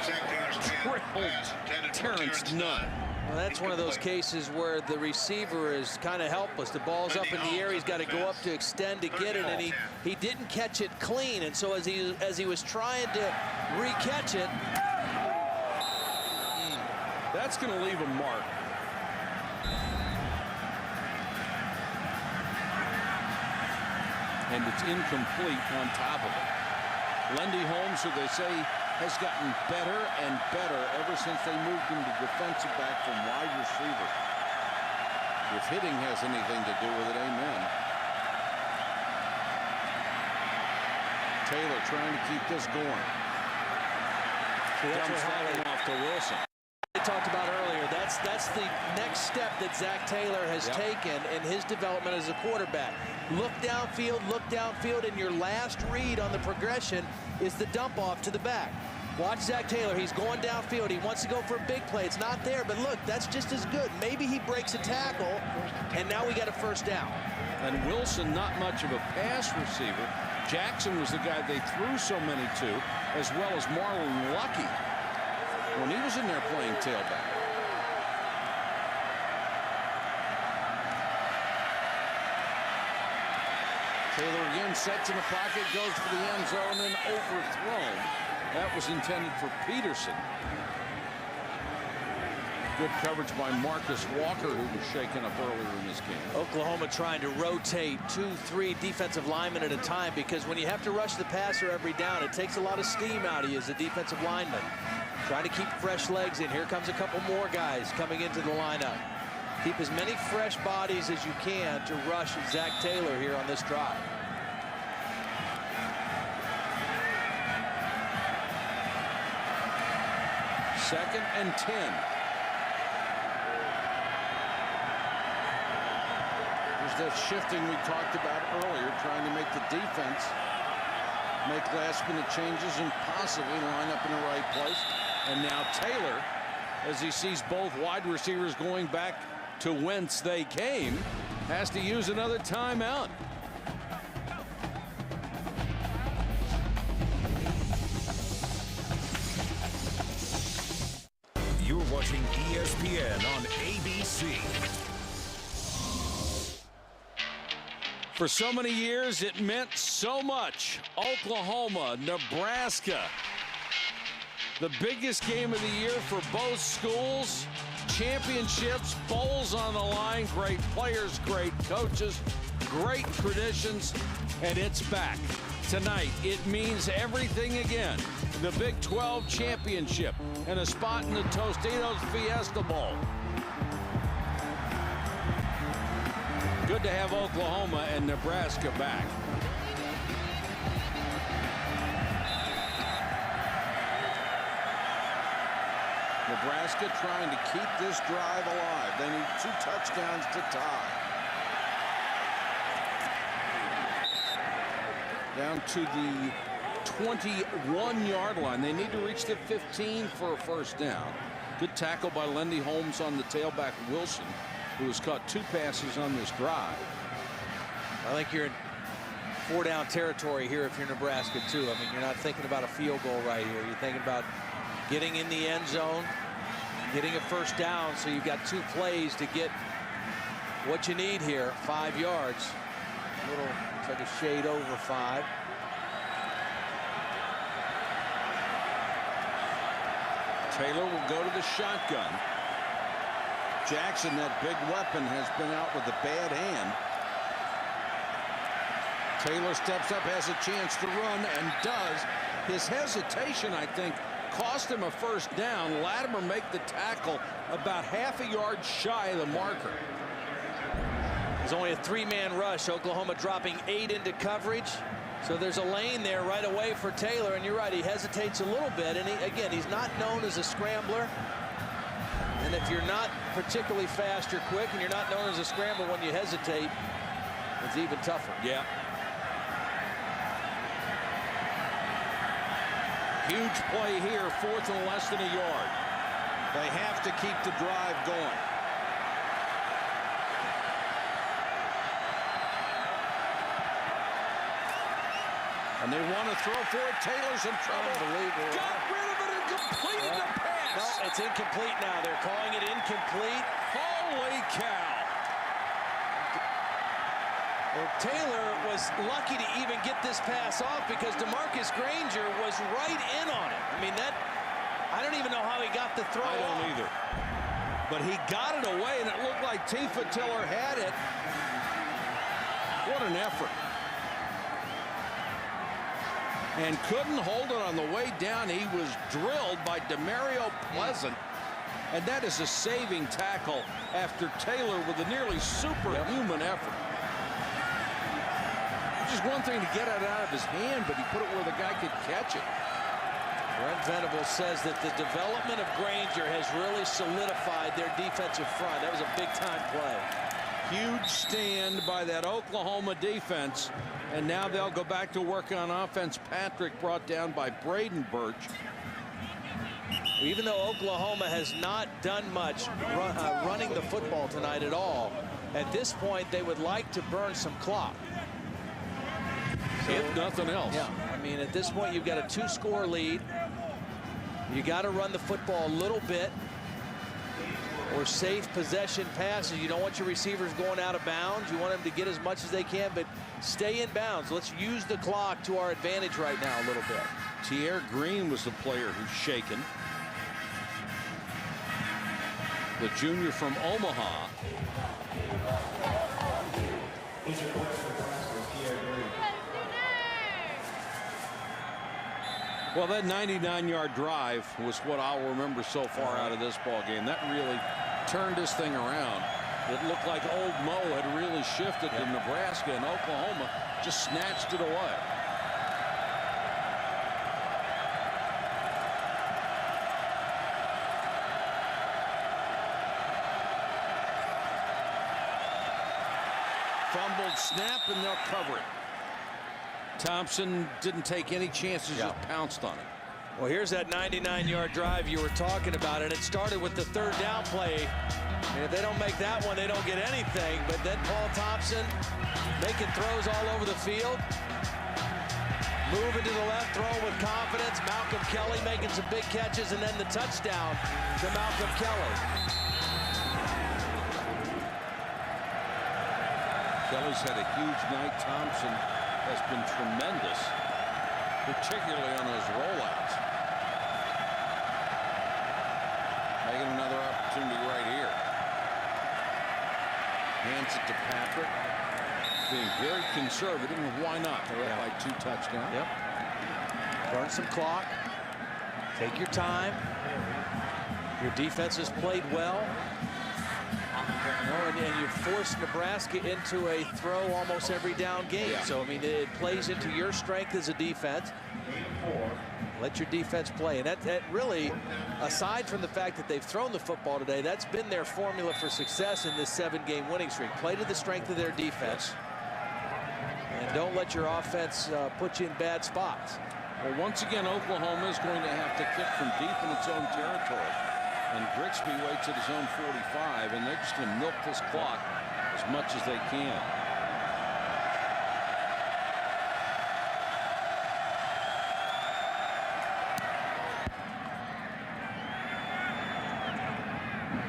tripled Terrence Nunn. Well, that's one of those cases where the receiver is kind of helpless. The ball's up in the air. He's got to go up to extend to get it, and he didn't catch it clean. And so as he was trying to re-catch it, that's going to leave a mark. And it's incomplete on top of it. Lendy Holmes, who they say has gotten better and better ever since they moved him to defensive back from wide receiver. If hitting has anything to do with it, amen. Taylor trying to keep this going. Dumps that one off to Wilson. We talked about earlier, that's the next step that Zach Taylor has taken in his development as a quarterback. Look downfield, and your last read on the progression is the dump off to the back. Watch Zach Taylor. He's going downfield. He wants to go for a big play. It's not there, but look, that's just as good. Maybe he breaks a tackle, and now we got a first down. And Wilson, not much of a pass receiver. Jackson was the guy they threw so many to, as well as Marlon Lucky when he was in there playing tailback. Taylor again sets in the pocket, goes for the end zone, and overthrown. That was intended for Peterson. Good coverage by Marcus Walker, who was shaken up earlier in this game. Oklahoma trying to rotate 2-3 defensive linemen at a time, because when you have to rush the passer every down, it takes a lot of steam out of you as a defensive lineman. Trying to keep fresh legs in. Here comes a couple more guys coming into the lineup. Keep as many fresh bodies as you can to rush Zach Taylor here on this drive. Second and 10. There's that shifting we talked about earlier, trying to make the defense make last-minute changes and possibly line up in the right place. And now Taylor, as he sees both wide receivers going back to whence they came, has to use another timeout. You're watching ESPN on ABC. For so many years, it meant so much. Oklahoma, Nebraska. The biggest game of the year for both schools. Championships, bowls on the line, great players, great coaches, great traditions, and it's back. Tonight, it means everything again. The Big 12 championship and a spot in the Tostitos Fiesta Bowl. Good to have Oklahoma and Nebraska back. Nebraska trying to keep this drive alive. They need 2 touchdowns to tie. Down to the 21-yard line. They need to reach the 15 for a first down. Good tackle by Lendy Holmes on the tailback Wilson, who has caught 2 passes on this drive. I think you're in 4-down territory here if you're Nebraska, too. I mean, you're not thinking about a field goal right here. You're thinking about getting in the end zone, getting a first down, so you've got 2 plays to get what you need here. 5 yards. Looks like a shade over 5. Taylor will go to the shotgun. Jackson, that big weapon, has been out with a bad hand. Taylor steps up, has a chance to run, and does. His hesitation, I think, cost him a first down. Latimer make the tackle about half a yard shy of the marker. There's only a 3-man rush. Oklahoma dropping 8 into coverage. So there's a lane there right away for Taylor, and you're right, he hesitates a little bit, and again, he's not known as a scrambler. And if you're not particularly fast or quick, and you're not known as a scrambler when you hesitate, it's even tougher. Yeah. Huge play here, 4th and less than a yard. They have to keep the drive going. And they want to throw for it. Taylor's in trouble. Unbelievable. Got rid of it and completed the pass. No, it's incomplete now. They're calling it incomplete. Holy cow. Well, Taylor was lucky to even get this pass off because DeMarcus Granger was right in on it. I mean, I don't even know how he got the throw. I don't either. But he got it away, and it looked like Tifa Tiller had it. What an effort. and couldn't hold it on the way down. He was drilled by Demario Pleasant, and that is a saving tackle after Taylor with a nearly superhuman effort. Just one thing to get it out of his hand, but he put it where the guy could catch it. Brent Venables says that the development of Granger has really solidified their defensive front. That was a big-time play. Huge stand by that Oklahoma defense, and now they'll go back to work on offense. Patrick brought down by Braden Birch. Even though Oklahoma has not done much running the football tonight at all, at this point they would like to burn some clock. So, if nothing else. Yeah, I mean, at this point you've got a 2-score lead. You got to run the football a little bit, or safe possession passes. You don't want your receivers going out of bounds. You want them to get as much as they can, but stay in bounds. Let's use the clock to our advantage right now a little bit. Tierre Green was the player who's shaken. The junior from Omaha. Well, that 99-yard drive was what I'll remember so far out of this ball game. That really turned this thing around. It looked like old Mo had really shifted to Nebraska, and Oklahoma just snatched it away. Fumbled snap, and they'll cover it. Thompson didn't take any chances, just pounced on it. Well, here's that 99-yard drive you were talking about, and it started with the 3rd down play. And if they don't make that one, they don't get anything. But then Paul Thompson making throws all over the field. Moving to the left, throwing with confidence. Malcolm Kelly making some big catches, and then the touchdown to Malcolm Kelly. Kelly's had a huge night. Thompson has been tremendous, particularly on those rollouts. Making another opportunity right here. Hands it to Patrick. Being very conservative, and why not? They're up by 2 touchdowns. Yep. Burn some clock. Take your time. Your defense has played well. And you force Nebraska into a throw almost every down game. So, I mean, it plays into your strength as a defense. Let your defense play. And that really, aside from the fact that they've thrown the football today, that's been their formula for success in this 7-game winning streak. Play to the strength of their defense. And don't let your offense put you in bad spots. Well, once again, Oklahoma is going to have to kick from deep in its own territory. And Grigsby waits at his own 45, and they're just going to milk this clock as much as they can.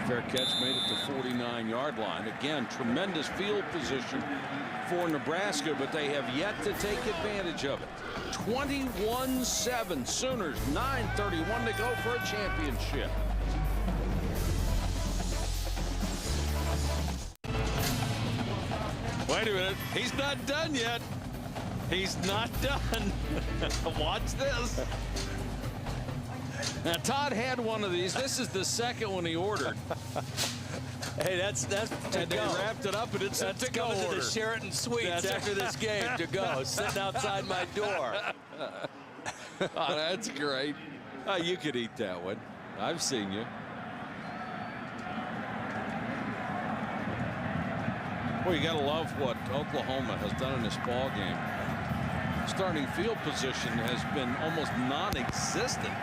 Fair catch made at the 49-yard line. Again, tremendous field position for Nebraska, but they have yet to take advantage of it. 21-7 Sooners, 9:31 to go for a championship. Wait a minute. He's not done yet. He's not done. Watch this. Now, Todd had one of these. This is the second one he ordered. Hey, that's to and go. They wrapped it up, and it's that's to go coming order. To the Sheraton Suites after this game to go. Sitting outside my door. Oh, that's great. Oh, you could eat that one. I've seen you. Well, you got to love what Oklahoma has done in this ball game. Starting field position has been almost non-existent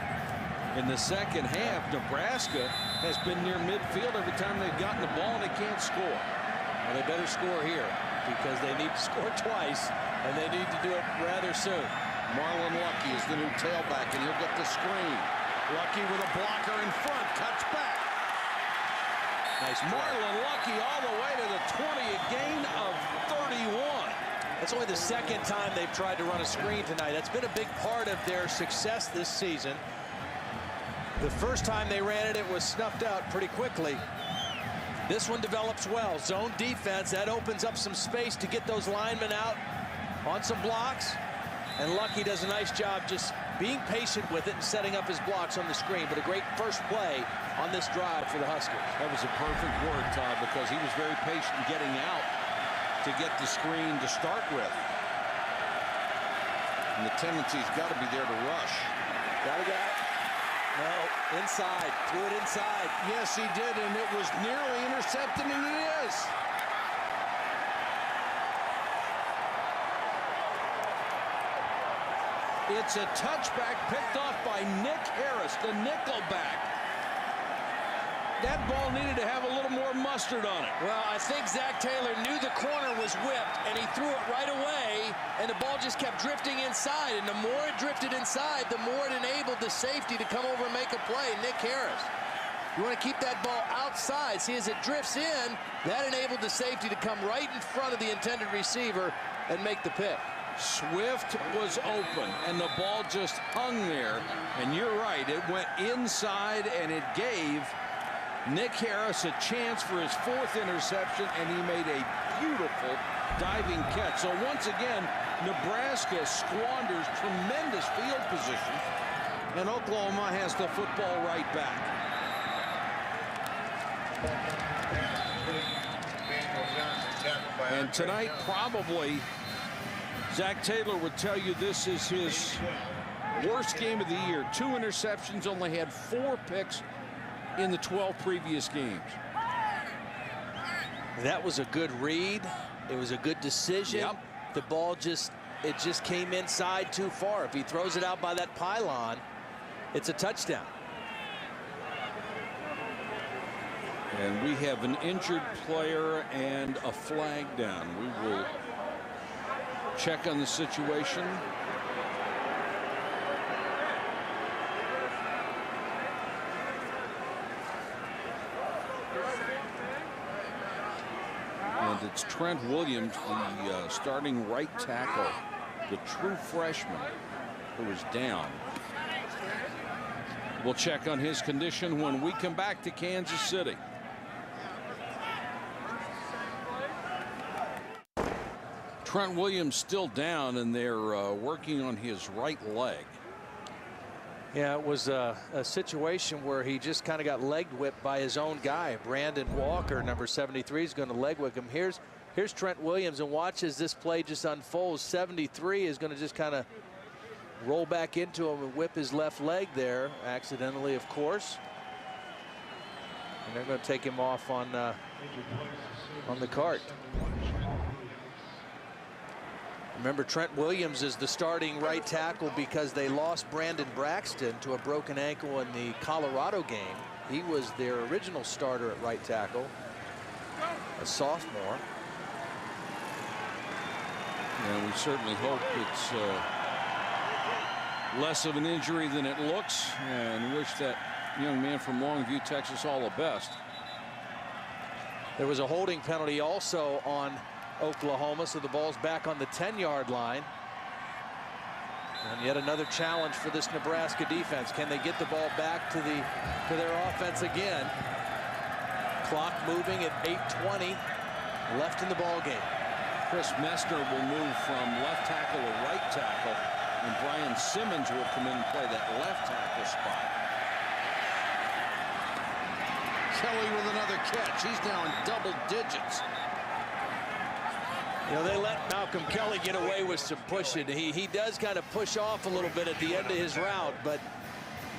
in the second half. Nebraska has been near midfield every time they've gotten the ball, and they can't score. Well, they better score here because they need to score twice, and they need to do it rather soon. Marlon Lucky is the new tailback, and he'll get the screen. Lucky with a blocker in front, cuts back. Nice play. Marlon Lucky all the way to the 20, a gain of 31. That's only the second time they've tried to run a screen tonight. That's been a big part of their success this season. The first time they ran it, it was snuffed out pretty quickly. This one develops well. Zone defense, that opens up some space to get those linemen out on some blocks. And Lucky does a nice job just being patient with it and setting up his blocks on the screen. But a great first play on this drive for the Huskers. That was a perfect word, Todd, because he was very patient getting out to get the screen to start with. And the tendency's got to be there to rush. Got to go. No, inside. Threw it inside. Yes, he did, and it was nearly intercepted, and it is. It's a touchback picked off by Nick Harris, the nickelback. That ball needed to have a little more mustard on it. Well, I think Zach Taylor knew the corner was whipped, and he threw it right away, and the ball just kept drifting inside. And the more it drifted inside, the more it enabled the safety to come over and make a play, Nick Harris. You want to keep that ball outside. See, as it drifts in, that enabled the safety to come right in front of the intended receiver and make the pick. Swift was open, and the ball just hung there. And you're right, it went inside, and it gave Nick Harris a chance for his 4th interception, and he made a beautiful diving catch. So once again, Nebraska squanders tremendous field position, and Oklahoma has the football right back. And tonight, probably, Zach Taylor would tell you this is his worst game of the year. 2 interceptions, only had 4 picks in the 12 previous games. That was a good read. It was a good decision. Yep. The ball just came inside too far. If he throws it out by that pylon, it's a touchdown. And we have an injured player and a flag down. We will check on the situation. And it's Trent Williams, the starting right tackle, the true freshman, who is down. We'll check on his condition when we come back to Kansas City. Trent Williams still down, and they're working on his right leg. Yeah, it was a situation where he just kind of got leg whipped by his own guy. Brandon Walker, number 73, is going to leg whip him. Here's Trent Williams, and watch as this play just unfolds. 73 is going to just kind of roll back into him and whip his left leg there, accidentally, of course. And they're going to take him off on the cart. Remember, Trent Williams is the starting right tackle because they lost Brandon Braxton to a broken ankle in the Colorado game. He was their original starter at right tackle, a sophomore. And we certainly hope it's less of an injury than it looks, and wish that young man from Longview, Texas, all the best. There was a holding penalty also on Oklahoma, so the ball's back on the 10-yard line. And yet another challenge for this Nebraska defense. Can they get the ball back to their offense again? Clock moving at 8:20 left in the ball game. Chris Messner will move from left tackle to right tackle, and Brian Simmons will come in and play that left tackle spot. Kelly with another catch. He's now in double digits. You know, they let Malcolm Kelly get away with some pushing. He does kind of push off a little bit at the end of his route, but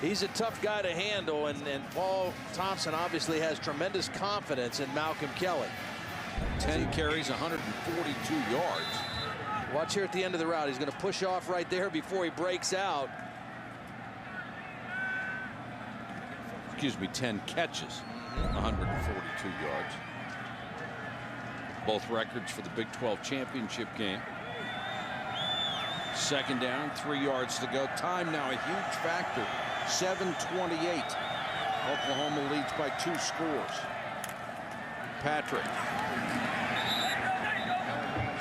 he's a tough guy to handle, and Paul Thompson obviously has tremendous confidence in Malcolm Kelly. 10 carries, 142 yards. Watch here at the end of the route. He's going to push off right there before he breaks out. Excuse me, 10 catches, 142 yards. Both records for the Big 12 championship game. Second down, 3 yards to go. Time now a huge factor. 7:28. Oklahoma leads by 2 scores. Patrick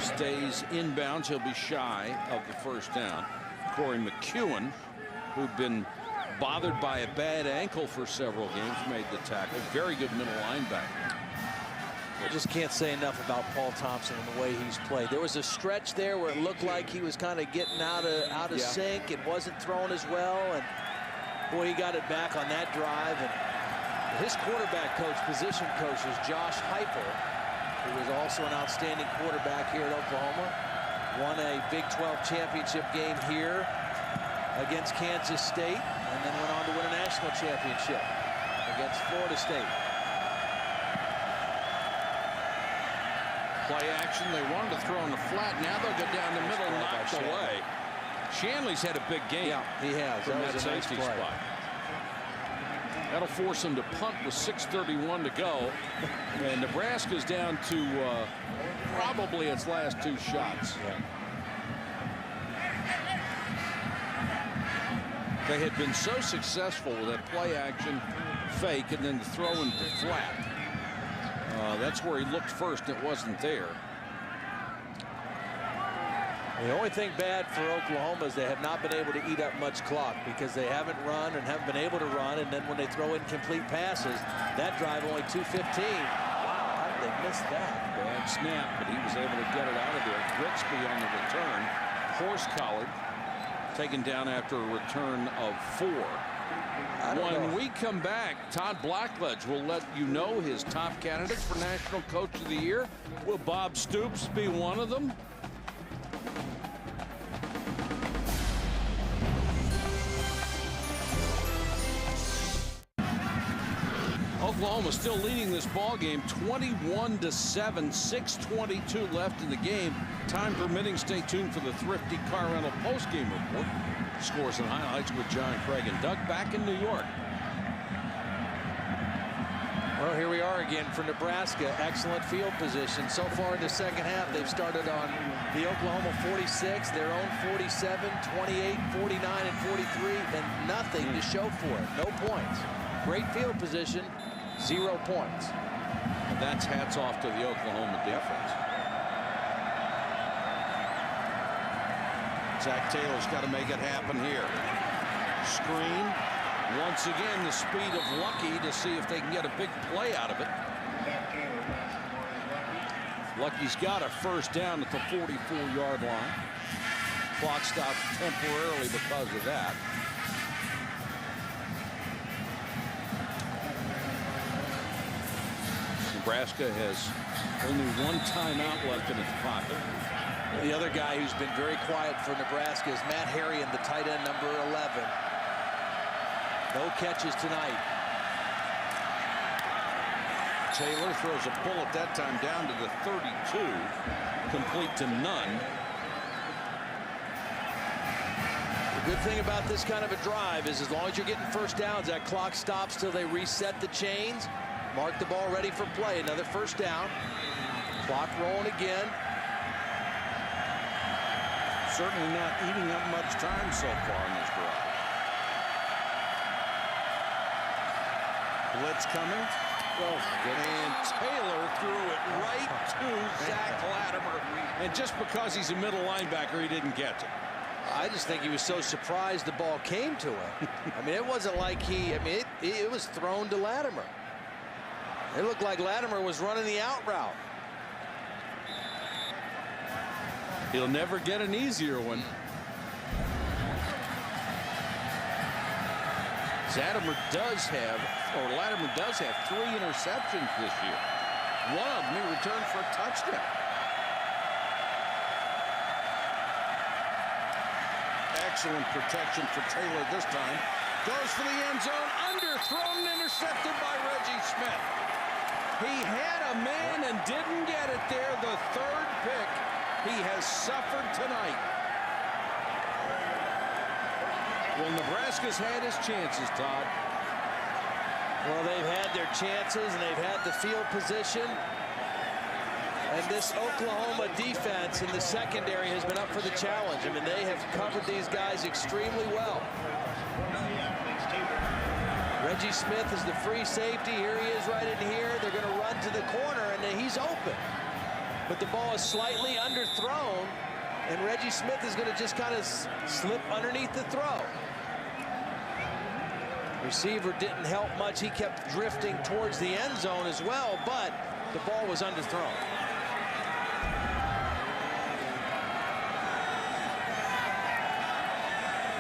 stays inbounds. He'll be shy of the first down. Corey McEwen, who'd been bothered by a bad ankle for several games, made the tackle. Very good middle linebacker. I just can't say enough about Paul Thompson and the way he's played. There was a stretch there where it looked like he was kind of getting out of sync and wasn't throwing as well. And boy, he got it back on that drive. And his quarterback coach, position coach, is Josh Heupel, who was also an outstanding quarterback here at Oklahoma. Won a Big 12 championship game here against Kansas State, and then went on to win a national championship against Florida State. Play action. They wanted to throw in the flat. Now they'll get down the middle, knocked away. Shanley's had a big game. Yeah, he has. From That that was a nice safety play. spot. That'll force him to punt with 6:31 to go. And Nebraska's down to probably its last 2 shots. They had been so successful with that play action fake and then the throw into the flat. That's where he looked first. It wasn't there. The only thing bad for Oklahoma is they have not been able to eat up much clock because they haven't run and haven't been able to run. And then when they throw incomplete passes, that drive only 2:15. Wow, how did they miss that? Bad snap, but he was able to get it out of there. Grigsby on the return. Horse-collared, taken down after a return of 4. When we come back, Todd Blackledge will let you know his top candidates for National Coach of the Year. Will Bob Stoops be one of them? Oklahoma still leading this ball game 21-7, 6:22 left in the game. Time permitting, stay tuned for the Thrifty Car Rental postgame report. Scores and highlights with John Craig and Doug back in New York. Well, here we are again for Nebraska. Excellent field position. So far in the second half, they've started on the Oklahoma 46, their own 47, 28, 49, and 43, and nothing to show for it. No points. Great field position, 0 points. And that's hats off to the Oklahoma defense. Zach Taylor's got to make it happen here. Screen. Once again, the speed of Lucky to see if they can get a big play out of it. Lucky's got a first down at the 44-yard line. Clock stops temporarily because of that. Nebraska has only 1 timeout left in its pocket. The other guy who's been very quiet for Nebraska is Matt Harrion, the tight end, number 11. No catches tonight. Taylor throws a bullet that time down to the 32, complete to none. The good thing about this kind of a drive is as long as you're getting first downs, that clock stops till they reset the chains. Mark the ball ready for play. Another first down. Clock rolling again. Certainly not eating up much time so far in this drive. Blitz coming. And Taylor threw it right to Zach Latimer. And just because he's a middle linebacker, he didn't get it. I just think he was so surprised the ball came to him. I mean, it wasn't like it was thrown to Latimer. It looked like Latimer was running the out route. He'll never get an easier one. Latimer does have 3 interceptions this year. One of them he returned for a touchdown. Excellent protection for Taylor this time. Goes for the end zone, underthrown and intercepted by Reggie Smith. He had a man and didn't get it there. The 3rd pick he has suffered tonight. Well, Nebraska's had his chances, Todd. Well, they've had their chances and they've had the field position. And this Oklahoma defense in the secondary has been up for the challenge. I mean, they have covered these guys extremely well. Reggie Smith is the free safety. Here he is right in here. They're going to run to the corner, and he's open. But the ball is slightly underthrown, and Reggie Smith is going to just kind of slip underneath the throw. Receiver didn't help much. He kept drifting towards the end zone as well, but the ball was underthrown.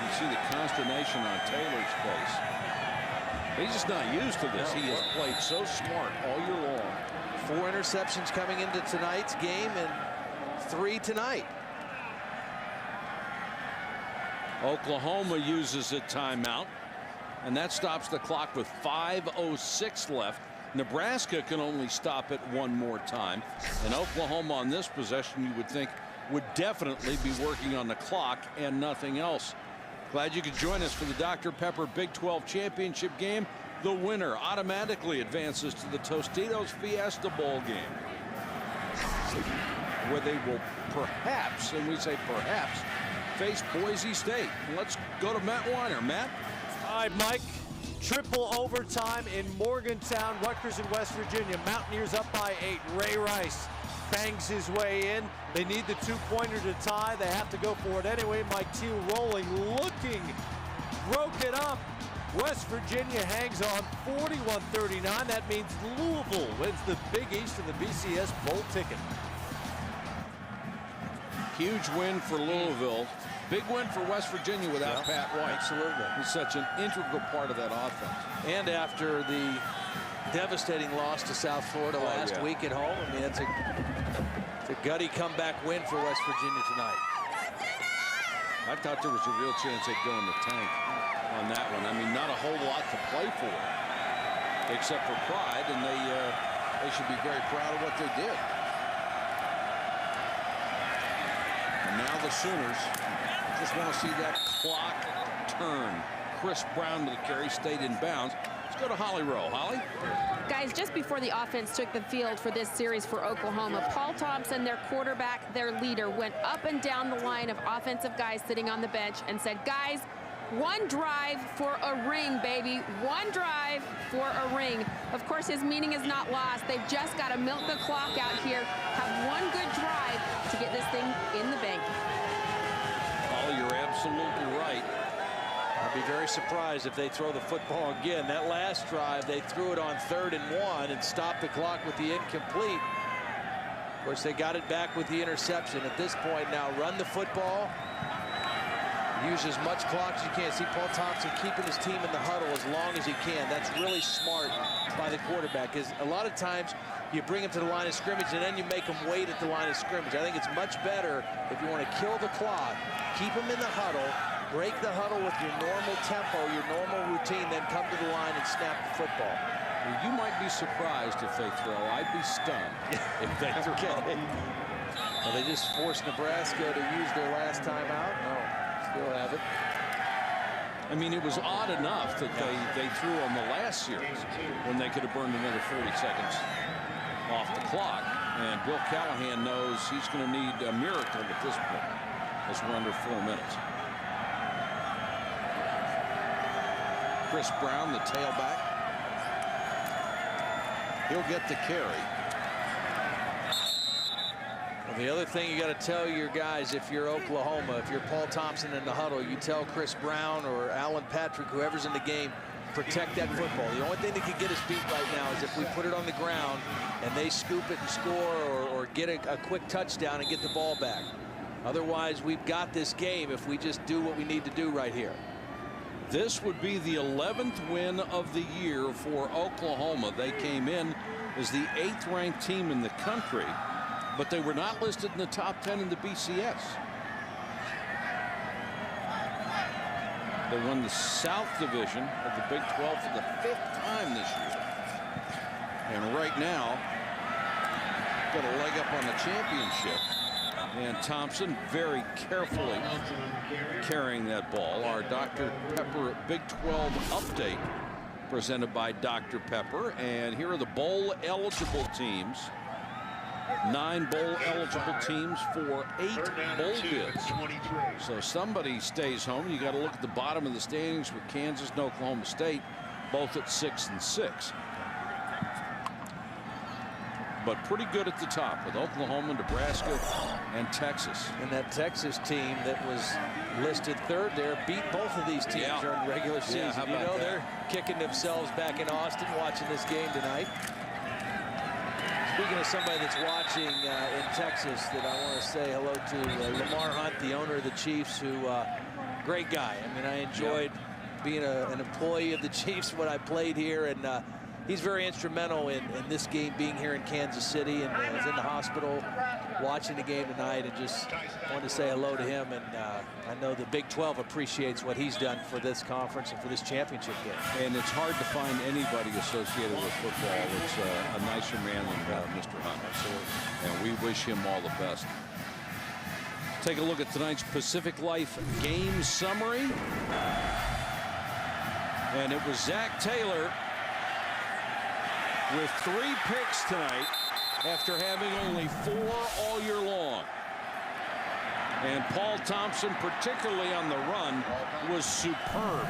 You see the consternation on Taylor's face. He's just not used to this. He has played so smart all year long. 4 interceptions coming into tonight's game and 3 tonight. Oklahoma uses a timeout, and that stops the clock with 5:06 left. Nebraska can only stop it one more time, and Oklahoma on this possession, you would think, would definitely be working on the clock and nothing else. Glad you could join us for the Dr. Pepper Big 12 Championship game. The winner automatically advances to the Tostitos Fiesta Bowl game, where they will perhaps, and we say perhaps, face Boise State. Let's go to Matt Weiner. Matt? All right, Mike. Triple overtime in Morgantown, Rutgers in West Virginia. Mountaineers up by 8. Ray Rice bangs his way in. They need the 2-pointer to tie. They have to go for it anyway. Mike Teal rolling, looking, broke it up. West Virginia hangs on 41-39. That means Louisville wins the Big East and the BCS Bowl ticket. Huge win for Louisville. Big win for West Virginia without Pat White. Absolutely. He's such an integral part of that offense. And after the devastating loss to South Florida last week at home, I mean, it's a gutty comeback win for West Virginia tonight. I thought there was a real chance they'd go in the tank on that one. I mean, not a whole lot to play for, except for pride, and they should be very proud of what they did. And now the Sooners just want to see that clock turn. Chris Brown to the carry, stayed in bounds. Let's go to Holly Rowe. Holly? Guys, just before the offense took the field for this series for Oklahoma, Paul Thompson, their quarterback, their leader, went up and down the line of offensive guys sitting on the bench and said, guys, one drive for a ring, baby. One drive for a ring. Of course, his meaning is not lost. They've just got to milk the clock out here, have one good drive to get this thing in the bank. Holly, you're absolutely right. I'd be very surprised if they throw the football again. That last drive, they threw it on 3rd and 1 and stopped the clock with the incomplete. Of course, they got it back with the interception. At this point now, run the football. Use as much clock as you can. See Paul Thompson keeping his team in the huddle as long as he can. That's really smart by the quarterback, because a lot of times you bring him to the line of scrimmage and then you make him wait at the line of scrimmage. I think it's much better if you want to kill the clock, keep him in the huddle, break the huddle with your normal tempo, your normal routine, then come to the line and snap the football. Well, you might be surprised if they throw. I'd be stunned if they throw. Okay. Well, they just forced Nebraska to use their last timeout. No. Still have it. I mean, it was odd enough that they threw on the last series when they could have burned another 40 seconds off the clock. And Bill Callahan knows he's going to need a miracle at this point as we're under 4 minutes. Chris Brown, the tailback. He'll get the carry. Well, the other thing you got to tell your guys, if you're Oklahoma, if you're Paul Thompson in the huddle, you tell Chris Brown or Alan Patrick, whoever's in the game, protect that football. The only thing that could get us beat right now is if we put it on the ground and they scoop it and score, or get a quick touchdown and get the ball back. Otherwise, we've got this game if we just do what we need to do right here. This would be the 11th win of the year for Oklahoma. They came in as the 8th ranked team in the country, but they were not listed in the top 10 in the BCS. They won the South Division of the Big 12 for the 5th time this year. And right now, got a leg up on the championship. And Thompson very carefully carrying that ball. Our Dr. Pepper Big 12 update presented by Dr. Pepper. And here are the bowl eligible teams. 9 bowl eligible teams for 8 bowl bids. So somebody stays home. You got to look at the bottom of the standings with Kansas and Oklahoma State both at 6 and 6. but pretty good at the top with Oklahoma, Nebraska, and Texas. And that Texas team that was listed third there beat both of these teams during the regular season. How you about know that? they're kicking themselves back in Austin watching this game tonight. Speaking of somebody that's watching in Texas that I want to say hello to, Lamar Hunt, the owner of the Chiefs, who great guy. I mean, I enjoyed being an employee of the Chiefs when I played here, and he's very instrumental in this game being here in Kansas City, and was in the hospital watching the game tonight, and just wanted to say hello to him. And I know the Big 12 appreciates what he's done for this conference and for this championship game. And it's hard to find anybody associated with football that's a nicer man than Mr. Hunt. Absolutely. And we wish him all the best. Take a look at tonight's Pacific Life game summary. And it was Zach Taylor with 3 picks tonight after having only 4 all year long. And Paul Thompson, particularly on the run, was superb.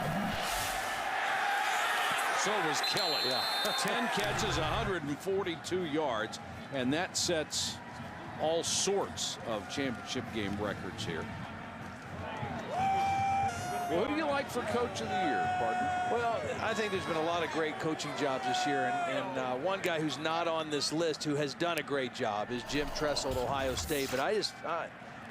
So was Kelly. 10 catches, 142 yards, and that sets all sorts of championship game records here. Well, who do you like for Coach of the Year, partner? Well, I think there's been a lot of great coaching jobs this year, and one guy who's not on this list who has done a great job is Jim Tressel at Ohio State. But I just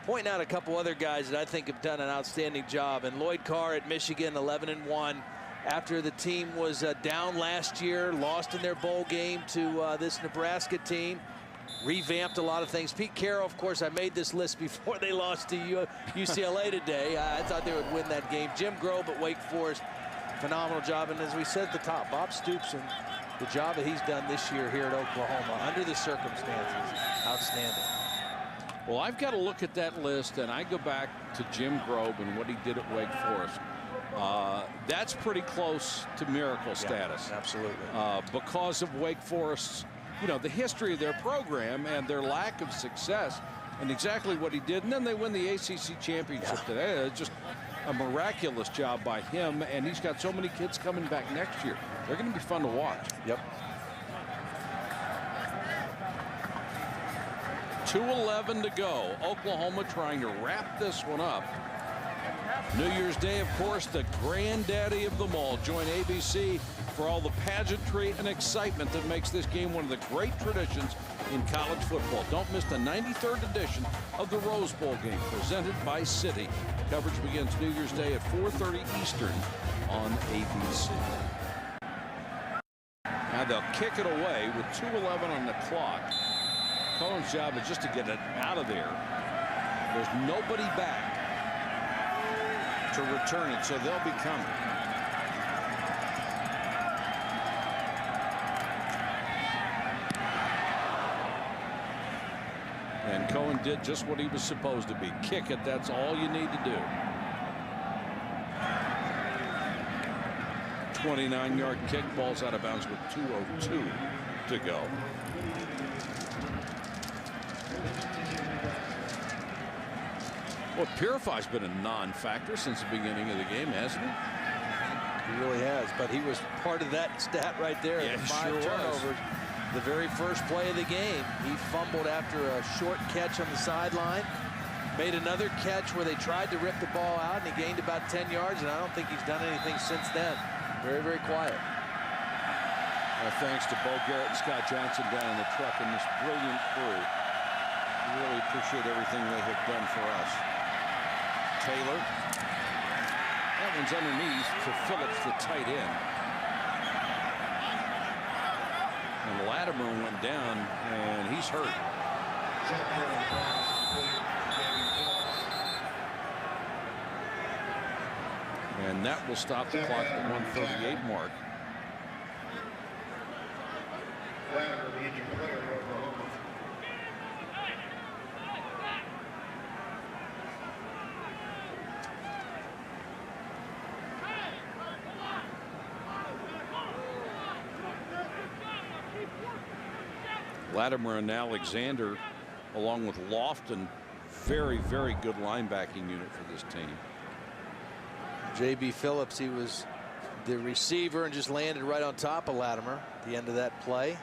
pointing out a couple other guys that I think have done an outstanding job. And Lloyd Carr at Michigan, 11-1. After the team was down last year, lost in their bowl game to this Nebraska team. Revamped a lot of things. Pete Carroll, of course, I made this list before they lost to UCLA today. I thought they would win that game. Jim Grobe at Wake Forest, phenomenal job. And as we said at the top, Bob Stoops and the job that he's done this year here at Oklahoma under the circumstances, outstanding. Well, I've got to look at that list, and I go back to Jim Grobe and what he did at Wake Forest. That's pretty close to miracle status. Absolutely. Because of Wake Forest's, the history of their program and their lack of success, and exactly what he did. And then they win the ACC championship today. It's just a miraculous job by him, and he's got so many kids coming back next year. They're going to be fun to watch. Yep. 2:11 to go. Oklahoma trying to wrap this one up. New Year's Day, of course, the granddaddy of them all. Join ABC for all the pageantry and excitement that makes this game one of the great traditions in college football. Don't miss the 93rd edition of the Rose Bowl game presented by Citi. Coverage begins New Year's Day at 4:30 Eastern on ABC. Now they'll kick it away with 2:11 on the clock. Cohen's job is just to get it out of there. There's nobody back to return it, so they'll be coming. And Cohen did just what he was supposed to be. Kick it, that's all you need to do. 29-yard kick, ball's out of bounds with 2:02 to go. Well, Purify's been a non-factor since the beginning of the game, hasn't he? He really has, but he was part of that stat right there. Yeah, the 5 sure turnovers. The very first play of the game, he fumbled after a short catch on the sideline. Made another catch where they tried to rip the ball out, and he gained about 10 yards, and I don't think he's done anything since then. Very, very quiet. Thanks to Bo Garrett and Scott Johnson down in the truck and this brilliant crew. We really appreciate everything they have done for us. Taylor. That one's underneath to Phillips, the tight end. And Latimer went down, and he's hurt. And that will stop the clock at the 1:38 mark. Latimer and Alexander, along with Lofton, very, very good linebacking unit for this team. J.B. Phillips, he was the receiver and just landed right on top of Latimer at the end of that play.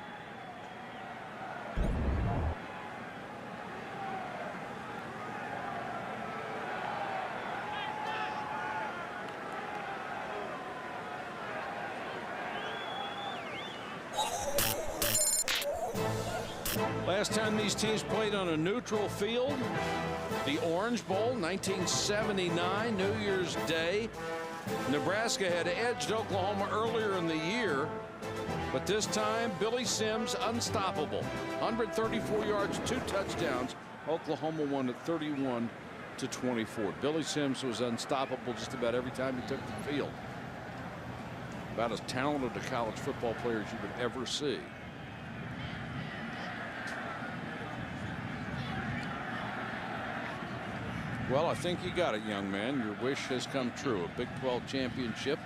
Last time these teams played on a neutral field, the Orange Bowl, 1979, New Year's Day. Nebraska had edged Oklahoma earlier in the year, but this time Billy Sims unstoppable. 134 yards, 2 touchdowns. Oklahoma won at 31-24. Billy Sims was unstoppable just about every time he took the field. About as talented a college football player as you would ever see. Well, I think you got it, young man. Your wish has come true. A Big 12 championship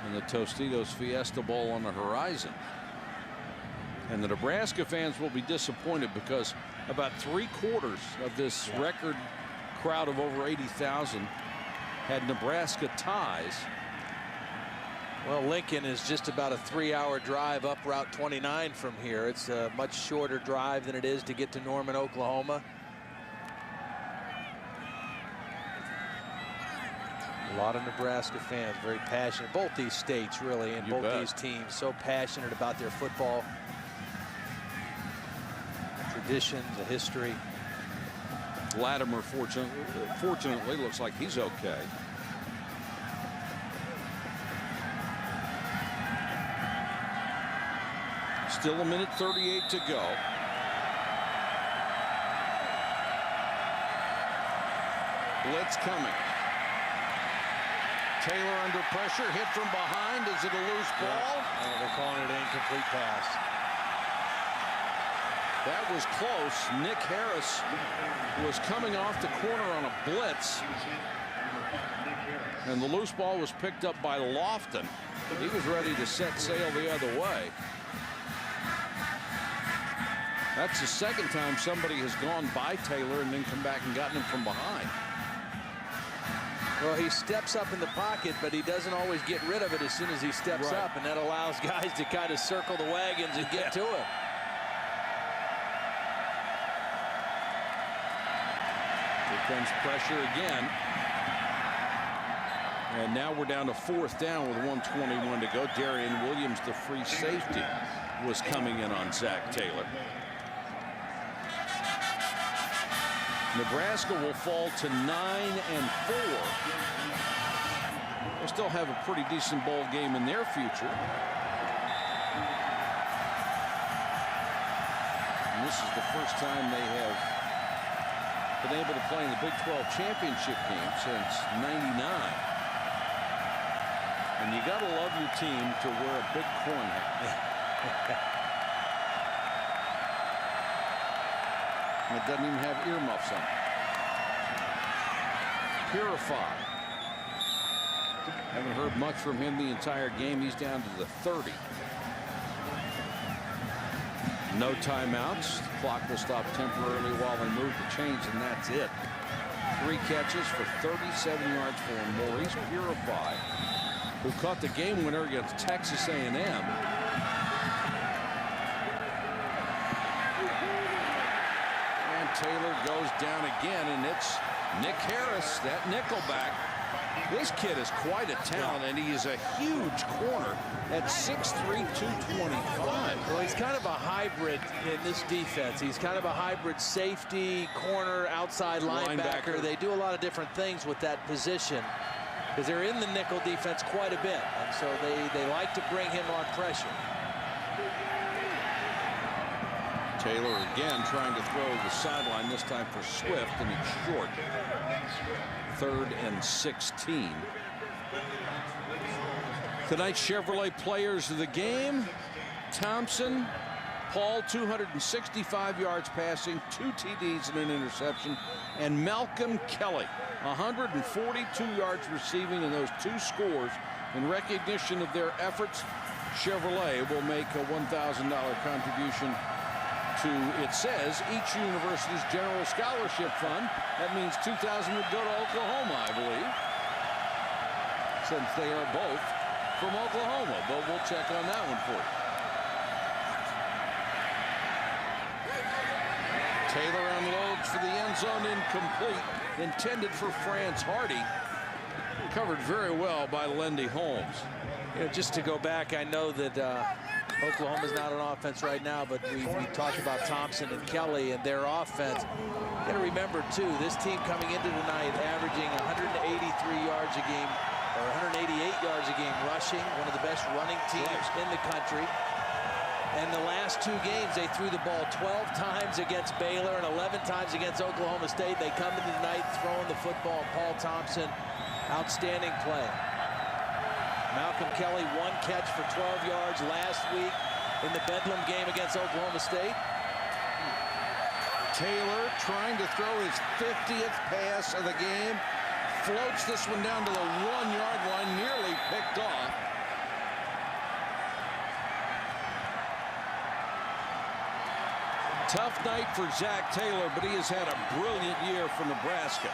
and the Tostitos Fiesta Bowl on the horizon. And the Nebraska fans will be disappointed because about 3/4 of this record crowd of over 80,000 had Nebraska ties. Well, Lincoln is just about a 3-hour drive up Route 29 from here. It's a much shorter drive than it is to get to Norman, Oklahoma. A lot of Nebraska fans, very passionate. Both these states, really, and both these teams, so passionate about their football traditions, the history. Latimer, fortunately, looks like he's okay. Still 1:38 to go. Blitz coming. Taylor under pressure, hit from behind. Is it a loose ball? They're calling it an incomplete pass. That was close. Nick Harris was coming off the corner on a blitz. And the loose ball was picked up by Lofton. He was ready to set sail the other way. That's the second time somebody has gone by Taylor and then come back and gotten him from behind. Well, he steps up in the pocket, but he doesn't always get rid of it as soon as he steps up, and that allows guys to kind of circle the wagons and get to him. Here comes pressure again. And now we're down to 4th down with 1:21 to go. Darian Williams, the free safety, was coming in on Zach Taylor. Nebraska will fall to 9-4. They still have a pretty decent bowl game in their future. And this is the first time they have been able to play in the Big 12 championship game since '99. And you got to love your team to wear a big corn hat. And it doesn't even have earmuffs on. Purify. Haven't heard much from him the entire game. He's down to the 30. No timeouts. The clock will stop temporarily while they move the chains, and that's it. 3 catches for 37 yards for Maurice Purify, who caught the game winner against Texas A&M. Taylor goes down again, and it's Nick Harris, that nickelback. This kid is quite a talent, and he is a huge corner at 6'3", 225. Well, he's kind of a hybrid in this defense. He's kind of a hybrid safety, corner, outside linebacker. They do a lot of different things with that position because they're in the nickel defense quite a bit, and so they like to bring him on pressure. Taylor again trying to throw the sideline, this time for Swift, and it's short. 3rd and 16. Tonight's Chevrolet players of the game. Thompson, Paul, 265 yards passing, 2 TDs and an interception. And Malcolm Kelly, 142 yards receiving, and those 2 scores. In recognition of their efforts, Chevrolet will make a $1,000 contribution to, it says, each university's general scholarship fund. That means $2,000 would go to Oklahoma, I believe, since they are both from Oklahoma. But we'll check on that one for you. Taylor unloads for the end zone, incomplete. Intended for France Hardy. Covered very well by Lendy Holmes. You know, just to go back, I know that Oklahoma's not on offense right now, but we talked about Thompson and Kelly and their offense. You got to remember, too, this team coming into tonight averaging 183 yards a game, or 188 yards a game rushing, one of the best running teams in the country. And the last 2 games, they threw the ball 12 times against Baylor and 11 times against Oklahoma State. They come into tonight throwing the football. Paul Thompson, outstanding play. Malcolm Kelly, 1 catch for 12 yards last week in the Bedlam game against Oklahoma State. Taylor trying to throw his 50th pass of the game. Floats this one down to the 1-yard line, nearly picked off. Tough night for Zach Taylor, but he has had a brilliant year for Nebraska.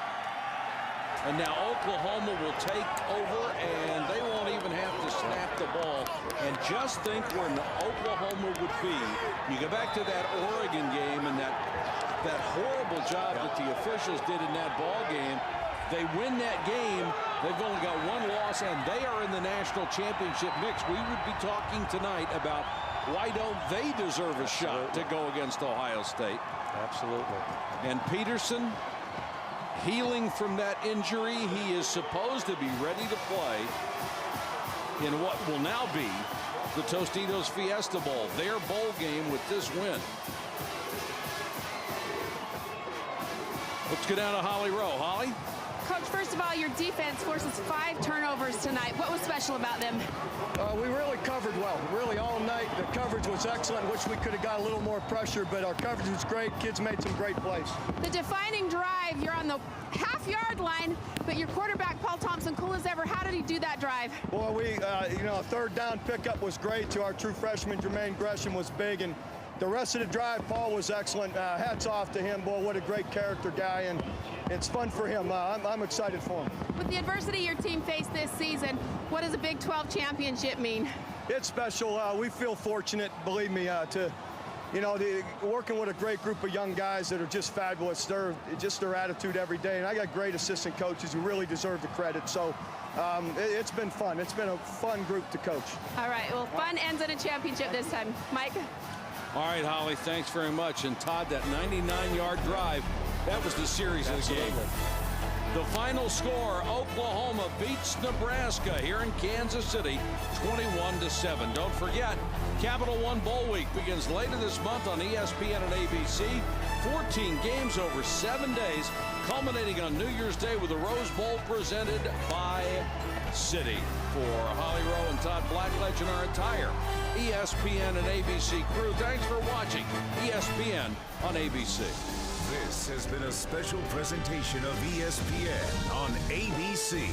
And now Oklahoma will take over, and they won't even have to snap the ball. And just think where Oklahoma would be. You go back to that Oregon game and that horrible job that the officials did in that ball game. They win that game. They've only got 1 loss, and they are in the national championship mix. We would be talking tonight about why don't they deserve a shot to go against Ohio State. Absolutely. And Peterson, healing from that injury, he is supposed to be ready to play in what will now be the Tostitos Fiesta Bowl, their bowl game with this win. Let's go down to Holly Rowe. Holly? Coach, first of all, your defense forces 5 turnovers tonight. What was special about them? We really covered well. Really all night. The coverage was excellent. Wish we could have got a little more pressure, but our coverage was great. Kids made some great plays. The defining drive, you're on the half-yard line, but your quarterback, Paul Thompson, cool as ever. How did he do that drive? Well, a 3rd down pickup was great to our true freshman, Jermaine Gresham was big, and the rest of the drive, Paul was excellent. Hats off to him. Boy, what a great character guy, and it's fun for him. I'm excited for him. With the adversity your team faced this season, what does a Big 12 championship mean? It's special. We feel fortunate, believe me, working with a great group of young guys that are just fabulous. They're just their attitude every day, and I got great assistant coaches who really deserve the credit. So it's been fun. It's been a fun group to coach. All right. Well, fun ends in a championship this time. Mike? All right, Holly, thanks very much. And Todd, that 99-yard drive, that was the series of the game. The final score, Oklahoma beats Nebraska here in Kansas City, 21-7. Don't forget, Capital One Bowl Week begins later this month on ESPN and ABC. 14 games over 7 days, culminating on New Year's Day with the Rose Bowl presented by Citi. For Holly Rowe and Todd Blackledge and our entire ESPN and ABC crew, thanks for watching ESPN on ABC. This has been a special presentation of ESPN on ABC.